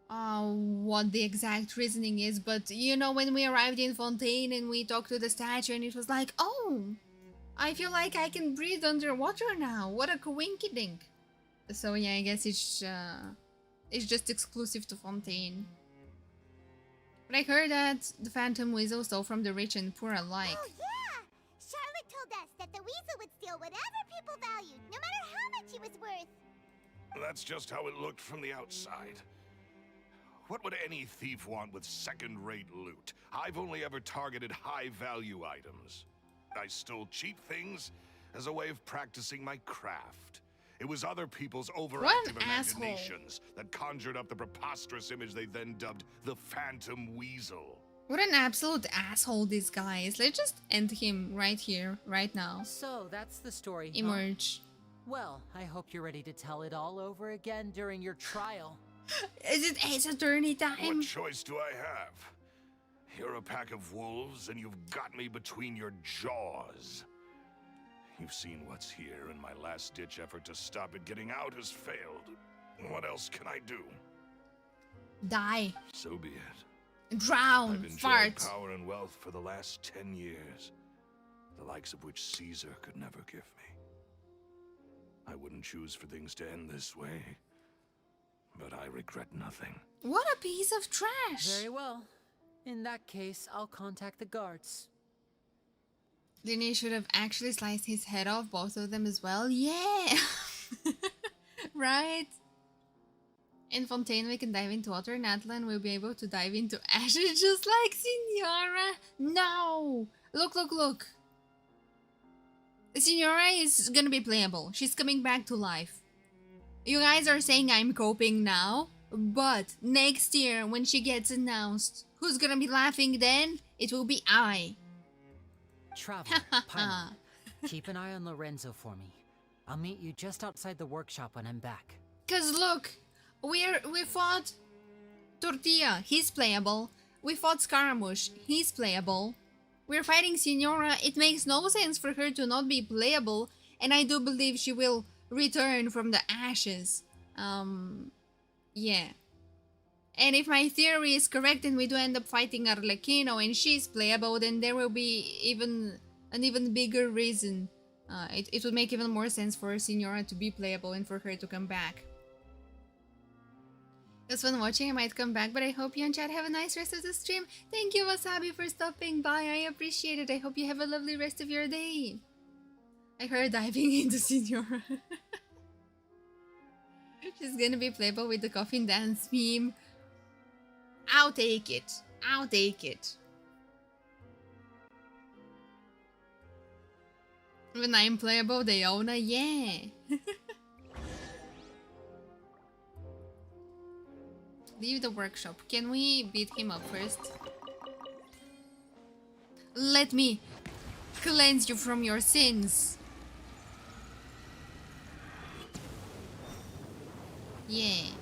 what the exact reasoning is, but you know, when we arrived in Fontaine and we talked to the statue and it was like, oh, I feel like I can breathe underwater now. What a coinkydink. So yeah, I guess it's just exclusive to Fontaine. But I heard that the Phantom Weasel stole from the rich and poor alike. Oh yeah! Charlotte told us that the weasel would steal whatever people valued, no matter how much it was worth. That's just how it looked from the outside. What would any thief want with second-rate loot? I've only ever targeted high-value items. I stole cheap things as a way of practicing my craft. It was other people's overactive imaginations that conjured up the preposterous image they then dubbed the Phantom Weasel. What an absolute asshole this guy is. Let's just end him right here, right now. So, that's the story. Emerge. Well, I hope you're ready to tell it all over again during your trial. Is it Ace Attorney time? What choice do I have? You're a pack of wolves, and you've got me between your jaws. You've seen what's here, and my last-ditch effort to stop it getting out has failed. What else can I do? Die. So be it. Drown. I've enjoyed Fart. power and wealth for the last 10 years, the likes of which Caesar could never give me. I wouldn't choose for things to end this way, but I regret nothing. What a piece of trash. Very well. In that case, I'll contact the guards. Lyney should have actually sliced his head off, both of them as well. Yeah! Right? In Fontaine, we can dive into water. In Atlan, we'll be able to dive into ashes just like Signora. No! Look, look, look. Signora is gonna be playable. She's coming back to life. You guys are saying I'm coping now, but next year when she gets announced, who's gonna be laughing then? It will be I. Traveler, Paimon, keep an eye on Lorenzo for me. I'll meet you just outside the workshop when I'm back. Cause look, we fought Tortilla, he's playable. We fought Scaramouche, he's playable. We're fighting Signora, it makes no sense for her to not be playable, and I do believe she will return from the ashes. Yeah. And if my theory is correct and we do end up fighting Arlecchino and she's playable, then there will be an even bigger reason. It would make even more sense for Signora to be playable and for her to come back. It was fun watching, I might come back, but I hope you and chat have a nice rest of the stream. Thank you, Wasabi, for stopping by. I appreciate it. I hope you have a lovely rest of your day. I heard diving into Signora. She's gonna be playable with the coffin dance meme. I'll take it. I'll take it. When I'm playable, Deona, yeah. Leave the workshop. Can we beat him up first? Let me cleanse you from your sins. Yeah.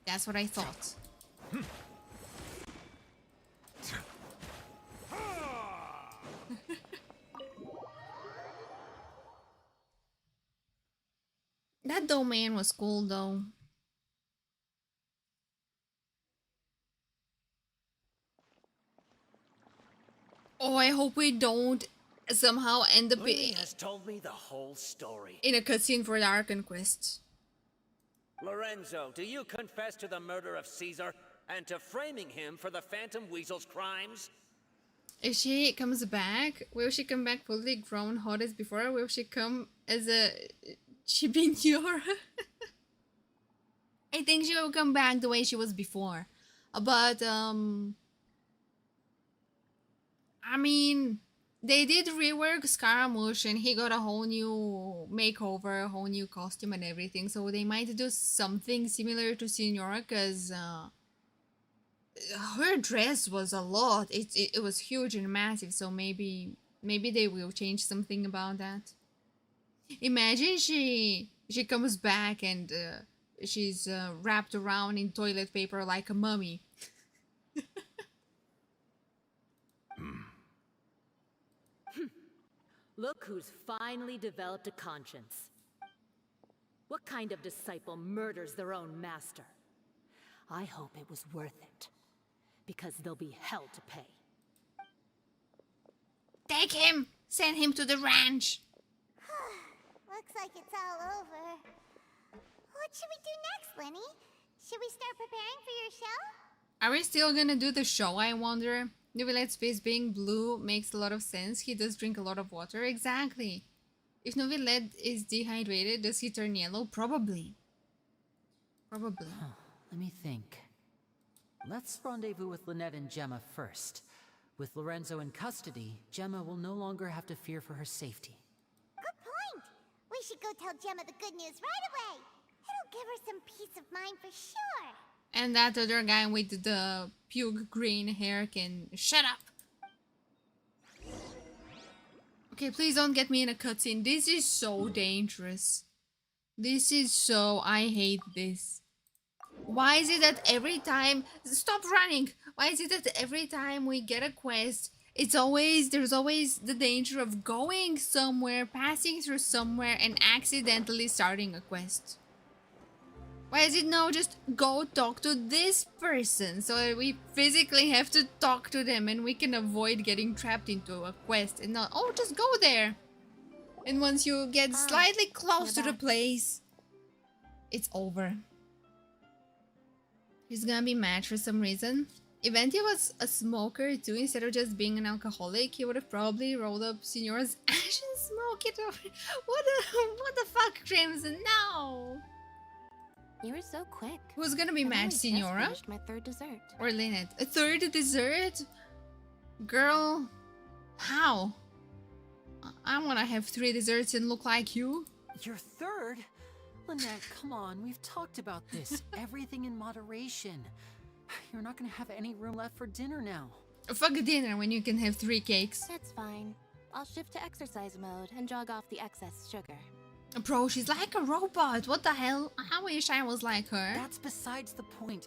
That's what I thought. That domain was cool though. Oh, I hope we don't somehow end up Lyney has told me the whole story. in a cutscene for the Archon Quest. Lorenzo, do you confess to the murder of Caesar and to framing him for the Phantom Weasel's crimes? If she comes back, will she come back fully grown hot as before, or will she come as a Chibinyora? I think she will come back the way she was before. But, I mean, they did rework Scaramouche and he got a whole new makeover, a whole new costume and everything. So they might do something similar to Signora because her dress was a lot. It was huge and massive. So maybe they will change something about that. Imagine she comes back and she's wrapped around in toilet paper like a mummy. Look who's finally developed a conscience. What kind of disciple murders their own master? I hope it was worth it, because there'll be hell to pay. Take him! Send him to the ranch! Looks like it's all over. What should we do next, Lyney? Should we start preparing for your show? Are we still gonna do the show, I wonder? Nuvilet's face being blue makes a lot of sense. He does drink a lot of water. Exactly. If Nuvilet is dehydrated, does he turn yellow? Probably. Probably. Let me think. Let's rendezvous with Lynette and Gemma first. With Lorenzo in custody, Gemma will no longer have to fear for her safety. Good point. We should go tell Gemma the good news right away. It'll give her some peace of mind for sure. And that other guy with the puke green hair can shut up. Okay, please don't get me in a cutscene. This is so dangerous. This is so... I hate this. Why is it that every time... Stop running! Why is it that every time we get a quest, there's always the danger of going somewhere, passing through somewhere, and accidentally starting a quest? Why is it no, just go talk to this person? So we physically have to talk to them and we can avoid getting trapped into a quest and not, oh, just go there. And once you get slightly close to the place, it's over. He's gonna be mad for some reason. If Venti was a smoker too, instead of just being an alcoholic, he would have probably rolled up Signora's ash and smoked it over. What the fuck, Crimson? No! You were so quick. Who's gonna be mad, Signora? Finished my third dessert. Or Lynette? A third dessert? Girl, how? I wanna have 3 desserts and look like you. Your third? Lynette, come on, we've talked about this. Everything in moderation. You're not gonna have any room left for dinner now. Fuck dinner when you can have 3 cakes. That's fine. I'll shift to exercise mode and jog off the excess sugar. Bro, she's like a robot. What the hell? I wish I was like her. That's besides the point.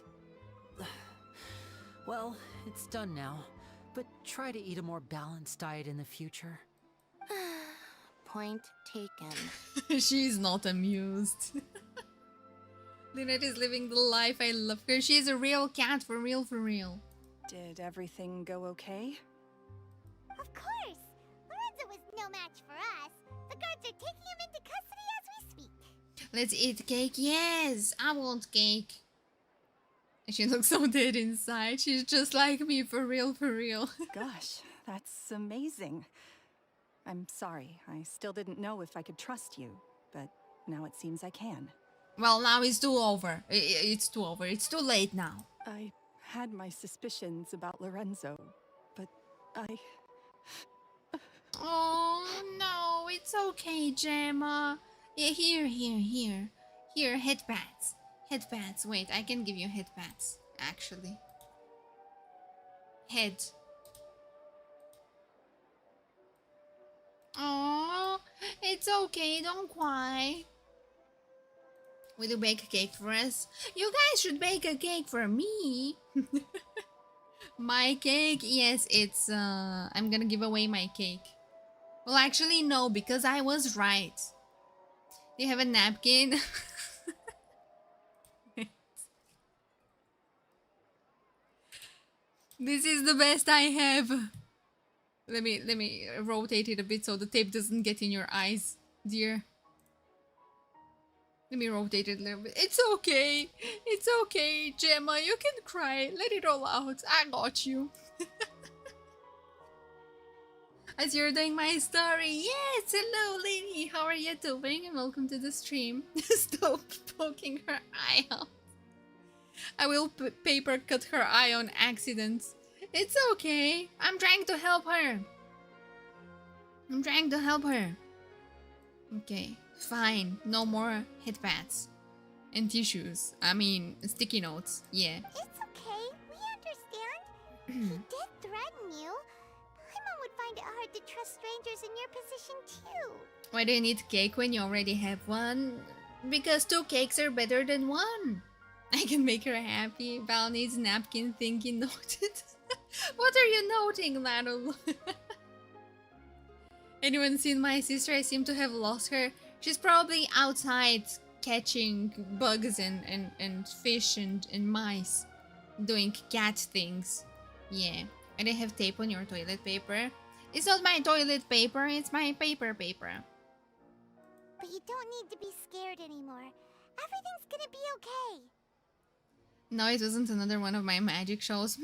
Well, it's done now. But try to eat a more balanced diet in the future. Point taken. She's not amused. Lynette is living the life. I love her. She's a real cat, for real, for real. Did everything go okay? Of course! Lorenzo was no match for us. The guards are taking him into custody as we speak. Let's eat cake. Yes, I want cake. She looks so dead inside. She's just like me, for real, for real. Gosh, that's amazing. I'm sorry. I still didn't know if I could trust you, but now it seems I can. Well, now it's too over. It's too over. It's too late now. I had my suspicions about Lorenzo, but I... Oh, no. It's okay, Gemma. Yeah, here. Here, headpads. Headpads. Wait, I can give you headpads, actually. Head. Oh, it's okay. Don't cry. Will you bake a cake for us? You guys should bake a cake for me. My cake? Yes, it's, I'm gonna give away my cake. Well, actually, no, because I was right. Do you have a napkin? This is the best I have. Let me rotate it a bit so the tape doesn't get in your eyes, dear. Let me rotate it a little bit. It's okay. It's okay, Gemma. You can cry. Let it all out. I got you. As you're doing my story. Yes, hello, Lyney. How are you doing? And welcome to the stream. Stop poking her eye out. I will paper cut her eye on accident. It's okay. I'm trying to help her. Okay, fine. No more headpads. And tissues. I mean, sticky notes. Yeah. It's okay. We understand. He did threaten you. Paimon would find it hard to trust strangers in your position too. Why do you need cake when you already have one? Because 2 cakes are better than 1. I can make her happy. Val needs napkin thinking noted. What are you noting, Laddle? Anyone seen my sister? I seem to have lost her. She's probably outside catching bugs and fish and mice. Doing cat things. Yeah. And I have tape on your toilet paper. It's not my toilet paper, it's my paper. But you don't need to be scared anymore. Everything's gonna be okay. No, it wasn't another one of my magic shows.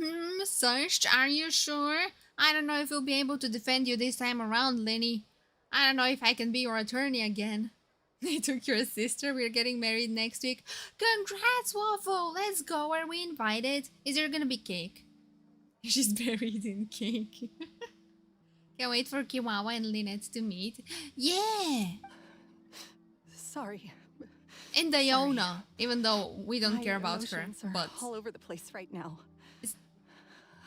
Searched, are you sure? I don't know if we'll be able to defend you this time around, Lyney. I don't know if I can be your attorney again. They took your sister. We're getting married next week. Congrats, Waffle! Let's go. Are we invited? Is there gonna be cake? She's buried in cake. Can't wait for Kiwawa and Lynette to meet. Yeah! Sorry. And Diona, even though we don't care about her. But all over the place right now.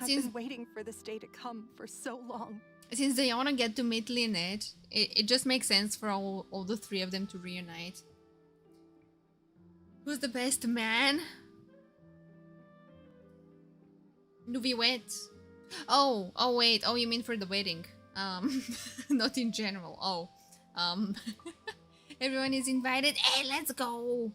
I've Since- been waiting for this day to come for so long. Since Diona get to meet Lynette, it just makes sense for all the 3 of them to reunite. Who's the best man? Nuviwet. Oh, wait. Oh, you mean for the wedding? Not in general. Oh, everyone is invited. Hey, let's go.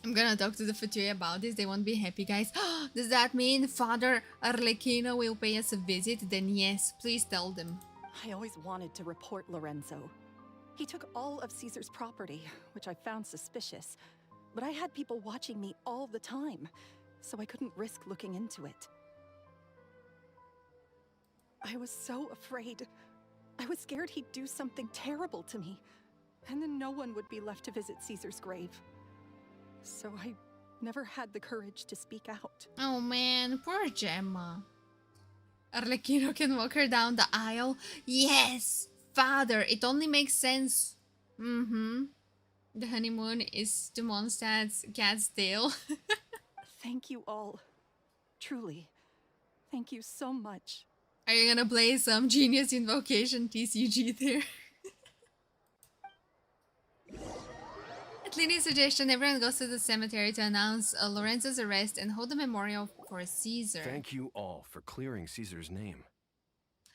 I'm gonna talk to the Fatui about this. They won't be happy, guys. Does that mean Father Arlecchino will pay us a visit? Then yes, please tell them. I always wanted to report Lorenzo. He took all of Caesar's property, which I found suspicious. But I had people watching me all the time, so I couldn't risk looking into it. I was so afraid. I was scared he'd do something terrible to me, and then no one would be left to visit Caesar's grave. So I never had the courage to speak out. Oh man, poor Gemma. Arlecchino can walk her down the aisle. Yes! Father, it only makes sense. The honeymoon is to Mondstadt's cat's tail. Thank you all. Truly. Thank you so much. Are you gonna play some Genius Invocation TCG there? At Lyney's suggestion, everyone goes to the cemetery to announce Lorenzo's arrest and hold a memorial for Caesar. Thank you all for clearing Caesar's name.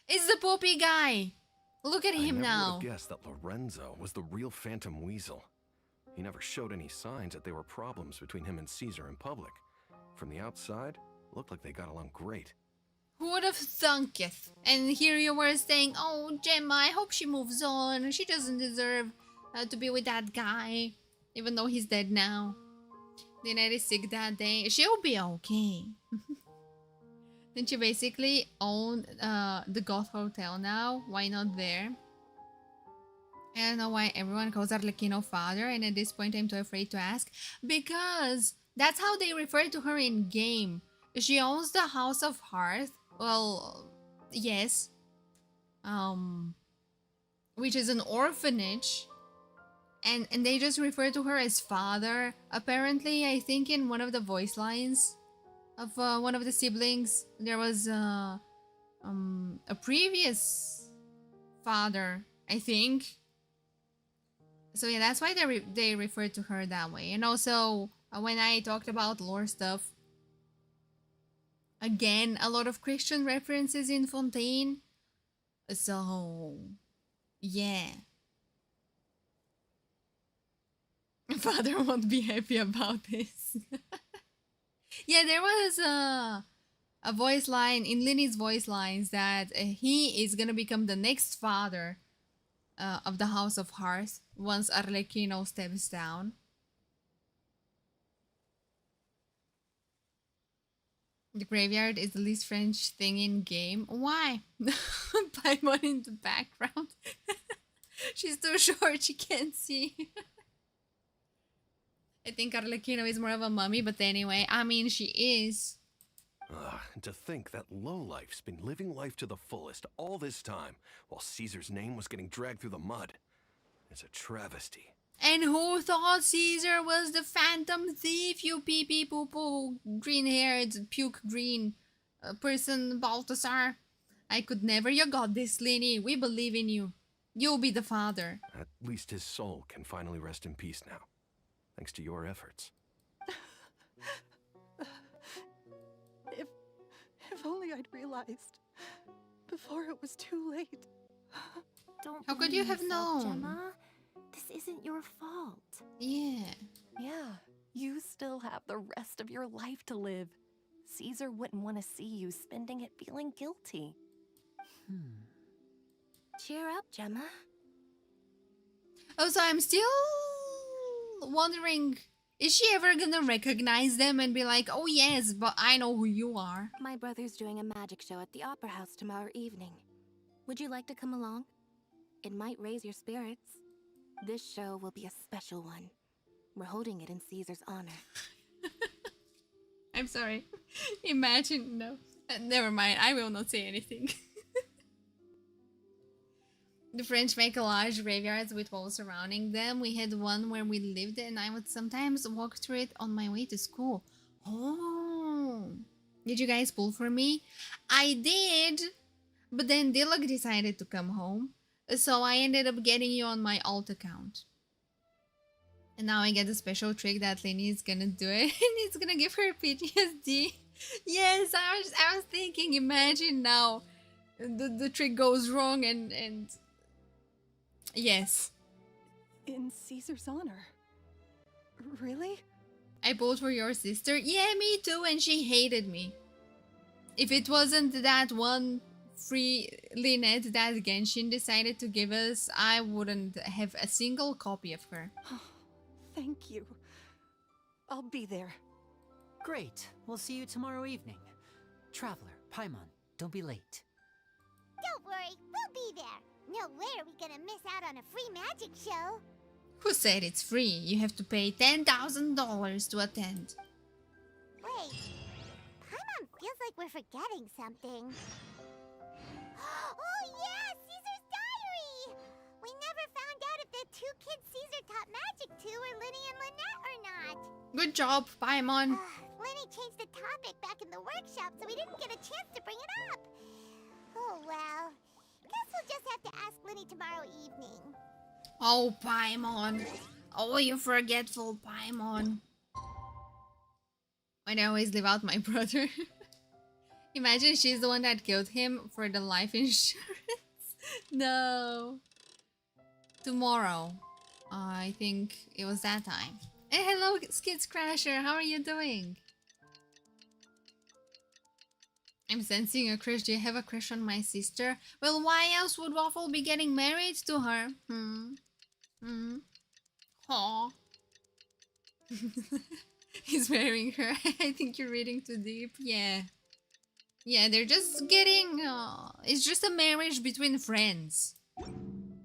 It's the Poppy guy! Look at him I never now. would have guessed that Lorenzo was the real Phantom Weasel. He never showed any signs that there were problems between him and Caesar in public. From the outside, it looked like they got along great. Who would have thunk it? And here you were saying, oh, Gemma, I hope she moves on. She doesn't deserve to be with that guy, even though he's dead now. Lyney is sick that day. She'll be okay. Then she basically owned the Goth Hotel now. Why not there? I don't know why everyone calls Arlecchino father, and at this point I'm too afraid to ask. Because that's how they refer to her in game. She owns the House of Hearth. Well, yes. Which is an orphanage. And they just refer to her as father. Apparently, I think in one of the voice lines of one of the siblings, there was a previous father, I think. So yeah, that's why they refer to her that way. And also, when I talked about lore stuff, again, a lot of Christian references in Fontaine. So, yeah. Father won't be happy about this. Yeah, there was a voice line in Lyney's voice lines that he is gonna become the next father of the House of Hearth once Arlecchino steps down. The graveyard is the least French thing in game. Why? Paimon in the background. She's too short, she can't see. I think Arlecchino is more of a mummy, but anyway, I mean, she is. And to think that lowlife's been living life to the fullest all this time, while Caesar's name was getting dragged through the mud. It's a travesty. And who thought Caesar was the phantom thief, you pee-pee poo-poo, green-haired, puke green person, Balthasar? I could never. You got this, Lyney. We believe in you. You'll be the father. At least his soul can finally rest in peace now, thanks to your efforts. If only I'd realized before it was too late. Don't How could you have known? Gemma? This isn't your fault. Yeah. Yeah, you still have the rest of your life to live. Caesar wouldn't want to see you spending it feeling guilty. Cheer up, Gemma. Oh, so I'm still wondering, is she ever gonna recognize them and be like, oh yes, but I know who you are? My brother's doing a magic show at the Opera House tomorrow evening. Would you like to come along? It might raise your spirits. This show will be a special one. We're holding it in Caesar's honor. I'm sorry. Imagine, no. Never mind, I will not say anything. The French make large graveyards with walls surrounding them. We had one where we lived and I would sometimes walk through it on my way to school. Oh. Did you guys pull for me? I did. But then Dilok decided to come home. So I ended up getting you on my alt account. And now I get a special trick that Lyney is gonna do it. And it's gonna give her PTSD. Yes, I was thinking, imagine now. The trick goes wrong and yes. In Caesar's honor? Really? I pulled for your sister. Yeah, me too, and she hated me. If it wasn't that one free Lynette that Genshin decided to give us, I wouldn't have a single copy of her. Thank you. I'll be there. Great. We'll see you tomorrow evening. Traveler, Paimon, don't be late. Don't worry, we'll be there. No way are we gonna miss out on a free magic show. Who said it's free? You have to pay $10,000 to attend. Wait, Paimon feels like we're forgetting something. Oh yeah, Caesar's diary! We never found out if the two kids Caesar taught magic to were Lyney and Lynette or not. Good job, Paimon. Lyney changed the topic back in the workshop, so we didn't get a chance to bring it up. Oh well. Guess we'll just have to ask Lyney tomorrow evening. Oh, Paimon. Oh, you forgetful Paimon. Why do I always leave out my brother? Imagine she's the one that killed him for the life insurance. No. Tomorrow. I think it was that time. Hey, hello, Skids Crasher. How are you doing? I'm sensing a crush. Do you have a crush on my sister? Well, why else would Waffle be getting married to her? Aw. He's marrying her. I think you're reading too deep. Yeah. Yeah, they're just getting... it's just a marriage between friends.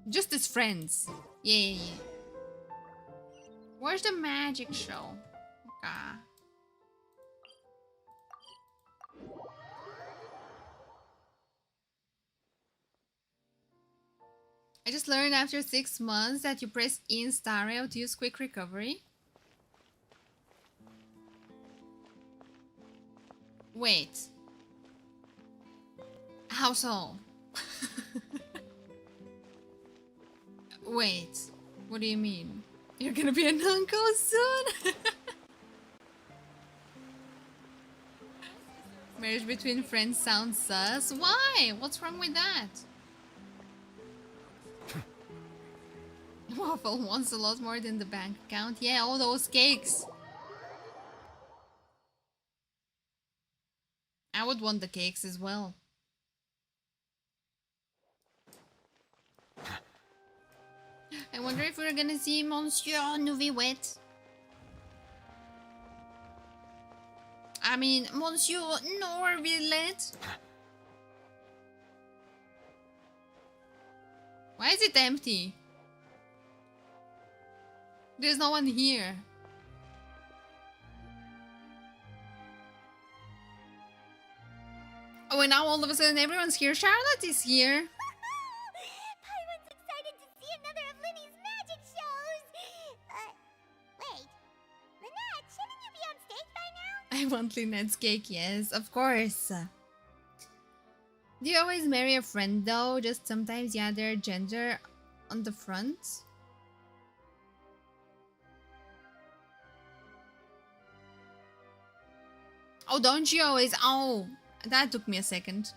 Just as friends. Yeah. Where's the magic show? Okay. I just learned after 6 months that you press E in stereo to use quick recovery. Wait. How so? Wait. What do you mean? You're gonna be an uncle soon? Marriage between friends sounds sus. Why? What's wrong with that? Waffle wants a lot more than the bank account. Yeah, all those cakes. I would want the cakes as well. I wonder if we're gonna see Monsieur Nouvillette. I mean, Monsieur Norvillette. Why is it empty? There's no one here. Oh, and now all of a sudden everyone's here. Charlotte is here. Paimon's excited to see another of Lyney's magic shows. Wait. Lynette, shouldn't you be on stage by now? I want Lynette's cake, yes, of course. Do you always marry a friend though? Just sometimes, yeah, their gender on the front? Oh, don't you always? Oh, that took me a second.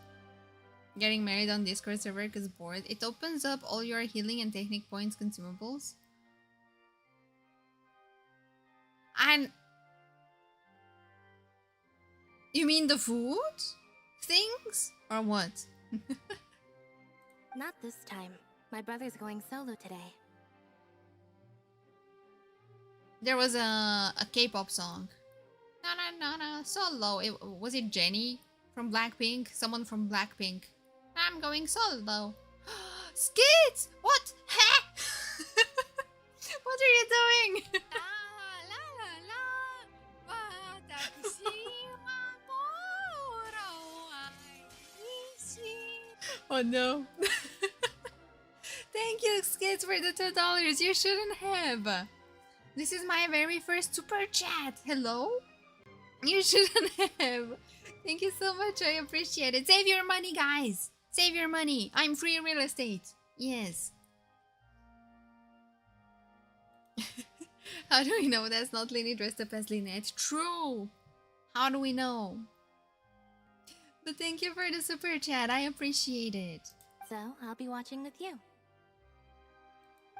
Getting married on Discord server because bored. It opens up all your healing and technique points consumables. And... you mean the food? Things? Or what? Not this time. My brother's going solo today. There was a K-pop song. Na solo. Was it Jennie from Blackpink? Someone from Blackpink. I'm going solo. Skids! What? Huh? What are you doing? Oh no. Thank you, Skids, for the $2. You shouldn't have. This is my very first super chat. Hello? You shouldn't have. Thank you so much. I appreciate it. Save your money, guys. Save your money. I'm free real estate. Yes. How do we know that's not Lyney dressed up as Lynette? True. How do we know? But thank you for the super chat. I appreciate it. So, I'll be watching with you.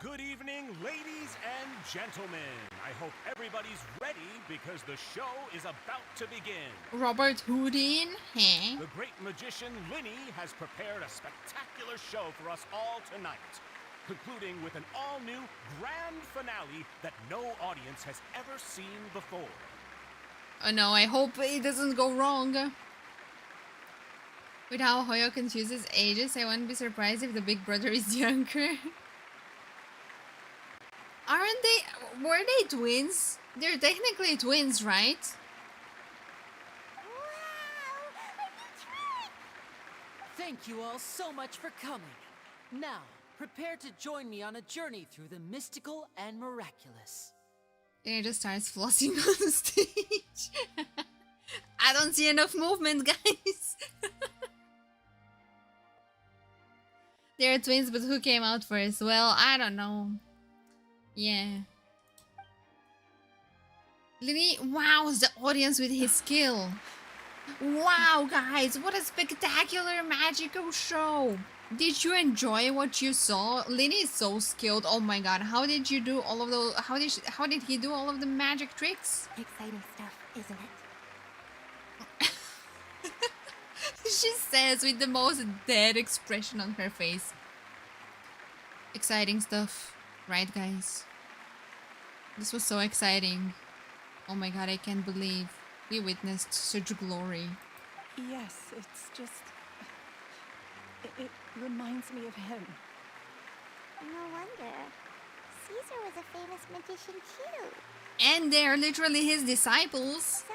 Good evening, ladies and gentlemen. I hope everybody's ready because the show is about to begin. Robert Houdin? Hey. The great magician Lyney has prepared a spectacular show for us all tonight, concluding with an all-new grand finale that no audience has ever seen before. Oh no, I hope it doesn't go wrong. With how Hoyo confuses ages, I wouldn't be surprised if the big brother is younger. Aren't they? Were they twins? They're technically twins, right? Thank you all so much for coming. Now, prepare to join me on a journey through the mystical and miraculous. And it just starts flossing on the stage. I don't see enough movement, guys. They're twins, but who came out first? Well, I don't know. Yeah. Lyney wows the audience with his skill. Wow, guys, what a spectacular magical show. Did you enjoy what you saw? Lyney is so skilled. Oh my god, how did you do all of those? How did he do all of the magic tricks? Exciting stuff, isn't it? She says with the most dead expression on her face. Exciting stuff, right, guys? This was so exciting. Oh my god, I can't believe we witnessed such glory. Yes, it's just... It reminds me of him. No wonder. Caesar was a famous magician too. And they're literally his disciples. So,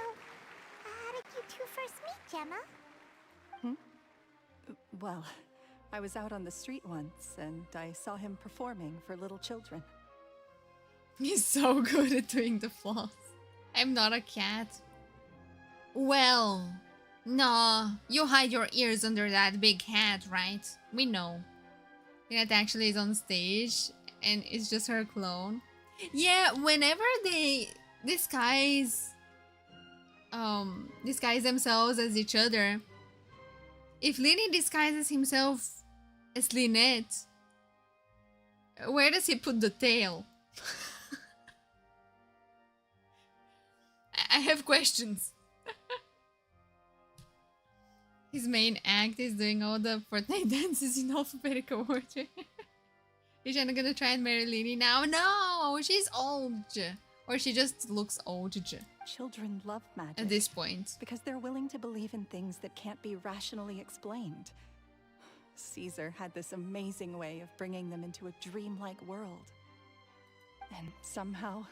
how did you two first meet, Gemma? Well, I was out on the street once, and I saw him performing for little children. He's so good at doing the floss. I'm not a cat. Well, no, you hide your ears under that big hat, right? We know. That actually is on stage, and it's just her clone. Yeah, whenever they disguise themselves as each other, if Lyney disguises himself as Lynette, where does he put the tail? I have questions. His main act is doing all the Fortnite dances in alphabetical order. Is Jenna gonna try and marry Lyney now? No, she's old. Or she just looks old. Children love magic. At this point. Because they're willing to believe in things that can't be rationally explained. Caesar had this amazing way of bringing them into a dreamlike world. And somehow,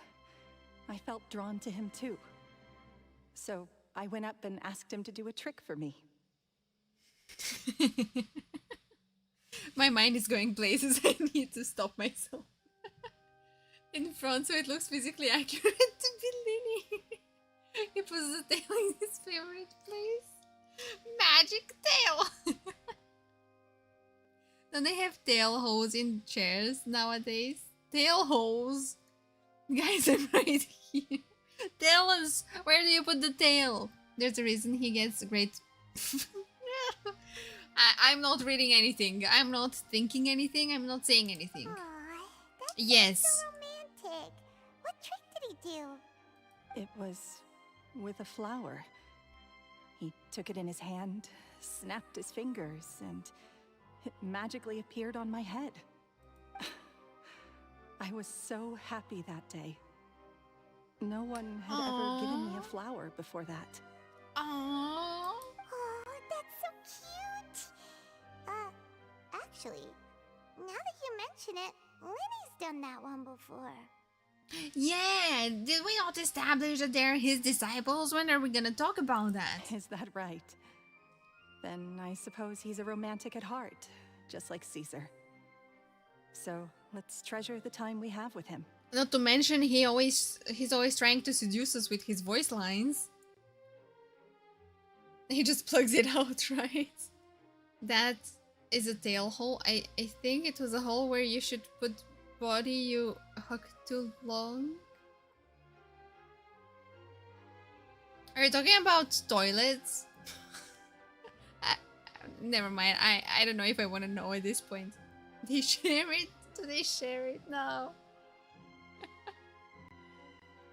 I felt drawn to him too. So I went up and asked him to do a trick for me. My mind is going places. I need to stop myself. In front so it looks physically accurate to be Lyney. He puts the tail in his favorite place. Magic tail! Don't they have tail holes in chairs nowadays? Tail holes? Guys, I'm right here. Tell us, where do you put the tail? There's a reason he gets great... I'm not reading anything. I'm not thinking anything. I'm not saying anything. Aww, that's yes. so romantic. What trick did he do? It was with a flower. He took it in his hand, snapped his fingers, and it magically appeared on my head. I was so happy that day. No one had ever given me a flower before that. Aww. Oh, that's so cute. Actually, now that you mention it, Lyney's done that one before. Yeah, did we not establish that they're his disciples? When are we gonna talk about that? Is that right? Then I suppose he's a romantic at heart, just like Caesar. So let's treasure the time we have with him. Not to mention he's always trying to seduce us with his voice lines. He just plugs it out, right? That is a tail hole. I think it was a hole where you should put body you hug too long. Are you talking about toilets? Never mind. I don't know if I want to know at this point. They share it. Do they share it? No.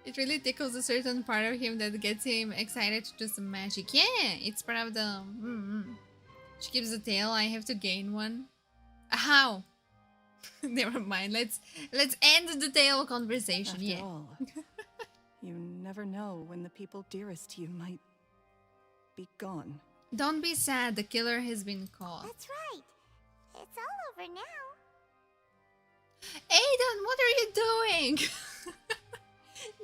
It really tickles a certain part of him that gets him excited to do some magic. Yeah, it's part of the... She gives a tail, I have to gain one. How? Never mind, let's end the tail conversation. After all, you never know when the people dearest to you might be gone. Don't be sad, the killer has been caught. That's right. It's all over now. Aiden, what are you doing?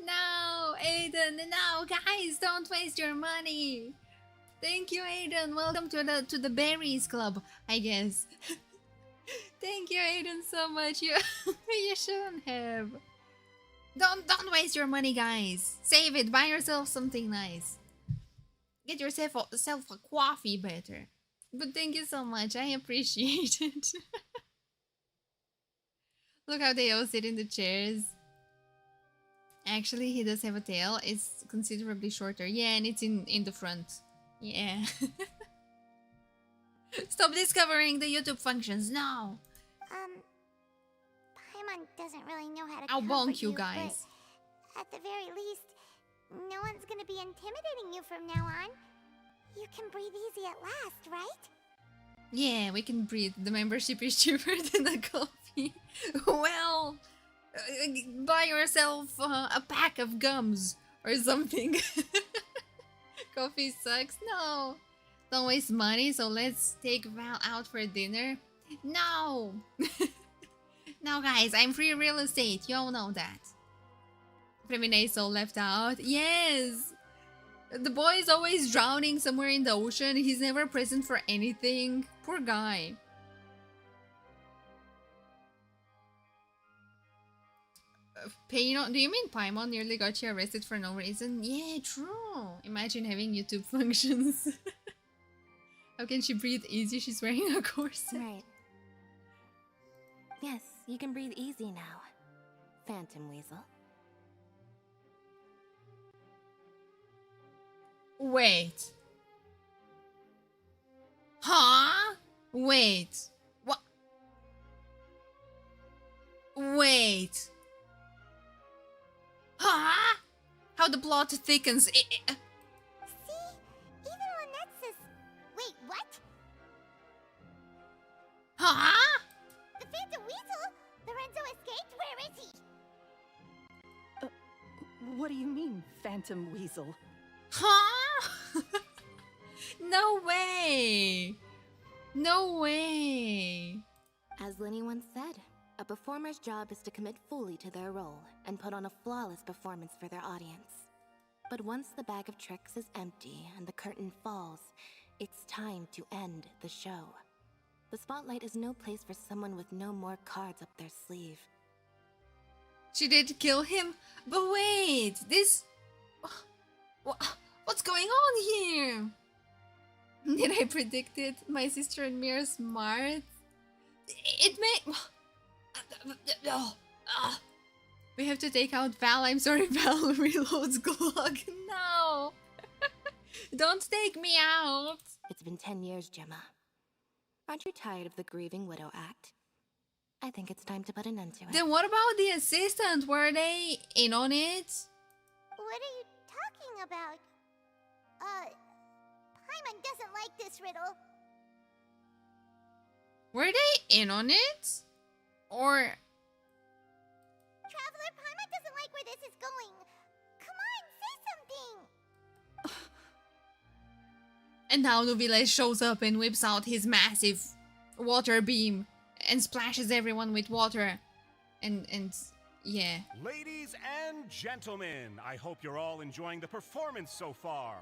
No, Aiden, no, guys, don't waste your money. Thank you, Aiden. Welcome to the Berries Club, I guess. Thank you, Aiden, so much. You you shouldn't have. Don't waste your money, guys. Save it. Buy yourself something nice. Get yourself a coffee better. But thank you so much. I appreciate it. Look how they all sit in the chairs. Actually, he does have a tail. It's considerably shorter. Yeah, and it's in the front. Yeah. Stop discovering the YouTube functions now. Paimon doesn't really know how to I'll comfort bonk you guys. But at the very least, no one's gonna be intimidating you from now on. You can breathe easy at last, right? Yeah, we can breathe. The membership is cheaper than the coffee. Well, buy yourself a pack of gums or something. Coffee sucks. No. Don't waste money, so let's take Val out for dinner. No! No, guys, I'm free real estate. You all know that. Femine so left out. Yes! The boy is always drowning somewhere in the ocean. He's never present for anything. Poor guy. Paimon, do you mean Paimon nearly got you arrested for no reason? Yeah, true. Imagine having YouTube functions. How can she breathe easy? She's wearing a corset. Right. Yes, you can breathe easy now, Phantom Weasel. Wait. Huh? Wait. What? Wait. Huh? How the plot thickens. See? Even Lynette says... Wait, what? Huh? The Phantom Weasel? Lorenzo escaped? Where is he? What do you mean, Phantom Weasel? Huh? No way. No way. As Lyney once said, a performer's job is to commit fully to their role and put on a flawless performance for their audience. But once the bag of tricks is empty and the curtain falls, it's time to end the show. The spotlight is no place for someone with no more cards up their sleeve. She did kill him? But wait, this... What's going on here? Did I predict it? My sister and me are smart. It may... We have to take out Val. I'm sorry, Val reloads Glug. No! Don't take me out! It's been 10 years, Gemma. Aren't you tired of the grieving widow act? I think it's time to put an end to it. Then what about the assistant? Were they in on it? What are you talking about? Paimon doesn't like this riddle. Were they in on it? Or... Traveler, Paimon doesn't like where this is going. Come on, say something. And now Nuvile shows up and whips out his massive water beam and splashes everyone with water. And yeah. Ladies and gentlemen, I hope you're all enjoying the performance so far.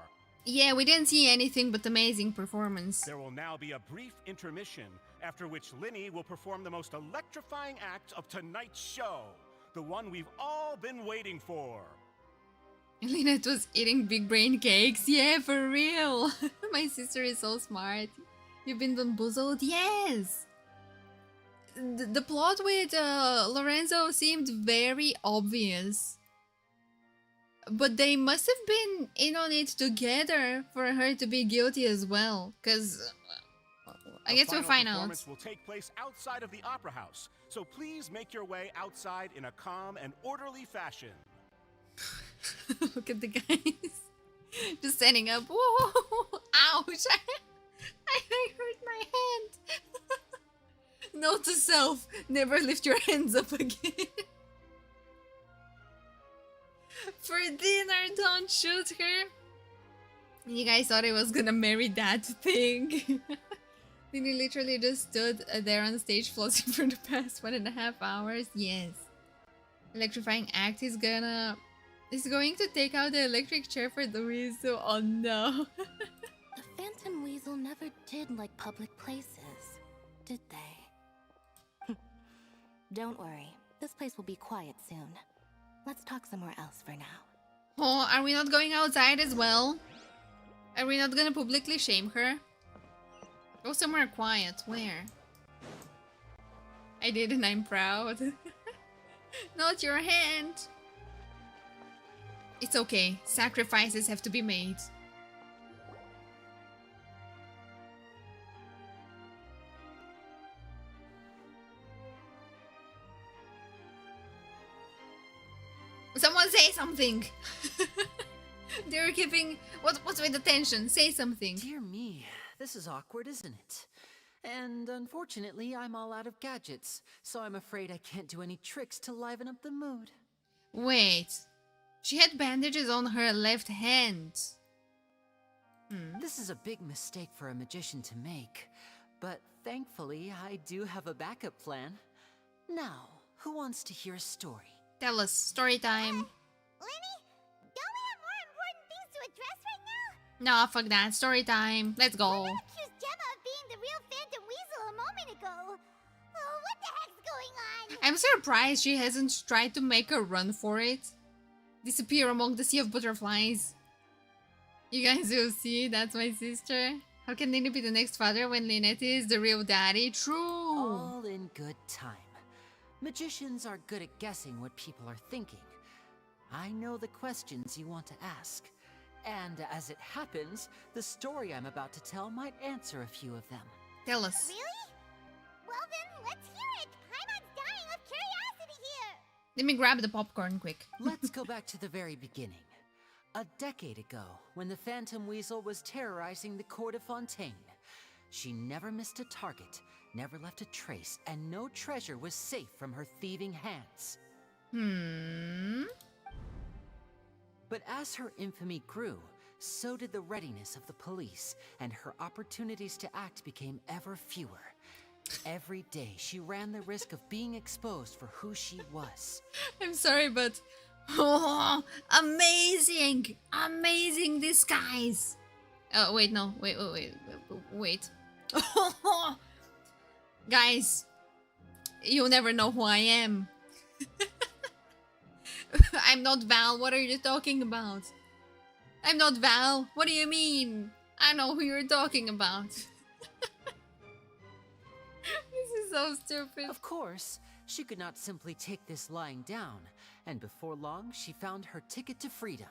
Yeah, we didn't see anything but amazing performance. There will now be a brief intermission, after which Lyney will perform the most electrifying act of tonight's show. The one we've all been waiting for. Lynette was eating big brain cakes. Yeah, for real. My sister is so smart. You've been bamboozled? Yes! The plot with Lorenzo seemed very obvious. But they must have been in on it together for her to be guilty as well. Because... I guess we'll find out. The performance will take place outside of the Opera House, so please make your way outside in a calm and orderly fashion. Look at the guys just standing up. Whoa! Ouch! I hurt my hand. Note to self: never lift your hands up again. For dinner, don't shoot her. You guys thought I was gonna marry that thing. Then he literally just stood there on stage floating for the past 1.5 hours. Yes. Electrifying act is going to take out the electric chair for the weasel. Oh no. The Phantom Weasel never did like public places, did they? Don't worry, this place will be quiet soon. Let's talk somewhere else for now. Oh, are we not going outside as well? Are we not gonna publicly shame her? Go somewhere quiet. Where? I did and I'm proud. Not your hand. It's okay. Sacrifices have to be made. Someone say something. They're giving... What's with the tension? Say something. Dear me, this is awkward, isn't it? And unfortunately, I'm all out of gadgets, so I'm afraid I can't do any tricks to liven up the mood. Wait. She had bandages on her left hand. This is a big mistake for a magician to make, but thankfully, I do have a backup plan. Now, who wants to hear a story? Tell us. Story time. Lyney, don't we have more important things to address right now? No, fuck that. Story time. Let's go. Lyney accused Gemma of being the real Phantom Weasel a moment ago. Oh, what the heck's going on? I'm surprised she hasn't tried to make a run for it. Disappear among the sea of butterflies. You guys will see, that's my sister. How can Lyney be the next father when Lynette is the real daddy? True! All in good time. Magicians are good at guessing what people are thinking. I know the questions you want to ask. And as it happens, the story I'm about to tell might answer a few of them. Tell us. Really? Well then, let's hear it! Paimon's dying of curiosity here! Let me grab the popcorn quick. Let's go back to the very beginning. A decade ago, when the Phantom Weasel was terrorizing the court of Fontaine. She never missed a target, never left a trace, and no treasure was safe from her thieving hands. But as her infamy grew, so did the readiness of the police, and her opportunities to act became ever fewer. Every day, she ran the risk of being exposed for who she was. I'm sorry, but... Oh, amazing! Amazing disguise! Wait, no. Wait. Guys, you'll never know who I am. I'm not Val. What are you talking about? I'm not Val. What do you mean? I know who you're talking about. This is so stupid. Of course, she could not simply take this lying down, and before long, she found her ticket to freedom.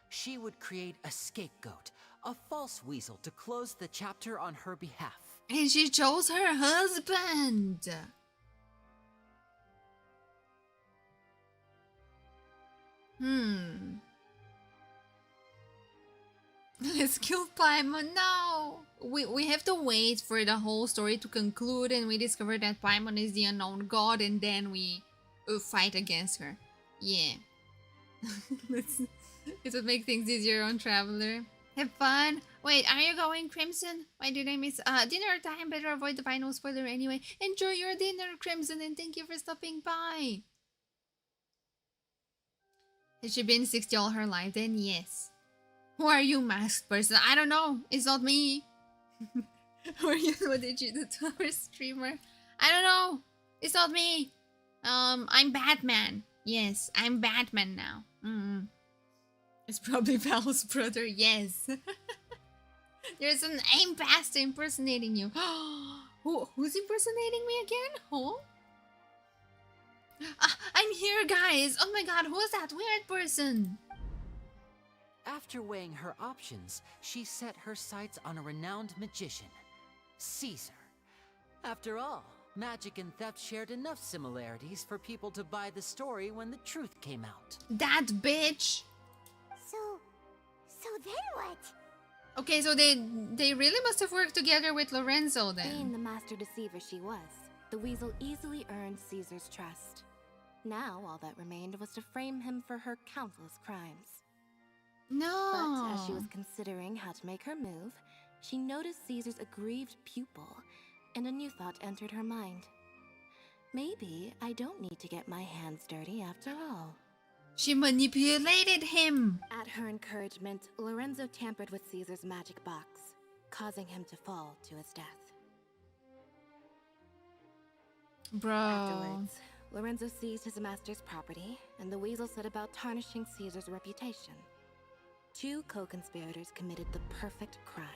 She would create a scapegoat, a false weasel to close the chapter on her behalf. And she chose her husband. Let's kill Paimon now. We have to wait for the whole story to conclude and we discover that Paimon is the unknown god and then we fight against her. Yeah. It would make things easier on Traveler. Have fun. Wait, are you going, Crimson? Why did I miss dinner time? Better avoid the final spoiler anyway. Enjoy your dinner, Crimson, and thank you for stopping by. Has she been 60 all her life? Then yes. Who are you, masked person? I don't know. It's not me. Who are you? What did you do to our streamer? I don't know. It's not me. I'm Batman. Yes, I'm Batman now. It's probably Val's brother. Yes. There's an aim past impersonating you. Who's impersonating me again? Huh? I'm here, guys. Oh my god, who's that weird person? After weighing her options, she set her sights on a renowned magician, Caesar. After all, magic and theft shared enough similarities for people to buy the story when the truth came out. That bitch! So then what? Okay, so they really must have worked together with Lorenzo then. Being the master deceiver she was, the weasel easily earned Caesar's trust. Now all that remained was to frame him for her countless crimes. No. But as she was considering how to make her move, she noticed Caesar's aggrieved pupil, and a new thought entered her mind. Maybe I don't need to get my hands dirty after all. She manipulated him. At her encouragement, Lorenzo tampered with Caesar's magic box, causing him to fall to his death. Bro. Afterwards, Lorenzo seized his master's property, and the weasel set about tarnishing Caesar's reputation. Two co-conspirators committed the perfect crime.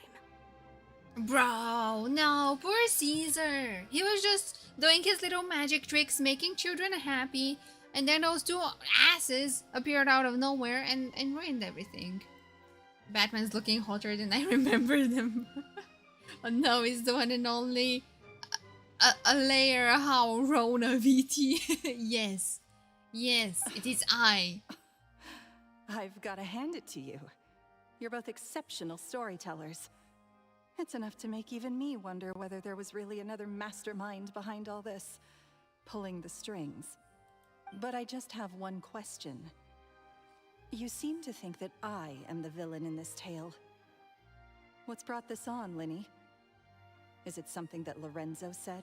Bro, no, poor Caesar. He was just doing his little magic tricks, making children happy, and then those two asses appeared out of nowhere and ruined everything. Batman's looking hotter than I remember them. Oh no, he's the one and only a layer how Rona VT. Yes. Yes, it is I. I've got to hand it to you. You're both exceptional storytellers. It's enough to make even me wonder whether there was really another mastermind behind all this, pulling the strings. But I just have one question. You seem to think that I am the villain in this tale. What's brought this on, Lyney? Is it something that Lorenzo said?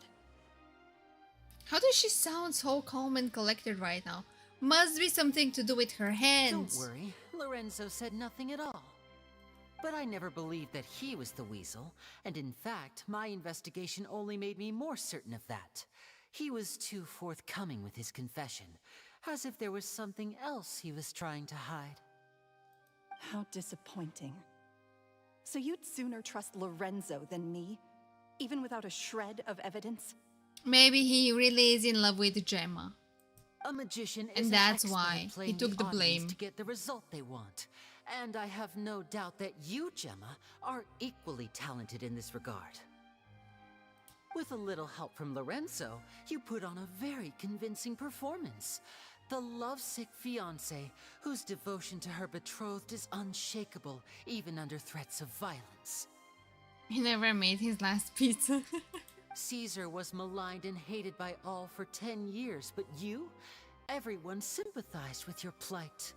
How does she sound so calm and collected right now? Must be something to do with her hands. Don't worry, Lorenzo said nothing at all. But I never believed that he was the weasel, and in fact, my investigation only made me more certain of that. He was too forthcoming with his confession, as if there was something else he was trying to hide. How disappointing. So you'd sooner trust Lorenzo than me, even without a shred of evidence? Maybe he really is in love with Gemma. A magician And is that's an why expert he playing took the audience blame. to get the result they want. And I have no doubt that you, Gemma, are equally talented in this regard. With a little help from Lorenzo, you put on a very convincing performance. The lovesick fiancé, whose devotion to her betrothed is unshakable, even under threats of violence. He never made his last pizza. Caesar was maligned and hated by all for 10 years, but you? Everyone sympathized with your plight.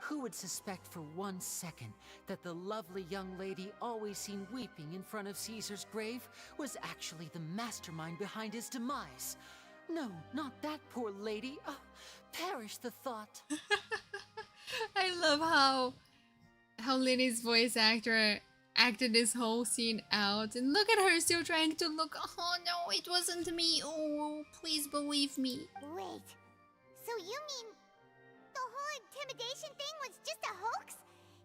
Who would suspect for 1 second that the lovely young lady always seen weeping in front of Caesar's grave was actually the mastermind behind his demise? No, not that poor lady. Oh, perish the thought. I love how Lyney's voice actor acted this whole scene out, and look at her still trying to look. Oh no, it wasn't me. Oh, please believe me. Wait, so you mean the whole intimidation thing was just a hoax?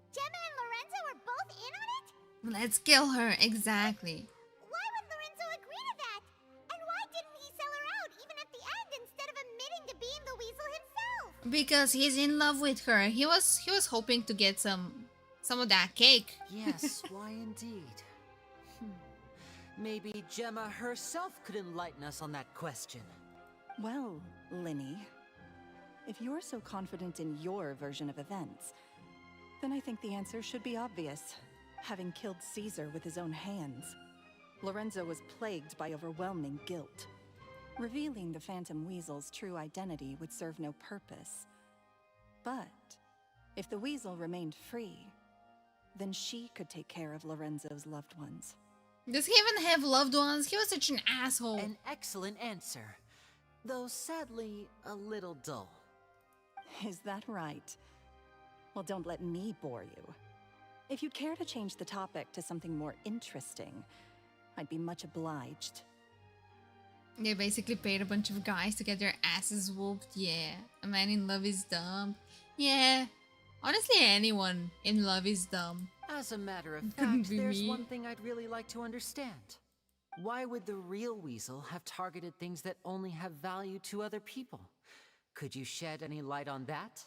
Gemma and Lorenzo were both in on it? Let's kill her, exactly. Why would Lorenzo agree to that? And why didn't he sell her out even at the end instead of admitting to being the weasel himself? Because he's in love with her. He was hoping to get some of that cake. Yes, why indeed? Maybe Gemma herself could enlighten us on that question. Well, Lyney, if you're so confident in your version of events, then I think the answer should be obvious. Having killed Caesar with his own hands, Lorenzo was plagued by overwhelming guilt. Revealing the Phantom Weasel's true identity would serve no purpose. But if the Weasel remained free, then she could take care of Lorenzo's loved ones. Does he even have loved ones? He was such an asshole. An excellent answer, though sadly a little dull. Is that right? Well, don't let me bore you. If you'd care to change the topic to something more interesting, I'd be much obliged. They basically paid a bunch of guys to get their asses whooped. Yeah, a man in love is dumb. Yeah, honestly, anyone in love is dumb. As a matter of Couldn't fact, be there's me. one thing I'd really like to understand. Why would the real weasel have targeted things that only have value to other people? Could you shed any light on that?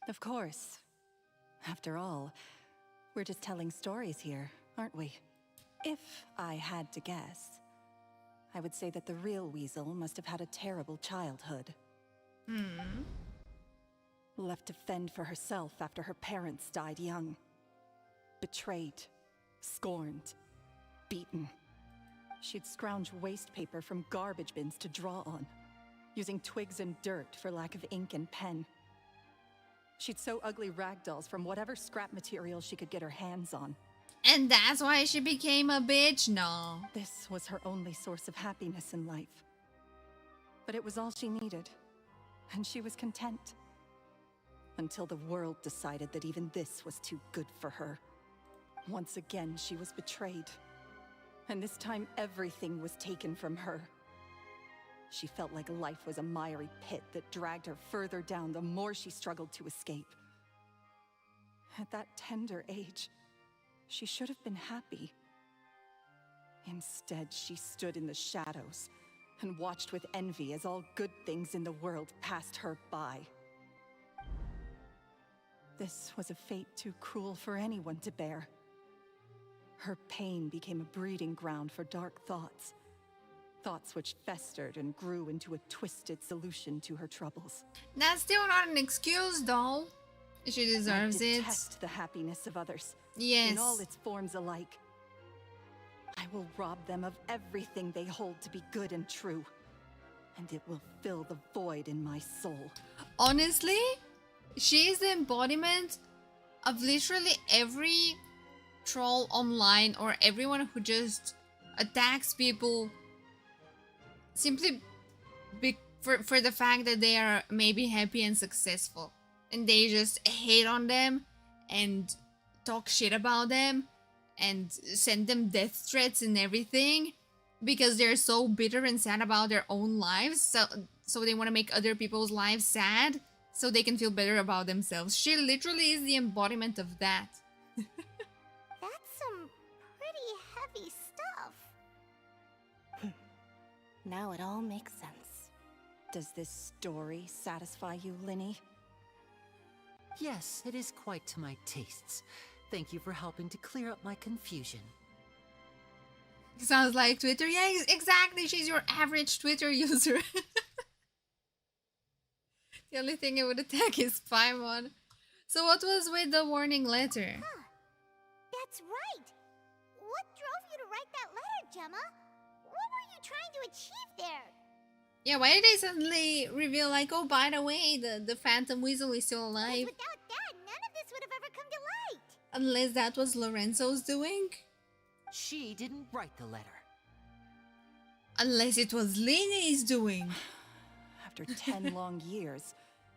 Of course. After all, we're just telling stories here, aren't we? If I had to guess, I would say that the real Weasel must have had a terrible childhood. Left to fend for herself after her parents died young. Betrayed, scorned, beaten. She'd scrounge waste paper from garbage bins to draw on, using twigs and dirt for lack of ink and pen. She'd sew ugly rag dolls from whatever scrap material she could get her hands on. And that's why she became a bitch? No. This was her only source of happiness in life. But it was all she needed, and she was content. Until the world decided that even this was too good for her. Once again, she was betrayed. And this time, everything was taken from her. She felt like life was a miry pit that dragged her further down the more she struggled to escape. At that tender age, she should have been happy. Instead, she stood in the shadows and watched with envy as all good things in the world passed her by. This was a fate too cruel for anyone to bear. Her pain became a breeding ground for dark thoughts. Thoughts which festered and grew into a twisted solution to her troubles. That's still not an excuse, though. She deserves I it. detest the happiness of others. Yes. In all its forms alike. I will rob them of everything they hold to be good and true. And it will fill the void in my soul. Honestly, she is the embodiment of literally every troll online or everyone who just attacks people simply for the fact that they are maybe happy and successful, and they just hate on them and talk shit about them and send them death threats and everything because they're so bitter and sad about their own lives, so they want to make other people's lives sad so they can feel better about themselves. She literally is the embodiment of that. That's some pretty heavy stuff. Now it all makes sense. Does this story satisfy you, Lyney? Yes, it is quite to my tastes. Thank you for helping to clear up my confusion. Sounds like Twitter. Yeah, exactly. She's your average Twitter user. The only thing it would attack is Paimon. So what was with the warning letter? Huh. That's right. What drove you to write that letter, Gemma? What were you trying to achieve there? Yeah, why did they suddenly reveal like, oh, by the way, the Phantom Weasel is still alive? Without that, none of this would have ever come to light. Unless that was Lorenzo's doing? She didn't write the letter. Unless it was Lyney's doing. After 10 long years,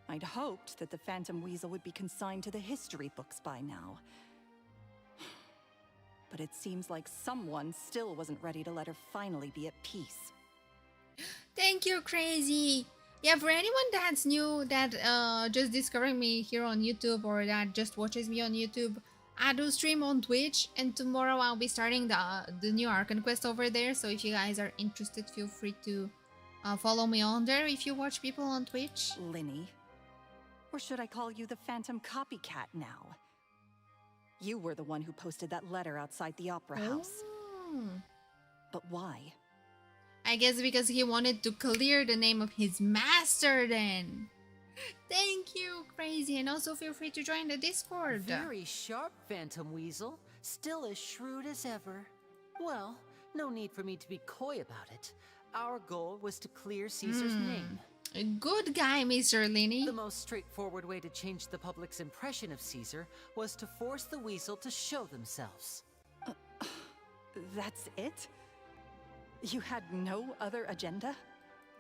I'd hoped that the Phantom Weasel would be consigned to the history books by now. But it seems like someone still wasn't ready to let her finally be at peace. Thank you, Crazy. Yeah, for anyone that's new, that just discovering me here on YouTube or that just watches me on YouTube, I do stream on Twitch, and tomorrow I'll be starting the new Archon quest over there. So if you guys are interested, feel free to follow me on there if you watch people on Twitch. Lyney. Or should I call you the Phantom Copycat now? You were the one who posted that letter outside the Opera House. But why? I guess because he wanted to clear the name of his master then. Thank you, Crazy, and also feel free to join the Discord. Very sharp, Phantom Weasel. Still as shrewd as ever. Well, no need for me to be coy about it. Our goal was to clear Caesar's name. A good guy, Mr. Lyney. The most straightforward way to change the public's impression of Caesar was to force the Weasel to show themselves. That's it? You had no other agenda?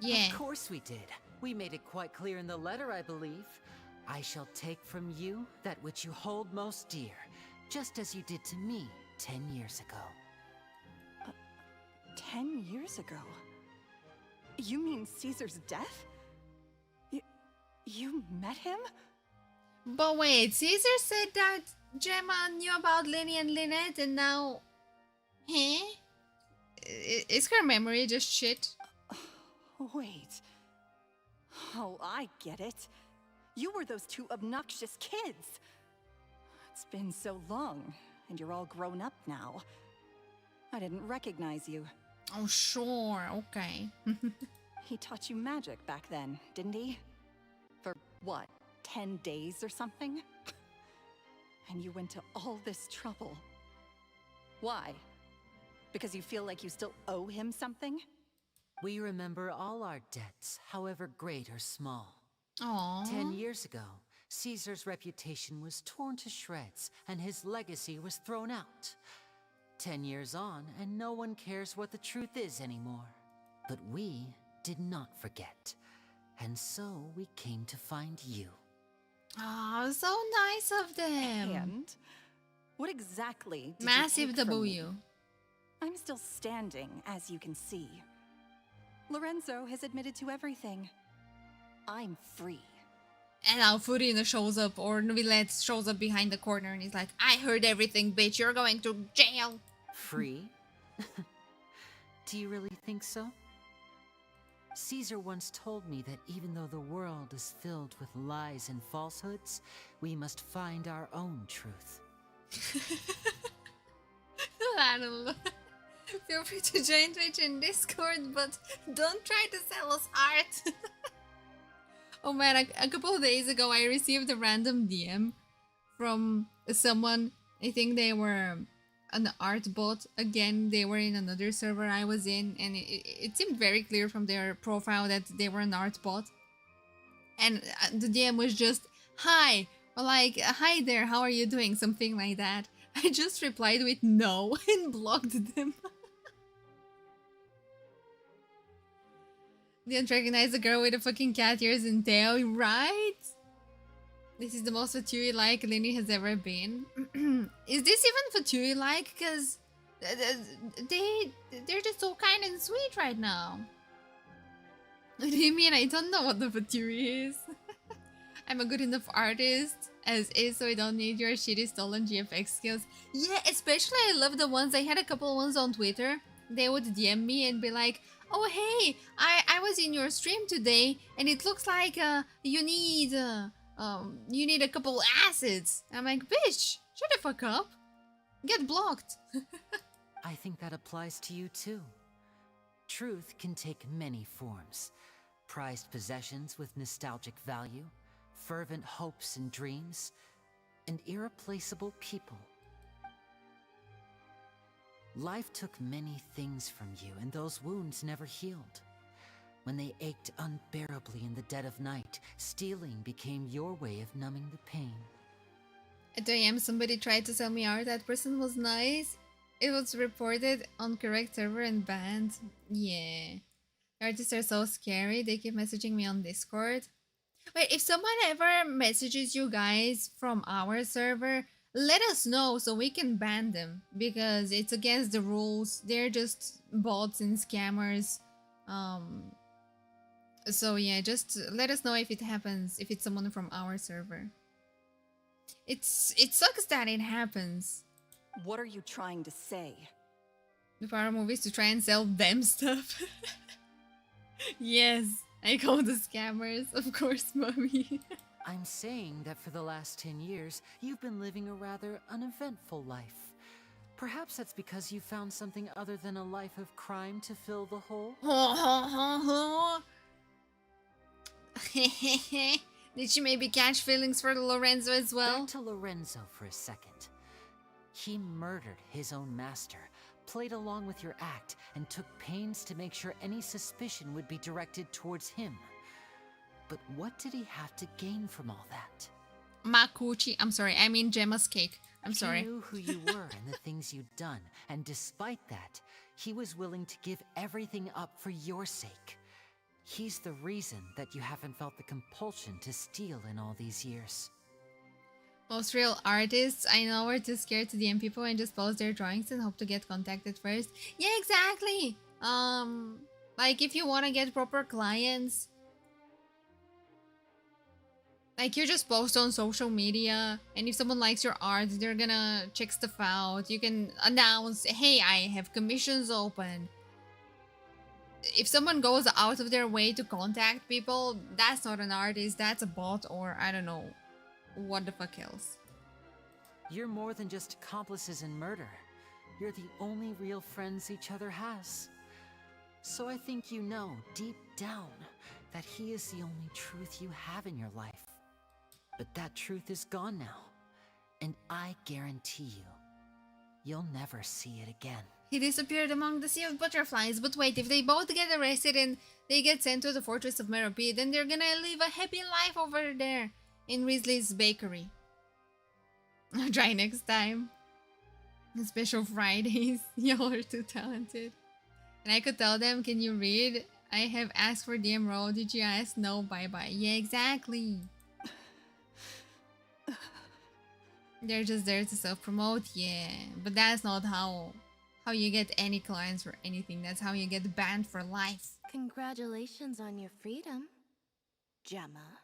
Yeah. Of course we did. We made it quite clear in the letter, I believe. I shall take from you that which you hold most dear, just as you did to me 10 years ago. 10 years ago? You mean Caesar's death? You met him? But wait, Caesar said that Gemma knew about Lyney and Lynette, and now... Huh? Is her memory just shit? Wait. Oh, I get it. You were those two obnoxious kids. It's been so long, and you're all grown up now. I didn't recognize you. Oh, sure, okay. He taught you magic back then, didn't he? For what, 10 days or something? And you went to all this trouble. Why? Because you feel like you still owe him something? We remember all our debts, however great or small. Aww. 10 years ago, Caesar's reputation was torn to shreds, and his legacy was thrown out. 10 years on, and no one cares what the truth is anymore. But we did not forget, and so we came to find you. Oh, so nice of them. And what exactly did Massive you take from me? W. I'm still standing, as you can see. Lorenzo has admitted to everything. I'm free. And now Furina shows up, or Novilette shows up behind the corner and he's like, I heard everything, bitch, you're going to jail. Free? Do you really think so? Caesar once told me that even though the world is filled with lies and falsehoods, we must find our own truth. I don't know. Feel free to join Twitch and Discord, but don't try to sell us art. Oh man, a couple of days ago I received a random DM from someone. I think they were an art bot. Again, they were in another server I was in, and it seemed very clear from their profile that they were an art bot. And the DM was just, hi, or like, hi there, how are you doing? Something like that. I just replied with no and blocked them. Didn't recognize the girl with the fucking cat ears and tail, right? This is the most Fatui-like Lyney has ever been. Is this even Fatui-like? Because they're just so kind and sweet right now. What do you mean? I don't know what the Fatui is. I'm a good enough artist as is, so I don't need your shitty stolen GFX skills. Yeah, especially I love the ones, I had a couple ones on Twitter. They would DM me and be like, oh hey, I was in your stream today and it looks like you need a couple acids. I'm like, bitch, shut the fuck up. Get blocked. I think that applies to you too. Truth can take many forms. Prized possessions with nostalgic value, fervent hopes and dreams, and irreplaceable people. Life took many things from you, and those wounds never healed. When they ached unbearably in the dead of night, stealing became your way of numbing the pain. At 2 AM, somebody tried to sell me art. That person was nice. It was reported on correct server and banned. Yeah. Artists are so scary. They keep messaging me on Discord. Wait, if someone ever messages you guys from our server, let us know so we can ban them, because it's against the rules. They're just bots and scammers. So yeah, just let us know if it happens, if it's someone from our server. It sucks that it happens. What are you trying to say? The power movies to try and sell them stuff. Yes, I call the scammers, of course, mommy. I'm saying that for the last 10 years, you've been living a rather uneventful life. Perhaps that's because you found something other than a life of crime to fill the hole? Did she maybe catch feelings for Lorenzo as well? Back to Lorenzo for a second. He murdered his own master, played along with your act, and took pains to make sure any suspicion would be directed towards him. But what did he have to gain from all that? Makuchi. I'm sorry, I mean Gemma's cake. I'm sorry. He knew who you were and the things you'd done, and despite that, he was willing to give everything up for your sake. He's the reason that you haven't felt the compulsion to steal in all these years. Most real artists I know are too scared to DM people and just post their drawings and hope to get contacted first. Yeah, exactly. Like if you want to get proper clients, like you just post on social media, and if someone likes your art, they're gonna check stuff out. You can announce, hey, I have commissions open. If someone goes out of their way to contact people, that's not an artist, that's a bot, or I don't know what the fuck else. You're more than just accomplices in murder. You're the only real friends each other has. So I think you know, deep down, that he is the only truth you have in your life. But that truth is gone now. And I guarantee you, you'll never see it again. He disappeared among the sea of butterflies, but wait, if they both get arrested and they get sent to the fortress of Merope, then they're gonna live a happy life over there in Risley's bakery. I'll try next time. Special Fridays. Y'all are too talented. And I could tell them, can you read? I have asked for DM role. Did you ask? No, bye-bye. Yeah, exactly. They're just there to self-promote, yeah. But that's not how you get any clients or anything. That's how you get banned for life. Congratulations on your freedom, Gemma.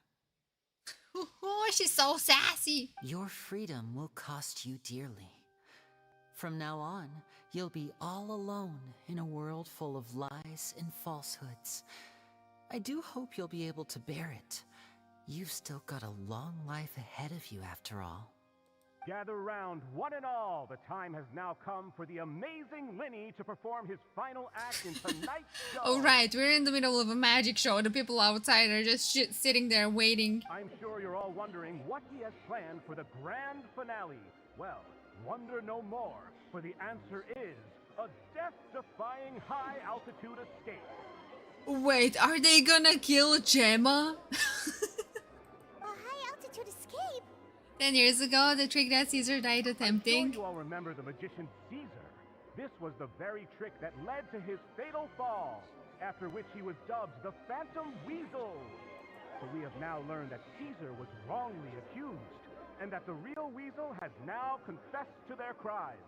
Oh, she's so sassy. Your freedom will cost you dearly. From now on, you'll be all alone in a world full of lies and falsehoods. I do hope you'll be able to bear it. You've still got a long life ahead of you after all. Gather round, one and all. The time has now come for the amazing Lyney to perform his final act in tonight's show. Oh right, we're in the middle of a magic show. The people outside are just sitting there waiting. I'm sure you're all wondering what he has planned for the grand finale. Well, wonder no more, for the answer is a death-defying high-altitude escape. Wait, are they gonna kill Gemma? A high-altitude escape? 10 years ago, the trick that Caesar died attempting. I'm sure you all remember the magician Caesar. This was the very trick that led to his fatal fall, after which he was dubbed the Phantom Weasel. So we have now learned that Caesar was wrongly accused, and that the real Weasel has now confessed to their crimes.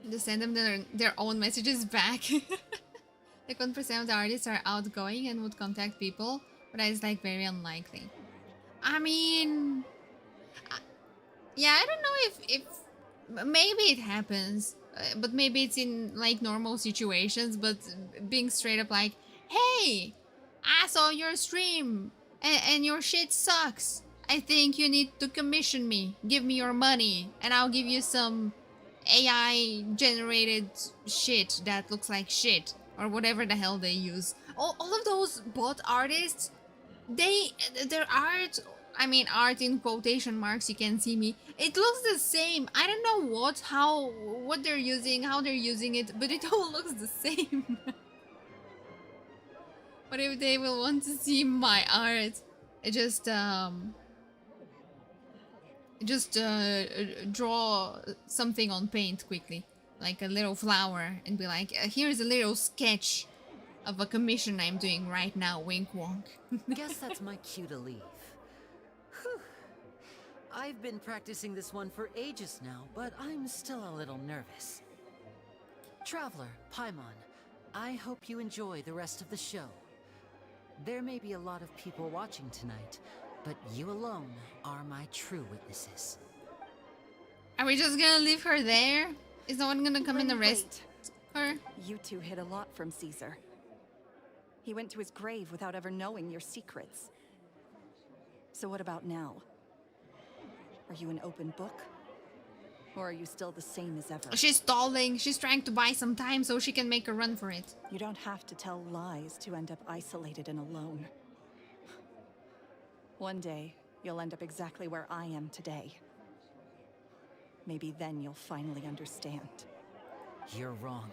Just send them their own messages back. Like 1% of the artists are outgoing and would contact people, but that is like very unlikely. I mean, yeah, I don't know if maybe it happens, but maybe it's in like normal situations, but being straight up like, hey, I saw your stream and your shit sucks. I think you need to commission me. Give me your money and I'll give you some AI generated shit that looks like shit or whatever the hell they use. All of those bot artists, their art, I mean art in quotation marks, you can see me, it looks the same. I don't know what they're using, how they're using it, but it all looks the same. What if they will want to see my art? Just draw something on paint quickly, like a little flower, and be like, here's a little sketch of a commission I'm doing right now, wink wonk. Guess that's my cue to leave. Whew. I've been practicing this one for ages now, but I'm still a little nervous. Traveler, Paimon, I hope you enjoy the rest of the show. There may be a lot of people watching tonight, but you alone are my true witnesses. Are we just gonna leave her there? Is no one gonna come and arrest her? You two hid a lot from Caesar. He went to his grave without ever knowing your secrets. So what about now? Are you an open book? Or are you still the same as ever? She's stalling. She's trying to buy some time so she can make a run for it. You don't have to tell lies to end up isolated and alone. One day, you'll end up exactly where I am today. Maybe then you'll finally understand. You're wrong.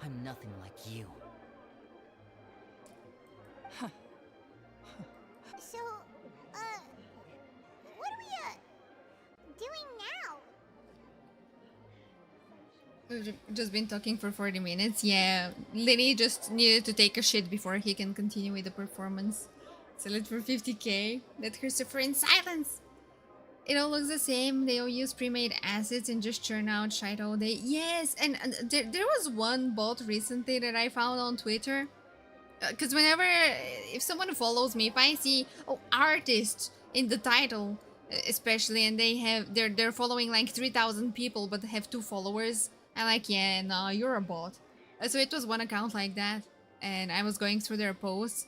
I'm nothing like you. So, what are we, doing now? We've just been talking for 40 minutes. Yeah, Lyney just needed to take a shit before he can continue with the performance. Sell it for 50k. Let her suffer in silence. It all looks the same. They all use pre-made assets and just churn out shite all day. Yes, and there was one bot recently that I found on Twitter. Because whenever, if someone follows me, if I see, oh, artist in the title, especially, and they're following like 3,000 people but have 2 followers, I'm like, yeah, no, you're a bot. So it was one account like that, and I was going through their posts.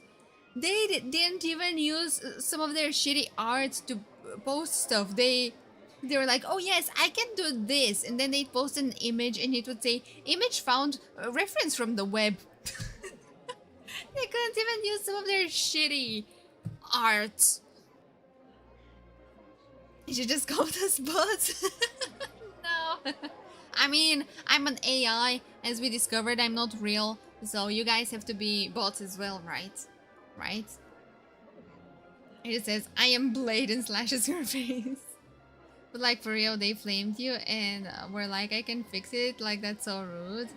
They didn't even use some of their shitty art to post stuff. They They were like, oh yes, I can do this. And then they'd post an image and it would say, image found, reference from the web. They couldn't even use some of their shitty art. You should just call us bots. No. I mean, I'm an AI. As we discovered, I'm not real. So you guys have to be bots as well, right? Right? It says, I am Blade and slashes your face. But like for real, they flamed you and were like, I can fix it. Like, that's so rude.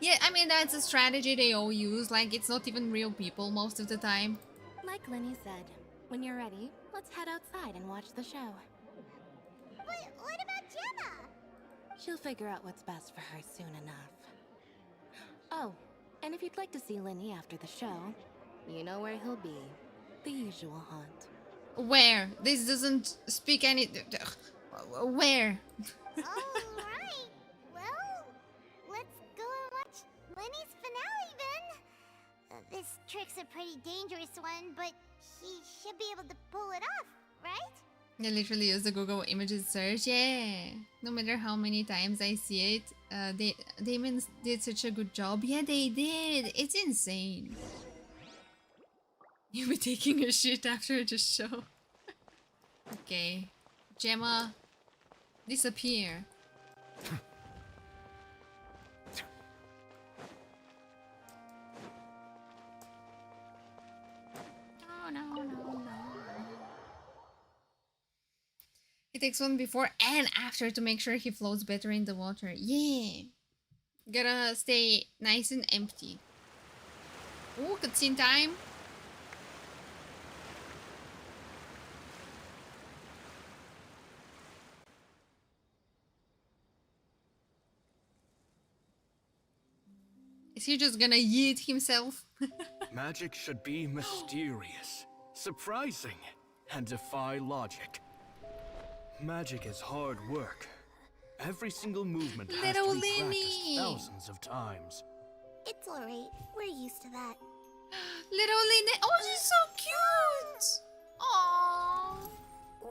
Yeah, I mean, that's a strategy they all use. Like, it's not even real people most of the time. Like Lyney said, when you're ready, let's head outside and watch the show. But what about Gemma? She'll figure out what's best for her soon enough. Oh, and if you'd like to see Lyney after the show, you know where he'll be. The usual haunt. Where? This doesn't speak any... Where? Alright. Well, let's go and watch Lyney's finale then. This trick's a pretty dangerous one, but he should be able to pull it off, right? I literally use the Google Images search. Yeah. No matter how many times I see it, Damon did such a good job. Yeah, they did. It's insane. You be taking a shit after the show. Okay. Gemma, disappear. No. He takes one before and after to make sure he floats better in the water. Yeah. Gotta stay nice and empty. Ooh, cutscene time. Is he just gonna yeet himself? Magic should be mysterious, surprising, and defy logic. Magic is hard work. Every single movement has Little to be practiced Lyney. thousands of times. It's alright. We're used to that. Little Lyney. Oh, she's so cute. Aww.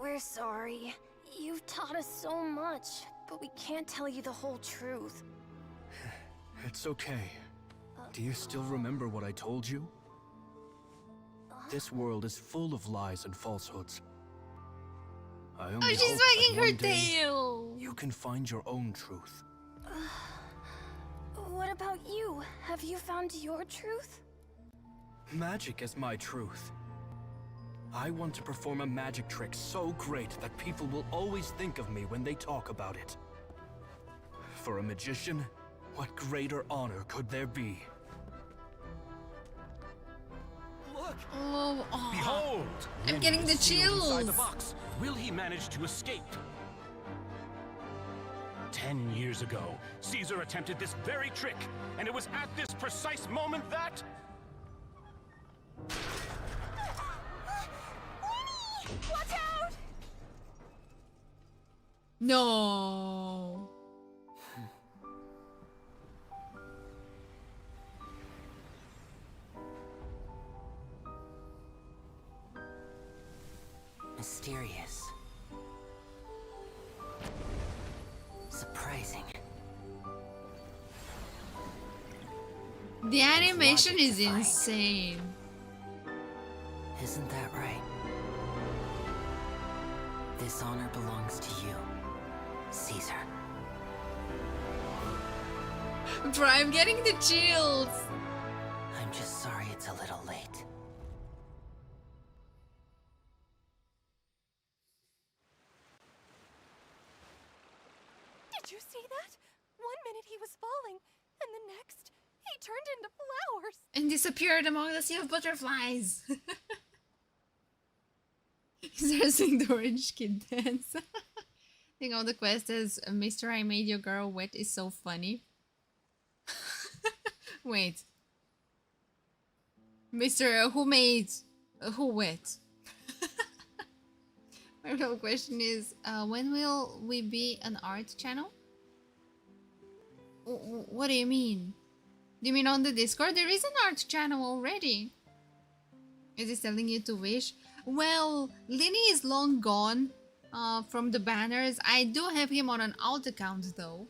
We're sorry. You've taught us so much, but we can't tell you the whole truth. It's okay. Do you still remember what I told you? This world is full of lies and falsehoods. I only Oh, she's hope that wagging her one day tail. you can find your own truth. What about you? Have you found your truth? Magic is my truth. I want to perform a magic trick so great that people will always think of me when they talk about it. For a magician, what greater honor could there be? Look! Oh, aw. Behold! I'm getting the Sealed inside the chills. box. Will he manage to escape? 10 years ago, Caesar attempted this very trick, and it was at this precise moment that... Watch out! No. Mysterious. Surprising. The animation is insane. Isn't that right? This honor belongs to you, Caesar. Bro, I'm getting the chills. I'm just sorry it's a little late. Did you see that? 1 minute he was falling, and the next, he turned into flowers. And disappeared among the sea of butterflies. He's dancing the orange kid dance. I think all the quest is Mr. I made your girl wet is so funny. Wait. Mr. Who made who wet? My real question is, when will we be an art channel? What do you mean? Do you mean on the Discord? There is an art channel already. Is it telling you to wish? Well, Lyney is long gone. from the banners. I do have him on an alt account though.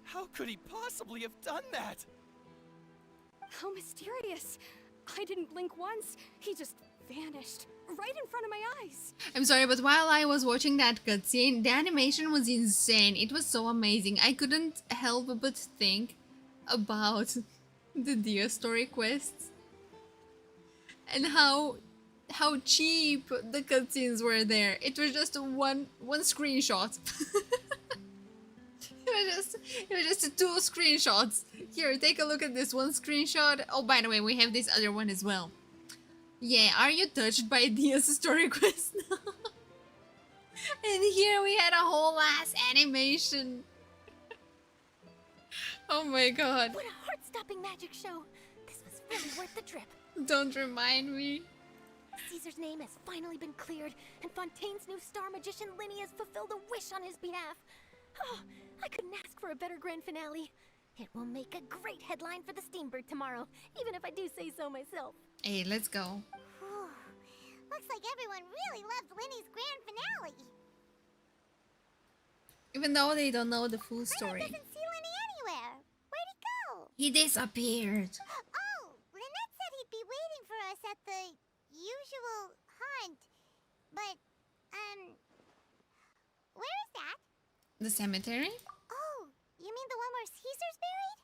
How could he possibly have done that? How mysterious. I didn't blink once. He just vanished right in front of my eyes. I'm sorry, but while I was watching that cutscene, the animation was insane. It was so amazing. I couldn't help but think about the Dia story quests and how cheap the cutscenes were there. It was just one screenshot. It was just 2 screenshots. Here, take a look at this one screenshot. Oh, by the way, we have this other one as well. Yeah, are you touched by Dia's story quest now? And here we had a whole ass animation. Oh my god. What a heart-stopping magic show. This was really worth the trip. Don't remind me. Caesar's name has finally been cleared, and Fontaine's new star magician Lyney has fulfilled a wish on his behalf. Oh, I couldn't ask for a better grand finale. It will make a great headline for the Steambird tomorrow, even if I do say so myself. Hey, let's go. Looks like everyone really loved Lyney's grand finale. Even though they don't know the full story. I doesn't see Lyney anywhere. Where'd he go? He disappeared. Oh, Lynette said he'd be waiting for us at the usual hunt. But, where is that? The cemetery? Oh, you mean the one where Caesar's buried?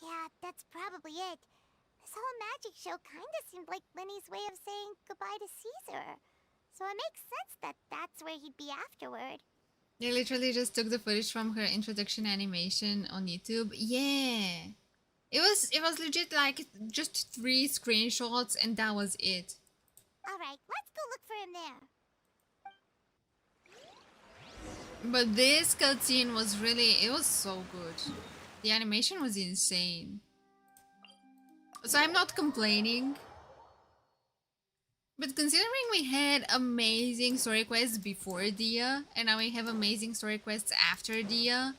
Yeah, that's probably it. This whole magic show kinda seemed like Lyney's way of saying goodbye to Caesar. So it makes sense that that's where he'd be afterward. They literally just took the footage from her introduction animation on YouTube. Yeah. It was legit like just 3 screenshots and that was it. Alright, let's go look for him there. But this cutscene was it was so good. The animation was insane. So I'm not complaining. But considering we had amazing story quests before Dia, and now we have amazing story quests after Dia,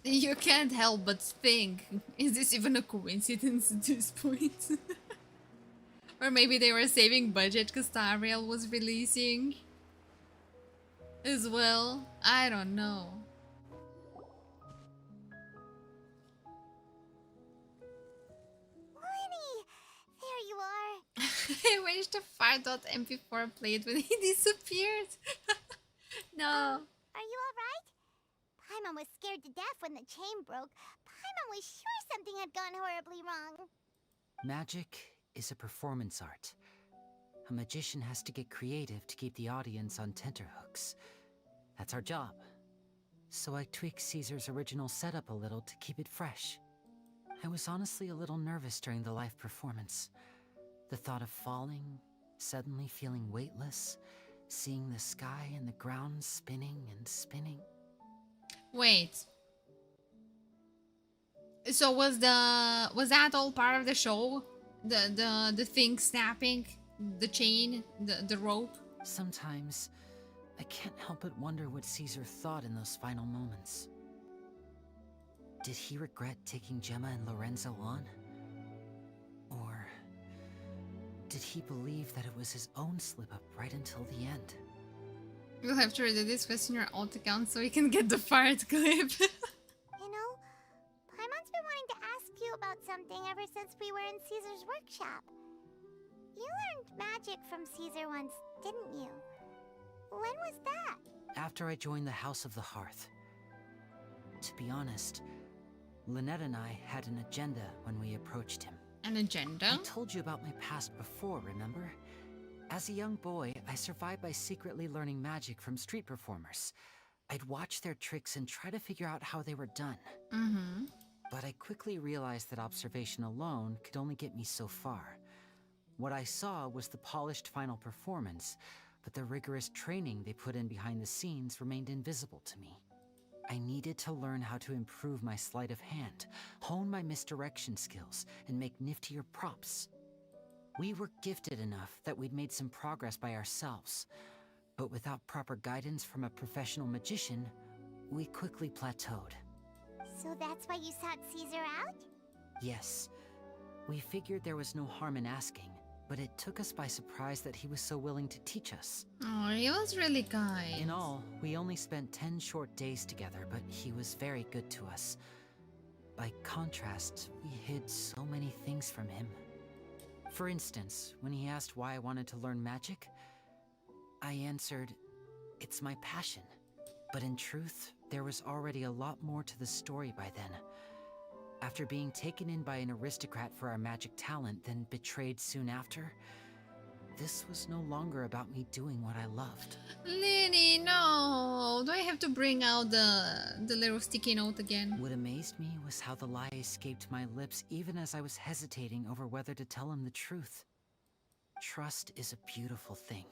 you can't help but think, is this even a coincidence at this point? Or maybe they were saving budget because Tariel was releasing as well. I don't know. Lyney! There you are! I wish the fire.mp4 played when he disappeared. No. Are you alright? Paimon was scared to death when the chain broke. Paimon was sure something had gone horribly wrong. Magic is a performance art. A magician has to get creative to keep the audience on tenterhooks. That's our job. So I tweaked Caesar's original setup a little to keep it fresh. I was honestly a little nervous during the live performance. The thought of falling, suddenly feeling weightless, seeing the sky and the ground spinning and spinning. Wait. So was that all part of the show? The thing snapping, the chain, the rope? Sometimes I can't help but wonder what Caesar thought in those final moments. Did he regret taking Gemma and Lorenzo on? Or did he believe that it was his own slip-up right until the end? You'll have to read this question your alt account so we can get the fired clip. You know, Paimon's been wanting to ask you about something ever since we were in Caesar's workshop. You learned magic from Caesar once, didn't you? When was that? After I joined the House of the Hearth. To be honest, Lynette and I had an agenda when we approached him. An agenda? I told you about my past before, remember? As a young boy, I survived by secretly learning magic from street performers. I'd watch their tricks and try to figure out how they were done. Mm-hmm. But I quickly realized that observation alone could only get me so far. What I saw was the polished final performance, but the rigorous training they put in behind the scenes remained invisible to me. I needed to learn how to improve my sleight of hand, hone my misdirection skills, and make niftier props. We were gifted enough that we'd made some progress by ourselves, but without proper guidance from a professional magician, we quickly plateaued. So that's why you sought Caesar out? Yes, we figured there was no harm in asking, but it took us by surprise that he was so willing to teach us. Oh, he was really kind. In all, we only spent 10 short days together, but he was very good to us. By contrast, we hid so many things from him. For instance, when he asked why I wanted to learn magic, I answered, "It's my passion." But in truth, there was already a lot more to the story by then. After being taken in by an aristocrat for our magic talent, then betrayed soon after, this was no longer about me doing what I loved. Lyney, no! Do I have to bring out the little sticky note again? What amazed me was how the lie escaped my lips even as I was hesitating over whether to tell him the truth. Trust is a beautiful thing.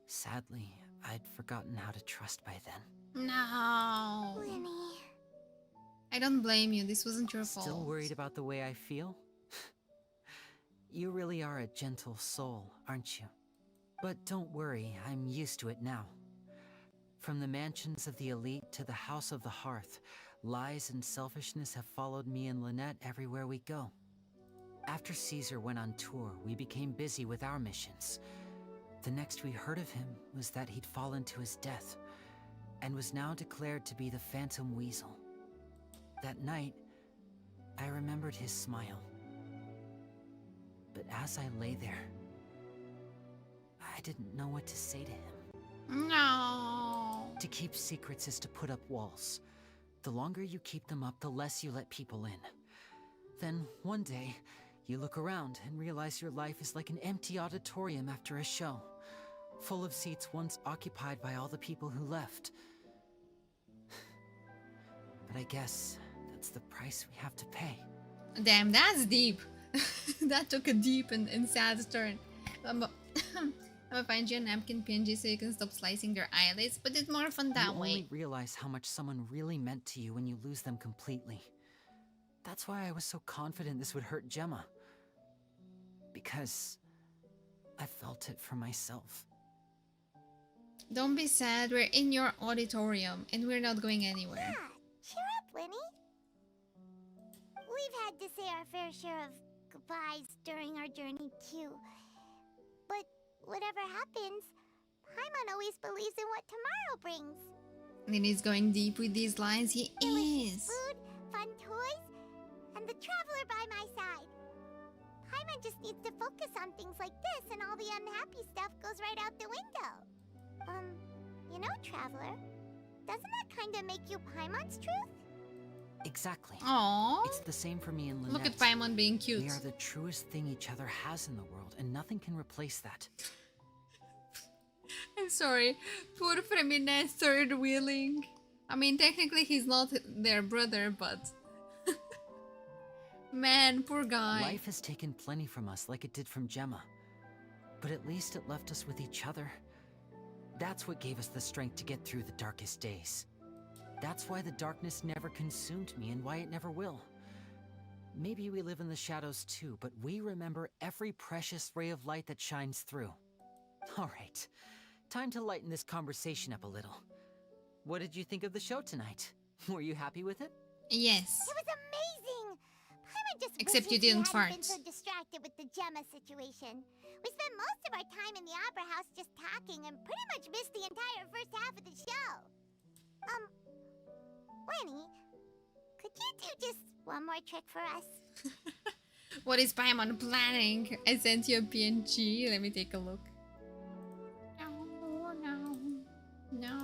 Sadly, I'd forgotten how to trust by then. No! Lyney. I don't blame you, this wasn't your fault. Still worried about the way I feel? You really are a gentle soul, aren't you? But don't worry, I'm used to it now. From the mansions of the elite to the House of the Hearth, lies and selfishness have followed me and Lynette everywhere we go. After Caesar went on tour, we became busy with our missions. The next we heard of him was that he'd fallen to his death, and was now declared to be the Phantom Weasel. That night, I remembered his smile. But as I lay there, I didn't know what to say to him. No. To keep secrets is to put up walls. The longer you keep them up, the less you let people in. Then, one day, you look around and realize your life is like an empty auditorium after a show, full of seats once occupied by all the people who left. But I guess that's the price we have to pay. Damn, that's deep. That took a deep and sad turn. I'm gonna find you a napkin PNG so you can stop slicing their eyelids, but it's more fun that way. You only realize how much someone really meant to you when you lose them completely. That's why I was so confident this would hurt Gemma. Because I felt it for myself. Don't be sad, we're in your auditorium and we're not going anywhere. Yeah, cheer up, Lyney. We've had to say our fair share of goodbyes during our journey too. But whatever happens, Paimon always believes in what tomorrow brings. Lyney's going deep with these lines, he is. Food, fun toys, and the traveler by my side. Paimon just needs to focus on things like this and all the unhappy stuff goes right out the window. You know, Traveler, doesn't that kind of make you Paimon's truth? Exactly. Aww. It's the same for me and Lynette. Look at Paimon being cute. We are the truest thing each other has in the world, and nothing can replace that. I'm sorry. Poor Fremine third wheeling. I mean, technically he's not their brother, but... Man, poor guy. Life has taken plenty from us, like it did from Gemma. But at least it left us with each other. That's what gave us the strength to get through the darkest days. That's why the darkness never consumed me and why it never will. Maybe we live in the shadows too, but we remember every precious ray of light that shines through. All right, time to lighten this conversation up a little. What did you think of the show tonight? Were you happy with it? Yes. It was amazing! Paimon just Except wishes you didn't he fart. hadn't been so distracted with the Gemma situation. We spent most of our time in the opera house just talking and pretty much missed the entire first half of the show. Lyney, could you do just one more trick for us? What is Paimon planning? I sent you a PNG. Let me take a look. No.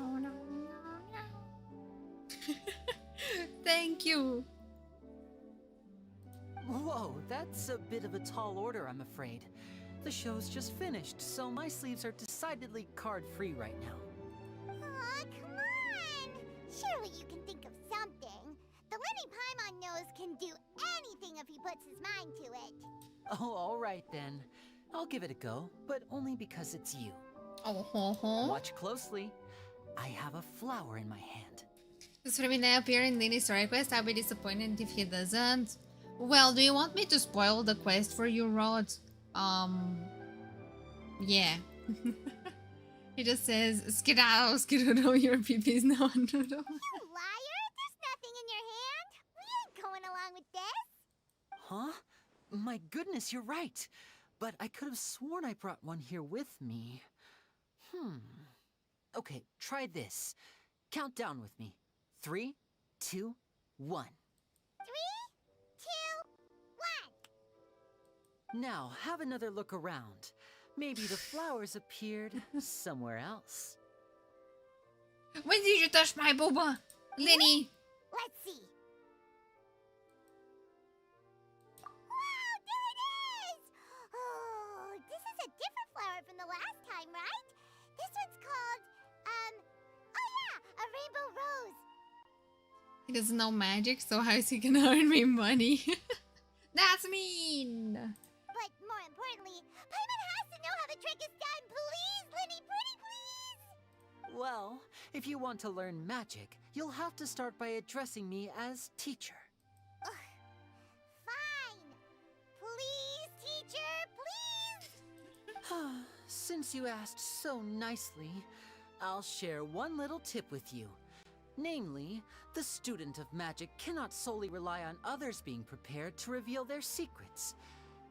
Thank you. Whoa, that's a bit of a tall order, I'm afraid. The show's just finished, so my sleeves are decidedly card-free right now. Aw, come on! Surely you can think of something. The Lyney Paimon knows can do anything if he puts his mind to it. Oh, all right then. I'll give it a go, but only because it's you. Oh, Watch closely. I have a flower in my hand. Does Fremine appear in Lyney's story quest? I'll be disappointed if he doesn't. Well, do you want me to spoil the quest for you, Rod? Yeah. He just says, skedaddle, skedaddle, your peepee's now on noodle. You liar! There's nothing in your hand! We ain't going along with this! Huh? My goodness, you're right. but I could have sworn I brought one here with me. Okay, try this. Count down with me. 3, 2, 1. 3, 2, 1. Now, have another look around. Maybe the flowers appeared somewhere else. When did you touch my boba? Lyney! Let's see. Wow, there it is! Oh, this is a different flower from the last time, right? This one's called, oh yeah, a rainbow rose. He doesn't know magic, so how is he gonna earn me money? That's mean! But more importantly, Paimon has to know how the trick is done. Please, Lyney, pretty please! Well, if you want to learn magic, you'll have to start by addressing me as teacher. Fine. Please, teacher, please! Since you asked so nicely, I'll share one little tip with you. Namely, the student of magic cannot solely rely on others being prepared to reveal their secrets.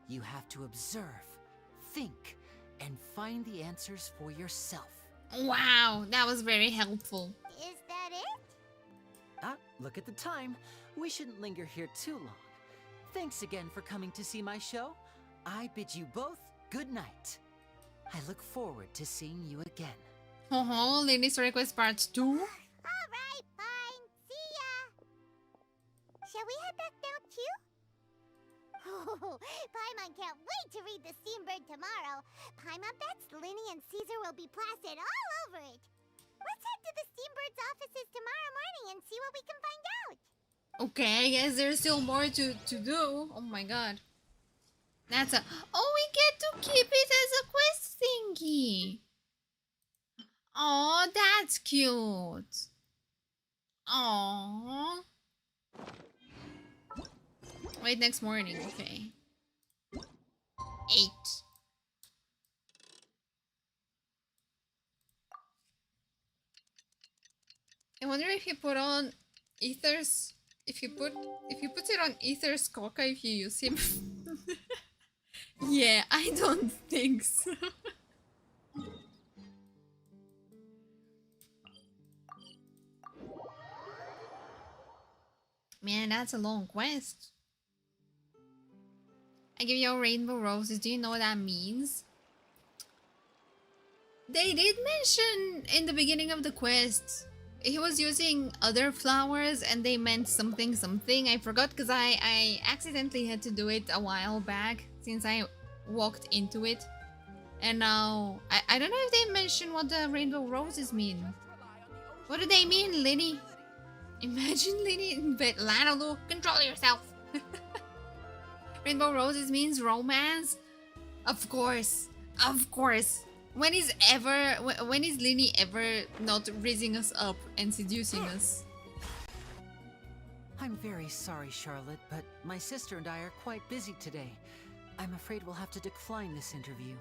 You have to observe, think, and find the answers for yourself. Wow, that was very helpful. Is that it? Look at the time. We shouldn't linger here too long. Thanks again for coming to see my show. I bid you both good night. I look forward to seeing you again. Lyney's request part 2? Alright, fine. See ya! Shall we head back now too? Oh, Paimon can't wait to read The Steam Bird tomorrow. Paimon bets Lyney and Caesar will be plastered all over it. Let's head to the Steam Bird's offices tomorrow morning and see what we can find out. Okay, I guess there's still more to do. Oh my god. That's a... Oh, we get to keep it as a quest thingy. Oh, that's cute. Oh. Wait, next morning. Okay. 8. I wonder if you put on Ether's... If you put it on Ether's coca, if you use him. Yeah, I don't think so. Man, that's a long quest. I give you rainbow roses. Do you know what that means? They did mention in the beginning of the quest he was using other flowers and they meant something something. I forgot because I accidentally had to do it a while back since I walked into it. And now I don't know if they mentioned what the rainbow roses mean. What do they mean, Lyney? Imagine Lyney in bed. Lanalu, control yourself. Rainbow roses means romance? Of course. Of course. When is Lyney ever not raising us up and seducing us? I'm very sorry, Charlotte, but my sister and I are quite busy today. I'm afraid we'll have to decline this interview.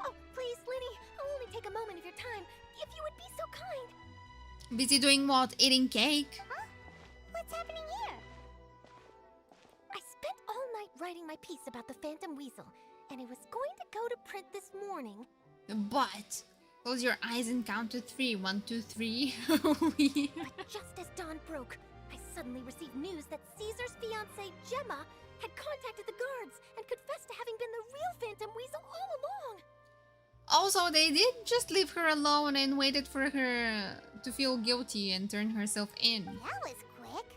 Oh, please, Lyney, I'll only take a moment of your time. If you would be so kind. Busy doing what? Eating cake? Huh? What's happening here? I spent all night writing my piece about the Phantom Weasel, and it was going to go to print this morning. But close your eyes and count to 3. 1, 2, 3. But just as dawn broke, I suddenly received news that Caesar's fiancée, Gemma, had contacted the guards and confessed to having been the real Phantom Weasel all along. Also, they did just leave her alone and waited for her to feel guilty and turn herself in. That was quick.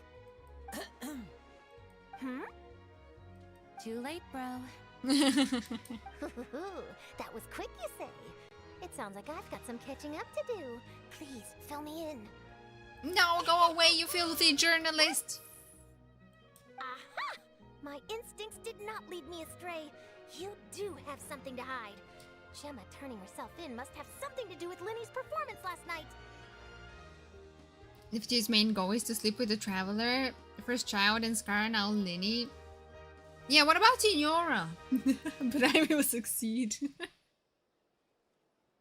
Too late, bro. That was quick, you say? It sounds like I've got some catching up to do. Please, fill me in. No, go away, you filthy journalist. Aha! My instincts did not lead me astray. You do have something to hide. Gemma turning herself in must have something to do with Lyney's performance last night. Nifty's main goal is to sleep with the Traveler, first child, and Scar, now Lyney. Yeah, what about Signora? But I will succeed.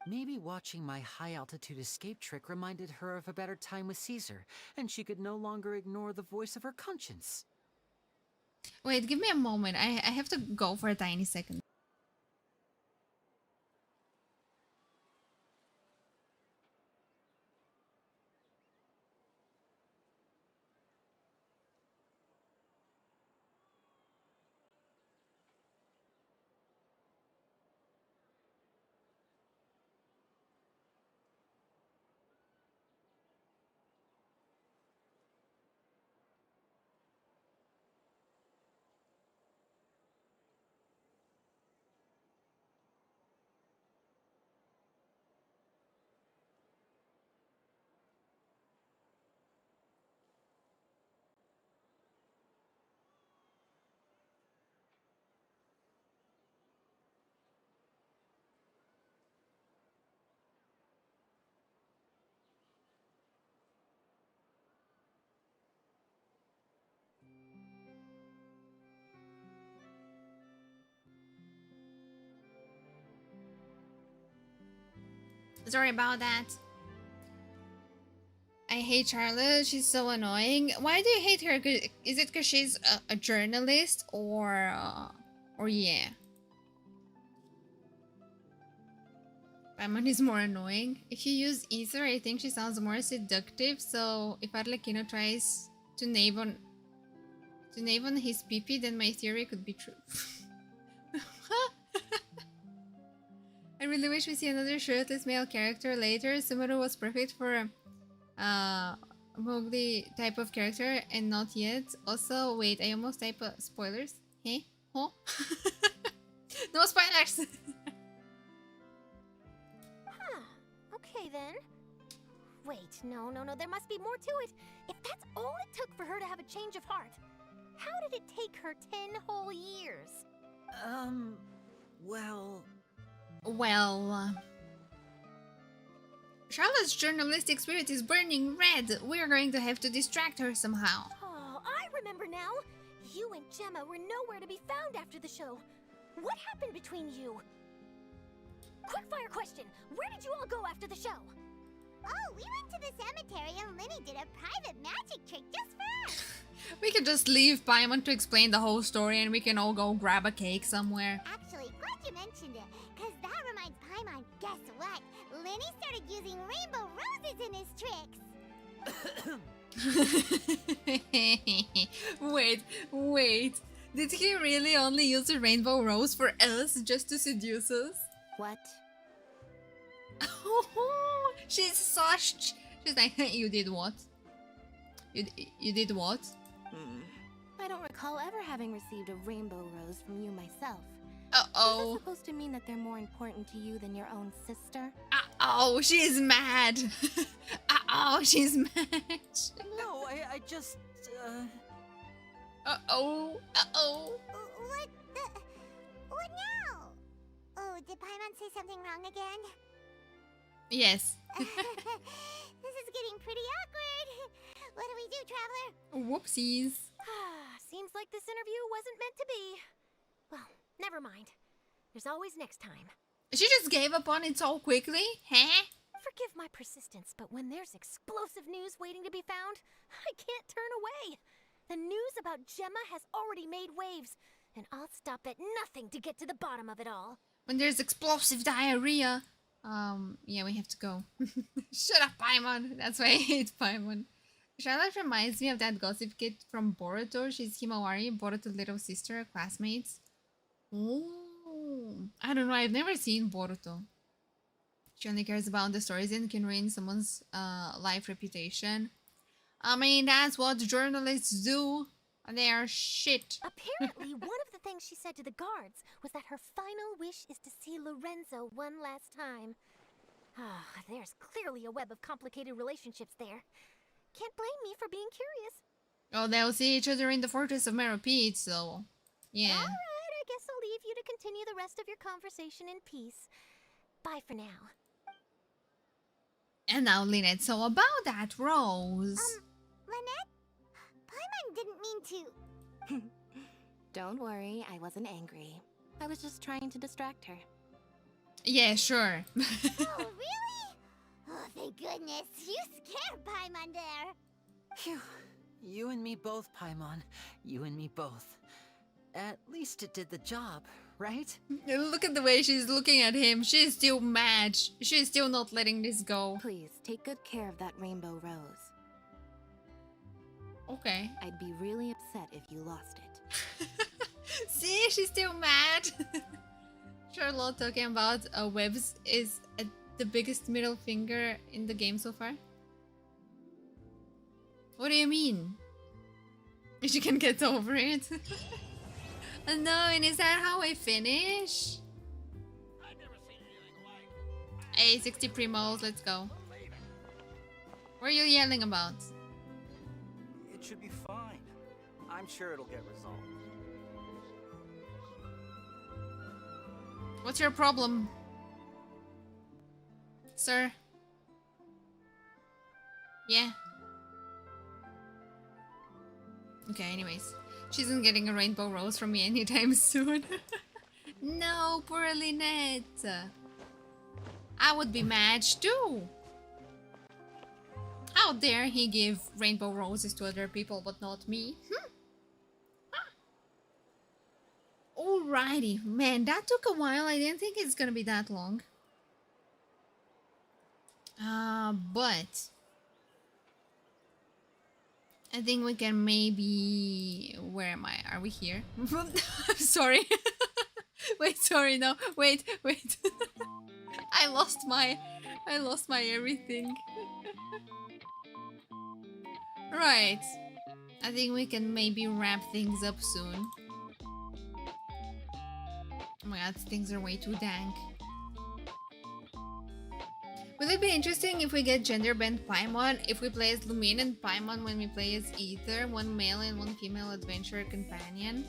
Maybe watching my high-altitude escape trick reminded her of a better time with Caesar, and she could no longer ignore the voice of her conscience. Wait, give me a moment. I have to go for a tiny second. Sorry about that. I hate Charlotte. She's so annoying. Why do you hate her? Is it because she's a journalist or yeah? Paimon is more annoying. If you use Ether, I think she sounds more seductive. So if Arlecchino tries to nave on his PP, then my theory could be true. I really wish we see another shirtless male character later. Sumeru was perfect for Mowgli type of character and not yet. Also, wait, I almost type spoilers. Hey? Huh? No spoilers! Okay then. Wait, no, there must be more to it. If that's all it took for her to have a change of heart, how did it take her 10 whole years? Well... Charlotte's journalistic spirit is burning red. We're going to have to distract her somehow. Oh, I remember now. You and Gemma were nowhere to be found after the show. What happened between you? Quickfire question. Where did you all go after the show? Oh, we went to the cemetery and Lyney did a private magic trick just for us. We could just leave Paimon to explain the whole story and we can all go grab a cake somewhere. Actually, glad you mentioned it, because that reminds Paimon, guess what? Lyney started using rainbow roses in his tricks. Wait. Did he really only use a rainbow rose for us just to seduce us? What? She's like, you did what? You did what? I don't recall ever having received a rainbow rose from you myself. Uh-oh. Is that supposed to mean that they're more important to you than your own sister? Uh-oh, she's mad. Uh-oh, she's mad. No, I just, Uh-oh. What now? Oh, did Paimon say something wrong again? Yes. This is getting pretty awkward. What do we do, Traveler? Whoopsies. Seems like this interview wasn't meant to be. Well, never mind. There's always next time. She just gave up on it so quickly, huh? Forgive my persistence, but when there's explosive news waiting to be found, I can't turn away. The news about Gemma has already made waves, and I'll stop at nothing to get to the bottom of it all. When there's explosive diarrhea. Yeah, we have to go. Shut up, Paimon. That's why I hate Paimon. Charlotte reminds me of that gossip kid from Boruto. She's Himawari, Boruto's little sister, classmates. Oh, I don't know. I've never seen Boruto. She only cares about the stories and can ruin someone's life reputation. I mean, that's what journalists do. They are shit. Apparently, one of the things she said to the guards was that her final wish is to see Lorenzo one last time. There's clearly a web of complicated relationships there. Can't blame me for being curious. Oh, they'll see each other in the Fortress of Meropide, so... yeah. Alright, I guess I'll leave you to continue the rest of your conversation in peace. Bye for now. And now, Lynette, so about that rose... Lynette? Paimon didn't mean to... Don't worry, I wasn't angry. I was just trying to distract her. Yeah, sure. Oh, really? Oh, thank goodness. You scared Paimon there. Phew. You and me both, Paimon. You and me both. At least it did the job, right? Look at the way she's looking at him. She's still mad. She's still not letting this go. Please, take good care of that rainbow rose. Okay. I'd be really upset if you lost it. See, she's still mad. Charlotte talking about webs is the biggest middle finger in the game so far. What do you mean? She can get over it. No, and is that how I finish? Hey, 60 primos, let's go. What are you yelling about? It should be fine. I'm sure it'll get resolved. What's your problem, sir? Yeah. Okay, anyways. She isn't getting a rainbow rose from me anytime soon. No, poor Lynette. I would be matched too. How dare he give rainbow roses to other people but not me? Alrighty, man, that took a while. I didn't think it's gonna be that long. But I think we can maybe... Where am I? Are we here? I'm sorry. Wait, sorry, no. Wait. I lost my everything. Right. I think we can maybe wrap things up soon. Oh my god, things are way too dank. Will it be interesting if we get gender-bent Paimon? If we play as Lumine and Paimon when we play as Ether, one male and one female adventurer companion?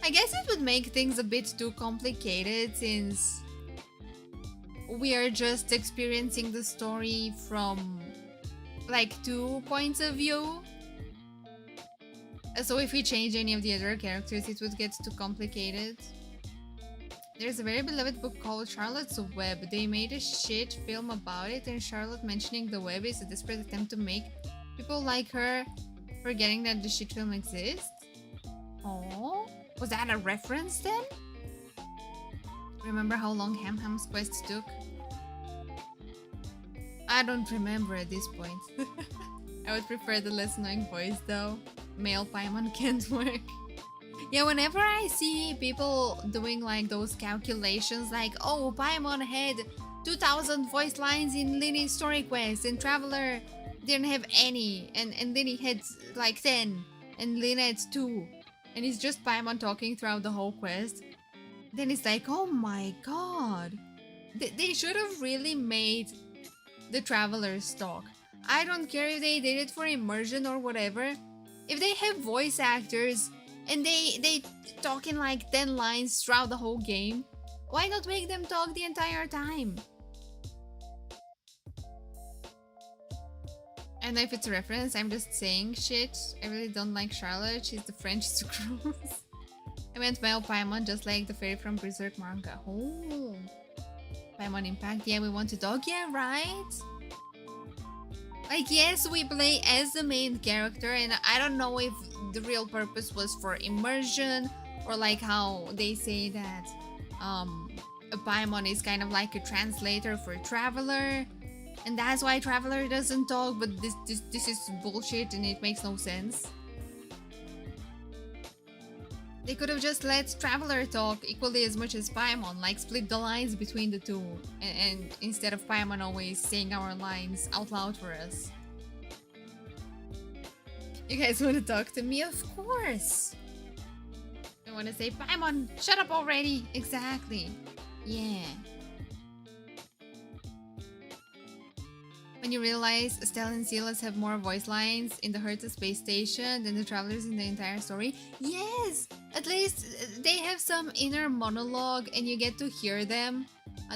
I guess it would make things a bit too complicated since we are just experiencing the story from like 2 points of view. So if we change any of the other characters, it would get too complicated. There's a very beloved book called Charlotte's Web. They made a shit film about it, and Charlotte mentioning the web is a desperate attempt to make people like her forgetting that the shit film exists. Oh, was that a reference then? Remember how long Hamham's quest took? I don't remember at this point. I would prefer the less annoying voice though. Male Paimon can't work. Yeah, whenever I see people doing like those calculations like, oh, Paimon had 2,000 voice lines in Lyney's story quest and Traveler didn't have any and Lyney had like 10 and Lyney had 2 and it's just Paimon talking throughout the whole quest, then it's like, oh my god. They should have really made the Travelers talk. I don't care if they did it for immersion or whatever. If they have voice actors and they talk in like 10 lines throughout the whole game, why not make them talk the entire time? I don't know if it's a reference, I'm just saying shit. I really don't like Charlotte, she's the French Sucrose. I meant male Paimon, just like the fairy from Berserk manga. Oh, Paimon Impact, yeah, we want to talk, yeah, right? Like, yes, we play as the main character, and I don't know if the real purpose was for immersion, or like how they say that a Paimon is kind of like a translator for Traveler, and that's why Traveler doesn't talk, but this is bullshit and it makes no sense. They could have just let Traveler talk equally as much as Paimon, like split the lines between the two, and instead of Paimon always saying our lines out loud for us. You guys want to talk to me? Of course! I want to say, Paimon, shut up already! Exactly. Yeah. When you realize Estelle and Silas have more voice lines in the Hertz space station than the Travelers in the entire story. Yes! At least they have some inner monologue and you get to hear them.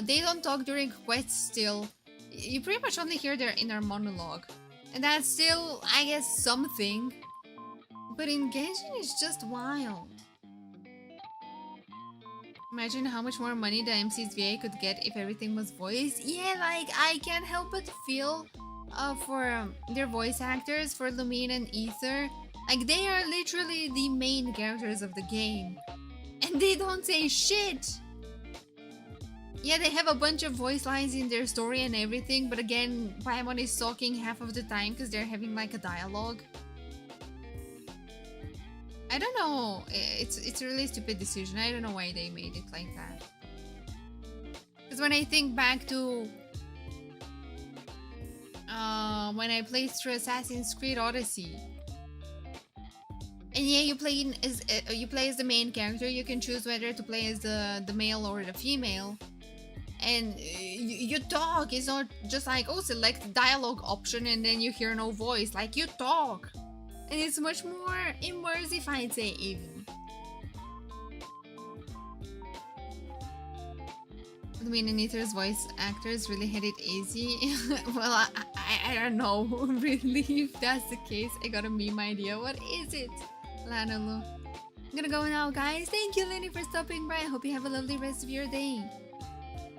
They don't talk during quests still. You pretty much only hear their inner monologue. And that's still, I guess, something. But in Genshin, it's just wild. Imagine how much more money the MC's VA could get if everything was voiced. Yeah, like, I can't help but feel for their voice actors, for Lumine and Ether. Like, they are literally the main characters of the game. And they don't say shit! Yeah, they have a bunch of voice lines in their story and everything, but again, Paimon is talking half of the time because they're having like a dialogue. I don't know. It's a really stupid decision. I don't know why they made it like that. Because when I think back to when I played through Assassin's Creed Odyssey, and yeah, you play as the main character. You can choose whether to play as the male or the female, and you talk. It's not just like, oh, select the dialogue option and then you hear no voice. Like, you talk. And it's much more immersive, I'd say, even. I mean, Anita's voice actors really had it easy. Well, I don't know, really, if that's the case. I got a meme idea. What is it, Lanolu? I'm gonna go now, guys. Thank you, Lyney, for stopping by. I hope you have a lovely rest of your day.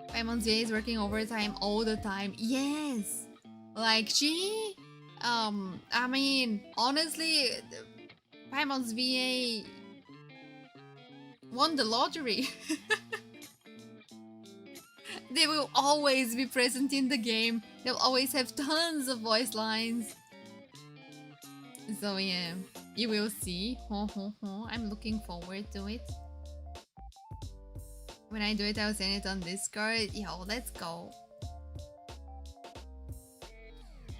Paimon's VA is working overtime all the time. Yes! Like, she... I mean, honestly, Paimon's VA won the lottery. They will always be present in the game. They'll always have tons of voice lines. So yeah, you will see. I'm looking forward to it. When I do it, I'll send it on Discord. Yo, let's go.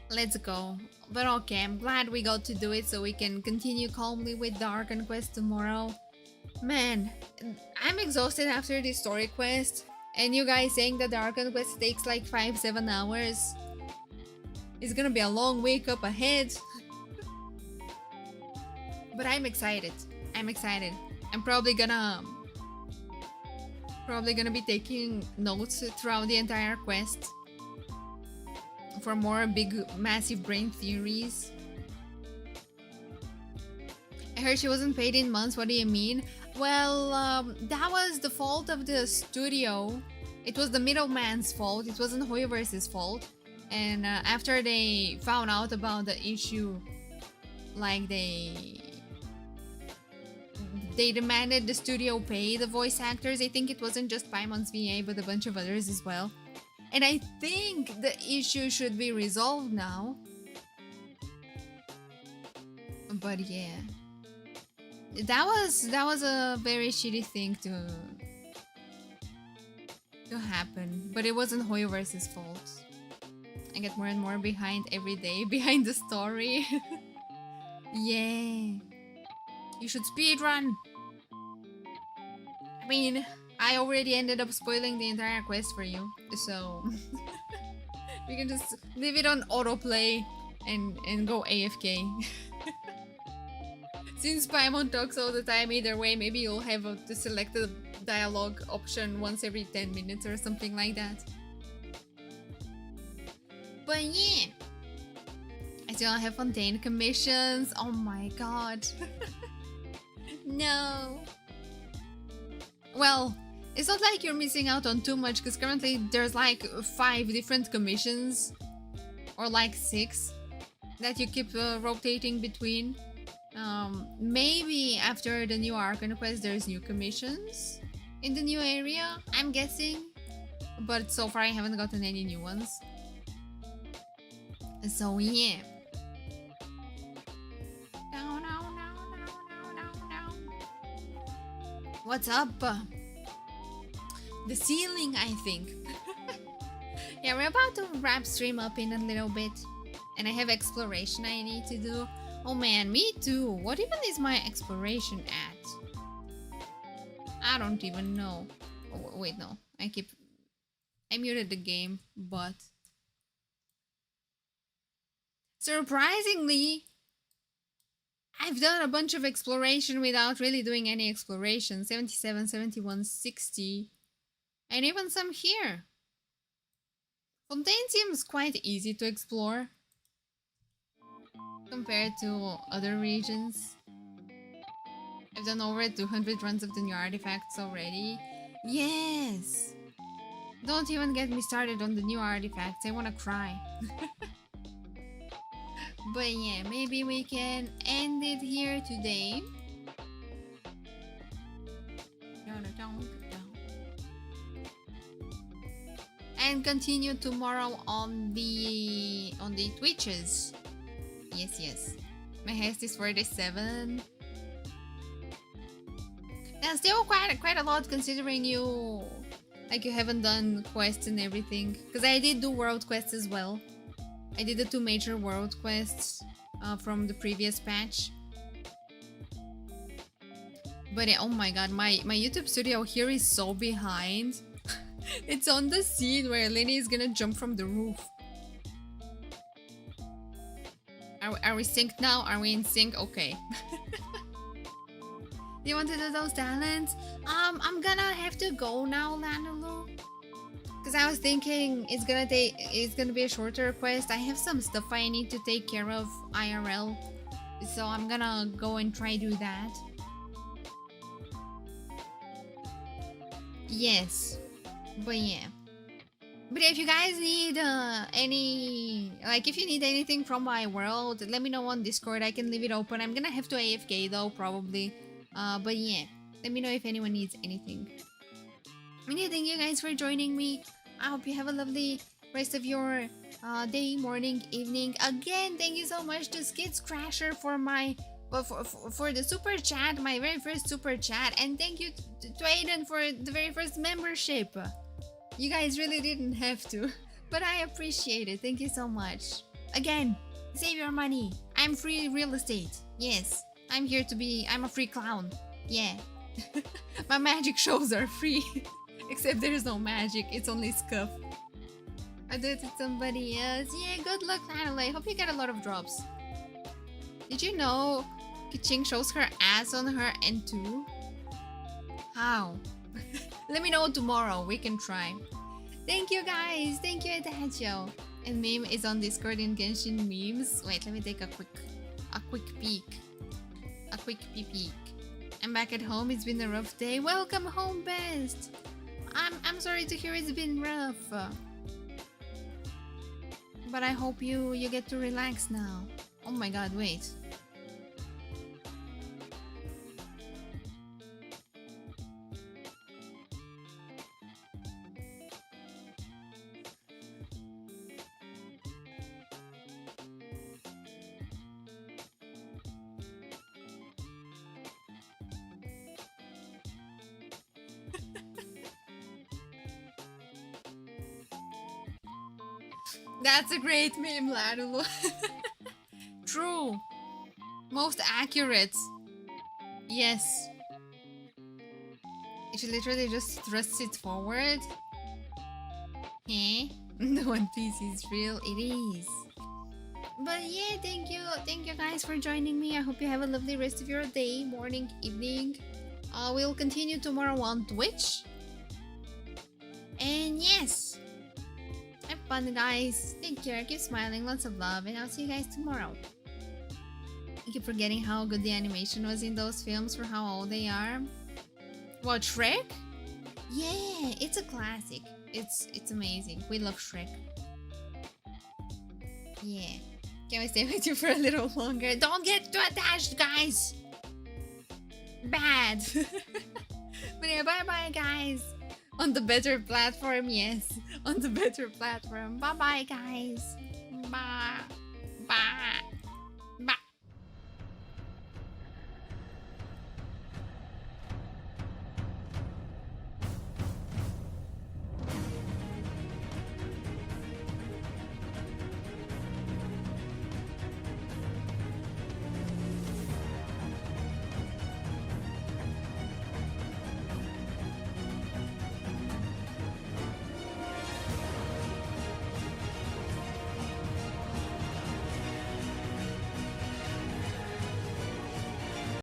Let's go. But okay, I'm glad we got to do it so we can continue calmly with the Archon quest tomorrow. Man, I'm exhausted after this story quest. And you guys saying that the Archon quest takes like 5-7 hours. It's gonna be a long week up ahead. But I'm excited. I'm excited. I'm probably gonna be taking notes throughout the entire quest for more big massive brain theories. I heard she wasn't paid in months. What do you mean? Well, that was the fault of the studio. It was the middleman's fault. It wasn't Hoyoverse's fault. And after they found out about the issue, like they demanded the studio pay the voice actors. I think it wasn't just Paimon's VA, but a bunch of others as well. And I think the issue should be resolved now. But yeah, that was a very shitty thing to happen. But it wasn't Hoyoverse's fault. I get more and more behind every day, behind the story. Yeah. You should speedrun! I mean, I already ended up spoiling the entire quest for you, so... we can just leave it on autoplay and go AFK. Since Paimon talks all the time either way, maybe you'll have to select the dialogue option once every 10 minutes or something like that. But yeah! I still have Fontaine commissions. Oh my god. No. Well, it's not like you're missing out on too much, because currently there's like 5 different commissions. Or like 6 that you keep rotating between. Maybe after the new Archon quest there's new commissions in the new area, I'm guessing. But so far I haven't gotten any new ones. So yeah. What's up? The ceiling, I think. Yeah, we're about to wrap stream up in a little bit. And I have exploration I need to do. Oh man, me too. What even is my exploration at? I don't even know. Oh, wait, no. I muted the game, but... surprisingly, I've done a bunch of exploration without really doing any exploration. 77, 71, 60. And even some here. Fontaine seems quite easy to explore compared to other regions. I've done over 200 runs of the new artifacts already. Yes! Don't even get me started on the new artifacts. I wanna cry. But yeah, maybe we can end it here today. And continue tomorrow on the Twitches. Yes. My haste is 47. Yeah, still quite a lot considering you haven't done quests and everything. Because I did do world quests as well. I did the 2 major world quests from the previous patch. But oh my god, my YouTube studio here is so behind. It's on the scene where Lyney is gonna jump from the roof. Are we synced now? Are we in sync? Okay. Do you want to do those talents? I'm gonna have to go now, Lanulu. Because I was thinking it's gonna be a shorter quest. I have some stuff I need to take care of IRL. So I'm gonna go and try do that. Yes. But yeah. But if you guys need if you need anything from my world, let me know on Discord. I can leave it open. I'm gonna have to AFK though, probably. But yeah, let me know if anyone needs anything. Okay, thank you guys for joining me. I hope you have a lovely rest of your day, morning, evening. Again, thank you so much to Skids Crasher for my for the super chat, my very first super chat, and thank you to Aiden for the very first membership. You guys really didn't have to, but I appreciate it. Thank you so much. Again, save your money. I'm free real estate. Yes, I'm here to be. I'm a free clown. Yeah. My magic shows are free. Except there's no magic. It's only scuff. I do it to somebody else. Yeah, good luck, Natalie. Hope you get a lot of drops. Did you know Kiching shows her ass on her end too? How? Let me know tomorrow. We can try. Thank you guys. Thank you, Adagio. And Meme is on Discord in Genshin memes. Wait, let me take a quick peek. A quick peek. I'm back at home. It's been a rough day. Welcome home, Best. I'm sorry to hear it's been rough. But I hope you get to relax now. Oh my god, wait. That's a great meme, Larulo. True. Most accurate. Yes. It literally just thrusts it forward. Eh? The One Piece is real. It is. But yeah, thank you guys for joining me. I hope you have a lovely rest of your day, morning, evening. We'll continue tomorrow on Twitch. And yes. Have fun, guys. Take care. Keep smiling. Lots of love. And I'll see you guys tomorrow. I keep forgetting how good the animation was in those films for how old they are. What, Shrek? Yeah, it's a classic. It's amazing. We love Shrek. Yeah. Can we stay with you for a little longer? Don't get too attached, guys! Bad! But yeah, bye-bye, guys! On the better platform, yes. On the better platform. Bye-bye, guys. Bye.